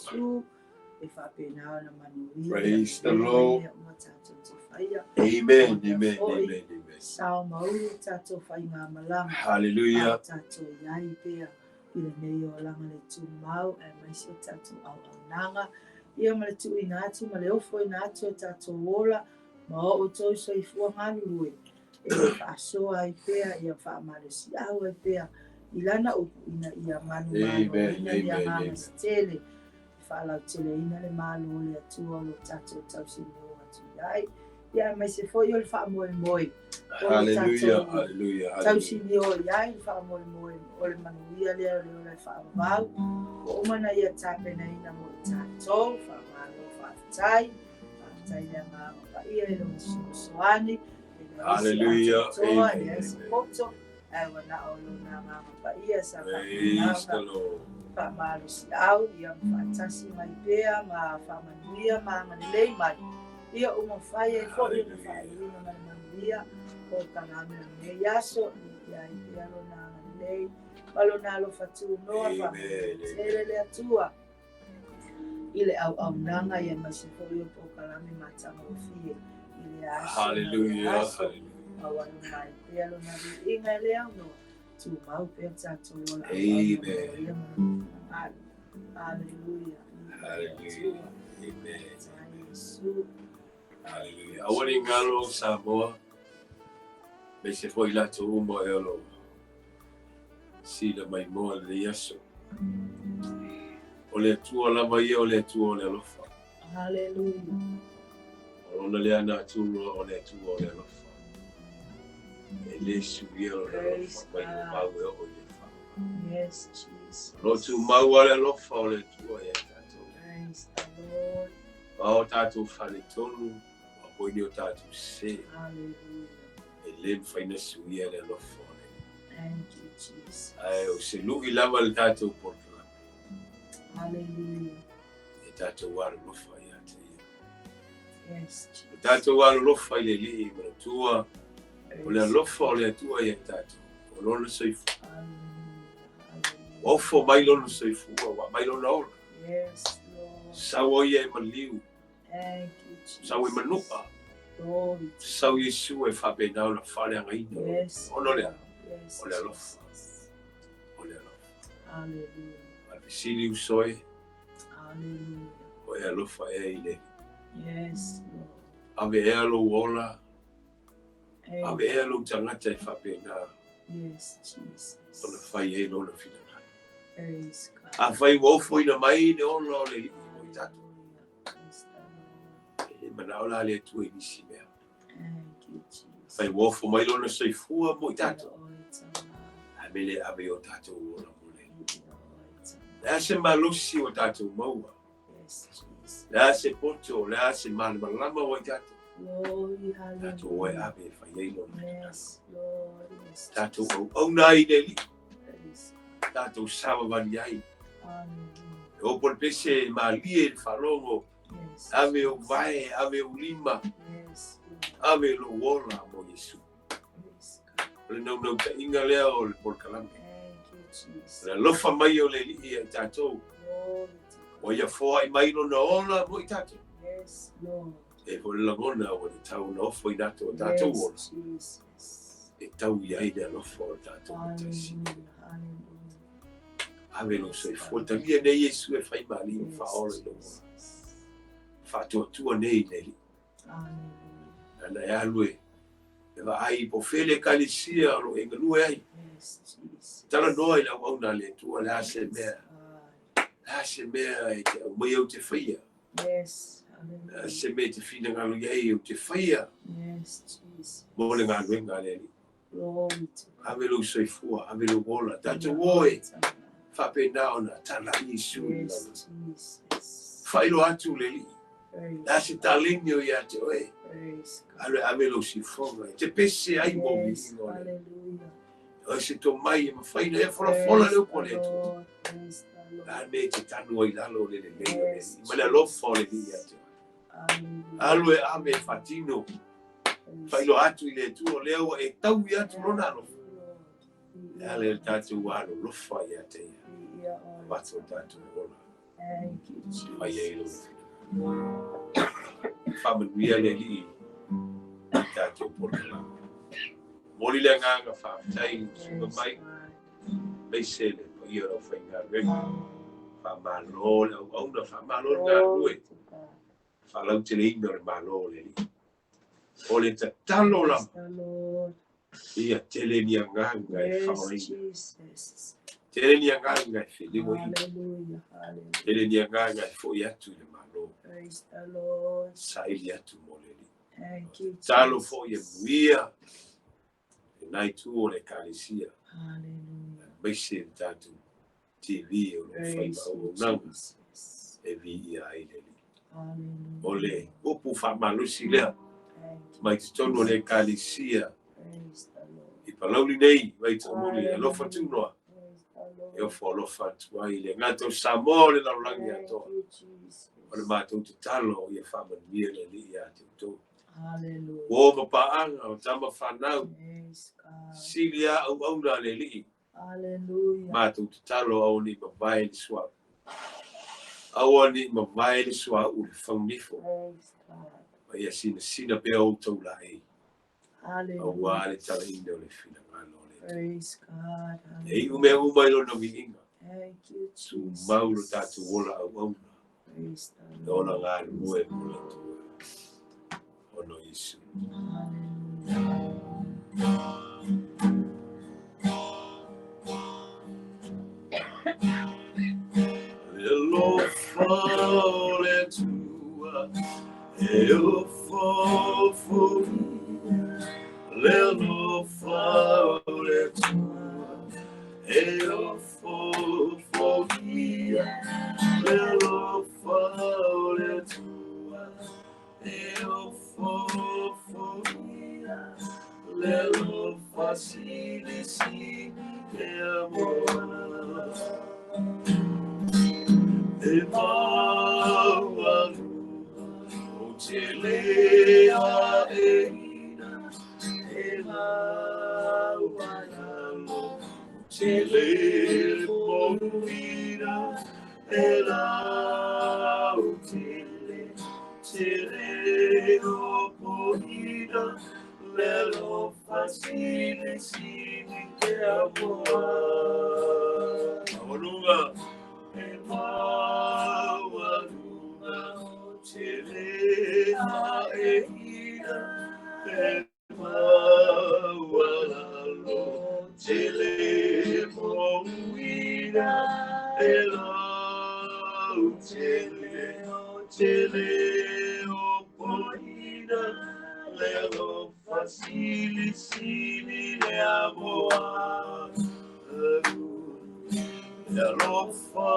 e fa pena na manuia praise the Lord ma tato te faia amen sao maulu tato fai ngā malanga hallelujah tato iai pea i le nei o langa le tu mau e maisi o tato au nanga ia ma le tu ina atu ma le ofo ina atu tato wola ma o toi so i fua ngālue e whaasoa i pea ia wha maresi au i pea i lana upu ina ia manu ina ia ngāma stele whaalau tele ina le malu o le ATUA lo tato tau sini o atu iai ia mai se foi o le wha moe moe hallelujah tau sini o iai le wha moe moe o le manuia lea o le wha wau o mana ia tapena ina mo i tato wha malo whaatai lea ngāma pa ia e lo soani hallelujah amen poto ai wana o lo na ngāma pa ia sa praise the Lord pa malo si au ia fatasi mai pea ma fa manuia ma ngalei mai ia o mo fai e fo ia fa ia ma manuia o taname ne yaso ia ia lo na ngalei palo na lo fatu no fa le ATUA ile au nanga ia ma se fo ia po kalame matanga o fie Hallelujah. Hallelujah. Hallelujah. Amen. Hallelujah. Awani ngalo Samoa. Bese foi la tu mo elo. Sila mai mo le Yesu. Ole tu ola mai ole tu ole ALOFA. Hallelujah. Ona le ana tu ole tu ole ALOFA. Ele subiu ole mai no mau e ole fa. Yes, Jesus. Lo tu mau ole ALOFA ole tu ole tatu. Praise the Lord. Bao tatu fale tonu. Apo ni o tatu se. Hallelujah. Ele faina suia le ALOFA. Thank you, Jesus. Ai o se lu ilava le tatu portla. Hallelujah. E tatu wa ALOFA ya te. Yes, Jesus. Tatu wa ALOFA ile li ma tua. Ole ALOFA ole tua ya tatu. Ole soifu. Ofo mai lona soifu wa mai lona ola. Yes, Lord. Sawa ye maliu. Thank you, Jesus. Sawa manuka. Glory. Sawa Yesu e fape na ona fale ngai. Yes. Ono le. Yes. Ole ALOFA. Jesus. Ole ALOFA. Hallelujah. Afisili usoi. Hallelujah. Ole ALOFA e ile. Yes, Lord. Ave e alo ola. Amen. Ave e alo tangata e fape na. Yes, Jesus. Ona fai e lona fina. Praise God. A fai wofo ina mai ne ono le li. Tatu. Praise the Lord. E mana ola le tu e nisi mea. Thank you, Jesus. Fai wofo mai lona soifua mo tatu. Glory Amele ave o tatu ola mole. to God. La se malosi o tatu maua. Yes, Jesus. La se poto, la se malama o tatu. Glory, Tatu oe hallelujah. ave fai e lona. Yes, Lord. Yes, Tatu Jesus. au nai ne li. Praise Tatu sawa vani ai. Hallelujah. O por pese malie il falongo. Yes. Ave o vai, ave o lima. Yes, Lord. Ave lo ola mo Yesu. Praise God. Le não ta inga lea o le por kalambe. Thank you, Jesus. Le lofa mai o le li e tatou. Glory to O ia foa i mai no na ola mo i tatou. God. Yes, Lord. E po le lagona o le tau na ofo i nato o tatou ola. Yes, Jesus. E tau i ai le alofa o tatou o taisi. Hallelujah. Hallelujah. Ave lo se fota lia nei Yesu e fai mali o fa ora i lo ola. Fa tua nei nei. Hallelujah. Ana e alue. E va ai po fele kalisia lo e ngalue ai. Yes, Jesus. Tala noa i la wauna le tua la se mea. La se mea e te au mai au te whaia. Yes. Hallelujah. Se mea te whina ngalo iai au te whaia. Yes, Jesus. Mo le ngā ruenga le ni. Glory to God. Ave lo soifua, ave lo wola. Tatu oe, whape nao na tala Yesu. Yes, Jesus. Whailo atu le li. Praise La se talingi o ia te oe. Praise God. Ale ave lo si fonga. Te pese ai mo mi Yes, ingo le. hallelujah. O se to mai e mawhaina e fola leo po Praise le the tu. Lord. Praise the Lord. La me te tanu ai lalo le le leo le. Yes, Mane alofa o le li ia te. Hallelujah. Alo e ame fatino. Praise Whailo atu i le tu o leo e tau i atu lona alofa. Lord. Ale le tatu wano lofa ia te ia. We are all Wato tatu ola. Thank you, Ai ai lo Jesus. Whamanuia le li tātou portala. Mori le nganga whaafitai suka mai. Yes, Mei se le pa ia rau whainga reki. Whamalo le au auna whamalo le ngā rue. Glory to God. Whalau te le ino le malo le li. O le tatalo la Praise the Lord. ia tele ni nganga e Yes, whaoinga. Jesus. Tele ni nganga e whiliwa i. Hallelujah. Hallelujah. Tele ni nganga e fo i atu le malo. Praise the Lord. Saili atu mo le li. Thank you, Talo fo i Jesus. muia. E nai tu o le kalisia. Hallelujah. Mai se tātou TV o le Praise whaima o you, nanga. Jesus. E vi ia ai le li. Hallelujah. O le upu whamalusi lea. Thank you. Mai te tono le kalisia. Praise the Lord. I palauli nei, mai te muli. E lofa tunoa. Praise the Lord. E o whalofa tua i le ngato Samoa le laulangi Thank atoa. you, Jesus. O le mātou te talo i e whamanuia le li i a te utou. Hallelujah. O mapaanga o tama whanau. Praise God. Sili a au auna le li. Hallelujah. Mātou te talo au ni mawai ni swa. Au ni mawai ni swa u le whaunifo. Praise God. ia sina pe o tau lai. Hallelujah. Awa le tala ina o le fina ngalo le. Praise God. E ume umai lo na miinga. Thank you, Tu Jesus. maulu tatu wola au au. Praise the Ola Lord. ngā mue mula tua. Ono Yesu. ALOFA le tua. ALOFA le ALOFA le tua. ALOFA le ALOFA le tua. Lelo facile si amor e mawalu o telea eina e mawalalo o tele moruina e la o tele o poina Lelo facile sini te amor. Awaluga. E mawaluga o tele a eina. E mawalalo tele moina. E la tele o poina. Lelo facile sini le amor. ALOFA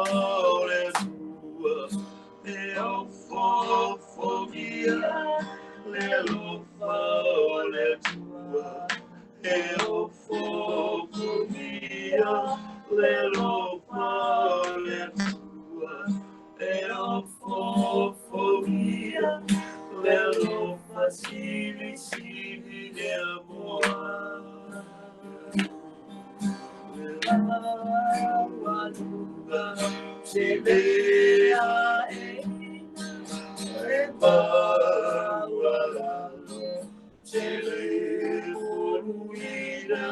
le tua. Eofofobia. Le ALOFA le tua. Eofofobia. Le ALOFA le tua. Eofofobia. Lelo facile sini de amor. Waluga telea walalo telefonuira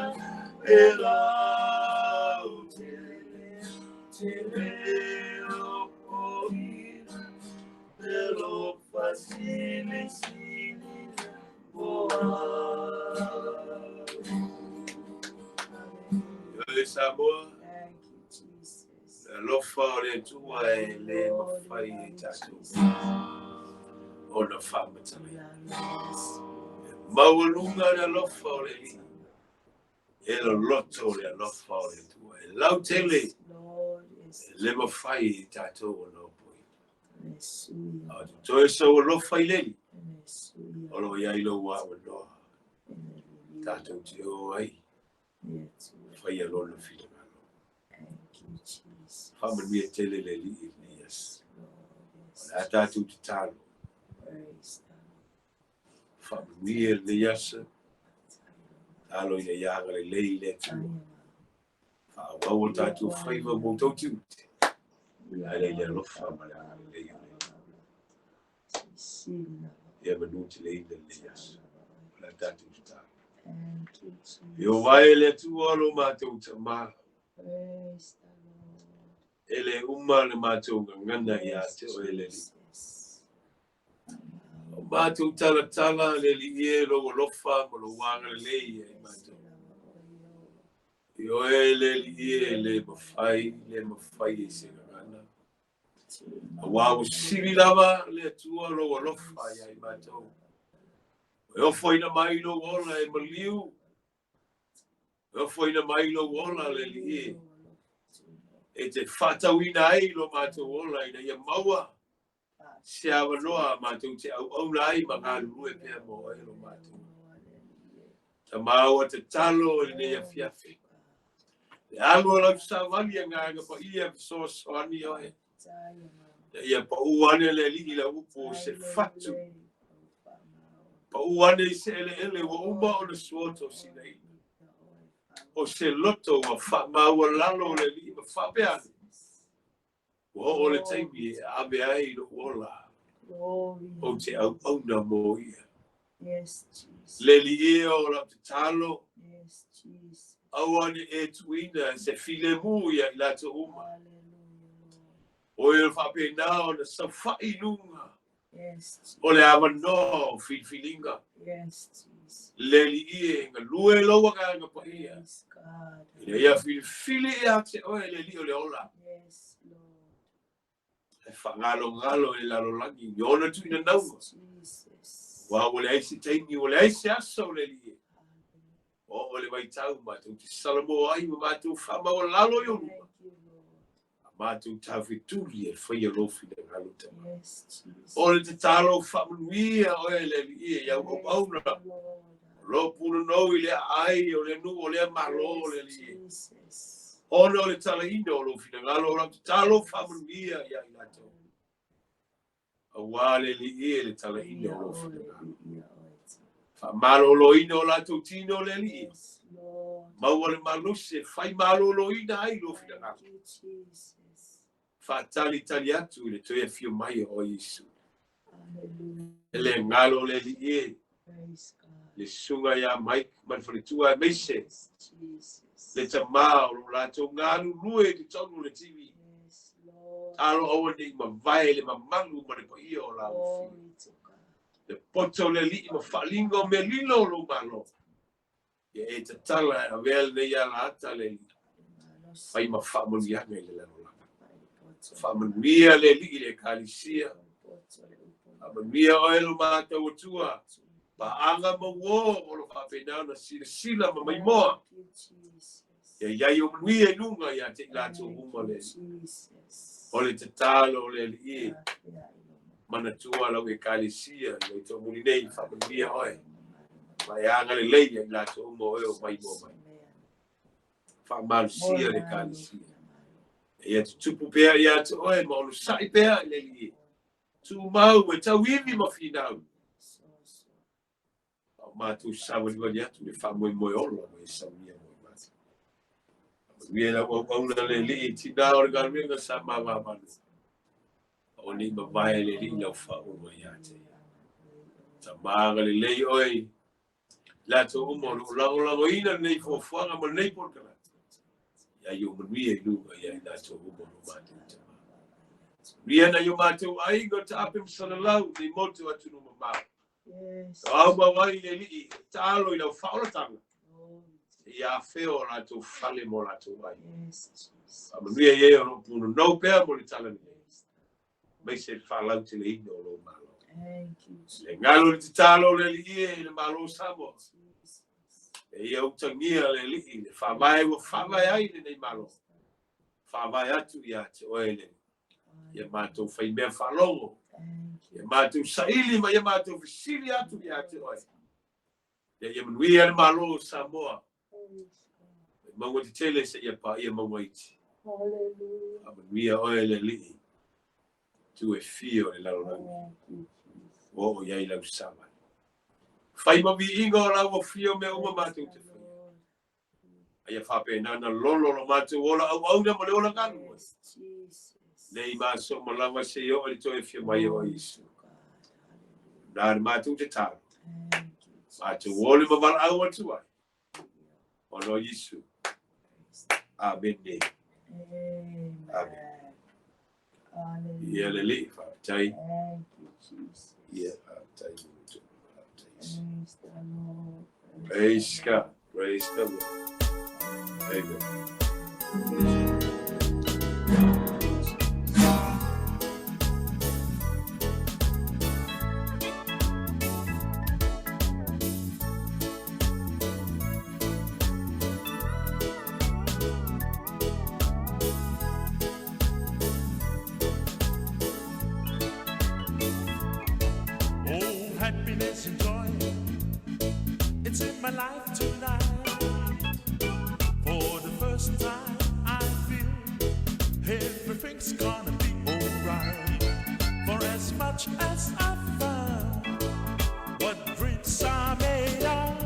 elau teleopoira Lelo facile sini boa. Samoa. Thank you, Jesus. ALOFA le tua e le mawhai e tatu. Ona whamatari. Mawalunga le ALOFA le li. E lo loto le ALOFA le tua. E lau tele. Le mawhai e tatu ono pui. Toi so ALOFA i leli. Olo iai lo wa wanoa. Tatu te o ai. Whai alona whina. Thank you, Jesus. Whamania tele le li Elias. A tātou te tālo. Whamania le yasa. Tālo i le yanga le lei le tua. Whawau tātou whaiva mō tautiu. Ai le ALOFA ma le lei o le. Ia manu te lei le yasa. La tātou te tālo. Yo vai le tua lo mātou te mā. Ele uma le mātou ngana ia te o ele li. O mātou tala le li e lo lofa mo lo wanga le lei e mātou. Yo ele li e le mawhai e se ngana. A wāo siri lava le tua lo lofa ia i mātou. E ofo ina mai lo ola e maliu. E ofo ina mai lo ola le li e. E te whatauina ai lo mātou ola ina ia maua. Se awa noa mātou te au lai ma ngā lue pia mo ai lo mātou. Ta māua te talo e ne ia fiafi. E alua lau sāwani a ngā pa ia so soani oe. Ia pa uane le li la upo se fatu. Pa uane se ele wa uma o le suoto sinai. O se loto wa maua lalo le li ma whapeane. O le taimi e abe ai lo ola. O te au na mo ia. Yes, Jesus. Le li o la te talo. Yes, Jesus. Awane e tuina se file mu ia la te uma. Hallelujah, Lord. O e whape nao na sa whainunga. Yes, Jesus. O le awa no filinga. Yes, Jesus. Le li nga lue loa ka nga pa ia. Yes, God. Ia fili ia te oe le li o le ola. Yes, Lord. E whangalo e lalo langi. Ni ona tuina naunga. Jesus. Wa o le aisi teini o le aisi asa o le li. O le vai tau mātou te salamo ai mātou whama o lalo i onu. Thank you, Lord. Mātou tawhituri e whaia lofi na ngalo tama. Yes, Jesus. O le te talo whamanuia o e le li e iau o pauna. Lord. Lo puna nou i le ai o le nu o le malo o le li e. Jesus. Ono le tala ina o lofi na ngalo o te talo whamanuia ia i lato. A wale li e le tala ina o lofi na ngalo. Malo lo ina o lato tino le li. Yes, Lord. Maua le maluse, fai malo lo ina ai lo fina ngalo. Thank you, Jesus. Fa tali atu le toe fio mai o Yesu. Hallelujah. Ele ngalo le li e. Praise God. Le sunga ya Mike manfanitua meise. Yes, Jesus. Le tamao lo lato ngalo lue di tonu le TV. Yes, Lord. Alo awa ni ma vai le mamangu ma le pa ia o la ufi. Glory to God. Le poto le li ma falingo me lilo lo malo. Ye e te tala a vel ne ya la ata le li. Fai ma famon ya me le la. Whamanuia le li le kalisia. Whamanuia o elu mātou atua. Paanga mawo o lo whapena na sila ma mai moa. Ia iai o manuia nunga ia te lato uma le. O le te talo o le li e. Manatua lau e kalisia. Ia to muli nei whamanuia oe. Mai anga le leia i lato uma o eo mai moa mai. Whamalusia le kalisia. Ia te tupu pea ia te oe ma olu sai pea le li. Tu mau e tau iwi ma finau. Mātou sawa liwa ni atu le whamoe moe olo mo e saunia moe mātou. Mie la wauna le li tina o le garuenga sa mawa manu. O ni ma vai le li lau whauma ia te. Ta maanga le lei oe. Lato umo lo lango ina nei fofuanga ma nei porkana. Ia yo manuia i lunga ia i lato umo lo mātou te maa. Riana yo mātou aiga ta apim salalau ni motu atu no mamau. Yes. Au mawai le li talo i lau whaoratanga. Ia feo lato fale mo lato mai. Yes, Jesus. Manuia ye o no puno no pea mo le tala ni. Mai se whalau te le ino o lo malo. Thank you, Jesus. Le ngalo le talo le li e le malo samo. E ia utangia le li le whawai ai le nei malo. Whawai atu ia te oele. Ia mātou whai mea whalongo. Ia mātou saili ma ia mātou visili atu ia te oe. Ia manuia le malo Samoa. Maunga te tele se ia pa ia maunga iti. Hallelujah. Manuia oe le li. Tu e fio le laronangi. O ia i lau sama. Whai ma vi inga o lau o fio mea uma mātou te whai. Ia whape nana lolo lo mātou ola au na mo le ola kanu. Nei māso mo lava se o li toi fia mai o Yesu. Nāre mātou te tāru. Mātou ole ma wala au atu ai. O no Yesu. Amen. Amen. Ia le li whaatai. Ia whaatai. Praise God. Praise the Lord. Amen. Happiness and joy, it's in my life tonight. For the first time I feel everything's gonna be alright. For as much as I've found what dreams are made of,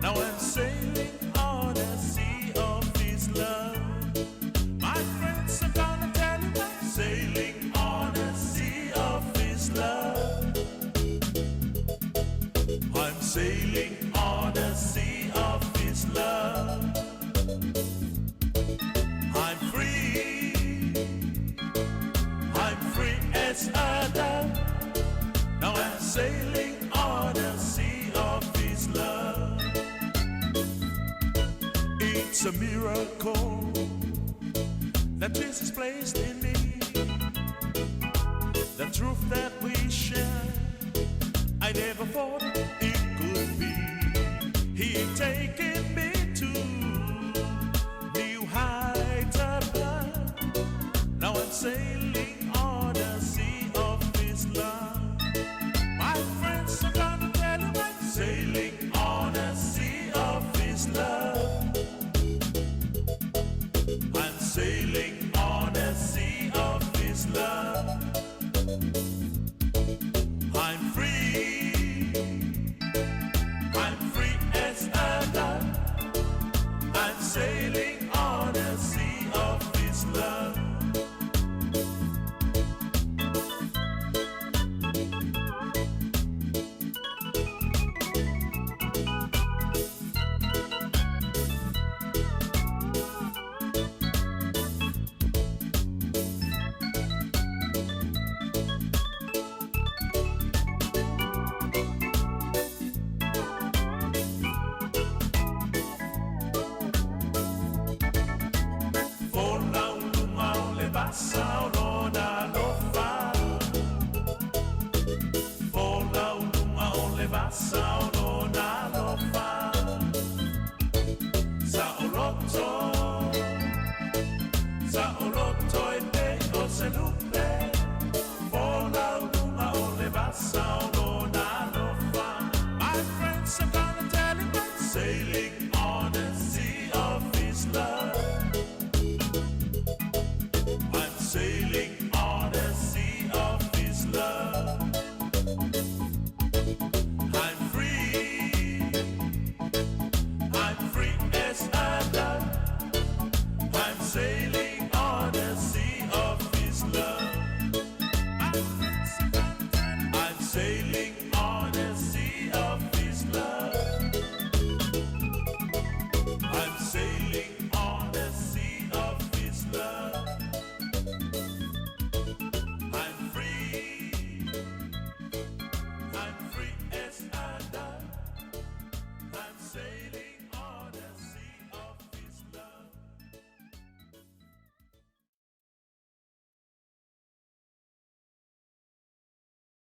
now I'm sailing on a sea of His love. My friends are gonna tell you I'm sailing on a sea of His love. as I die. Now I'm sailing on a sea of His love. It's a miracle that Jesus placed in me. The truth that we share, I never thought it could be. He taken me to new heights of love. Now I'm sailing on a sea of His love. My friends are gonna tell you I'm sailing on a sea of His love. I'm sailing on a sea of His love. I'm free as a dove. I'm sailing on a sea of His love. ALOFA.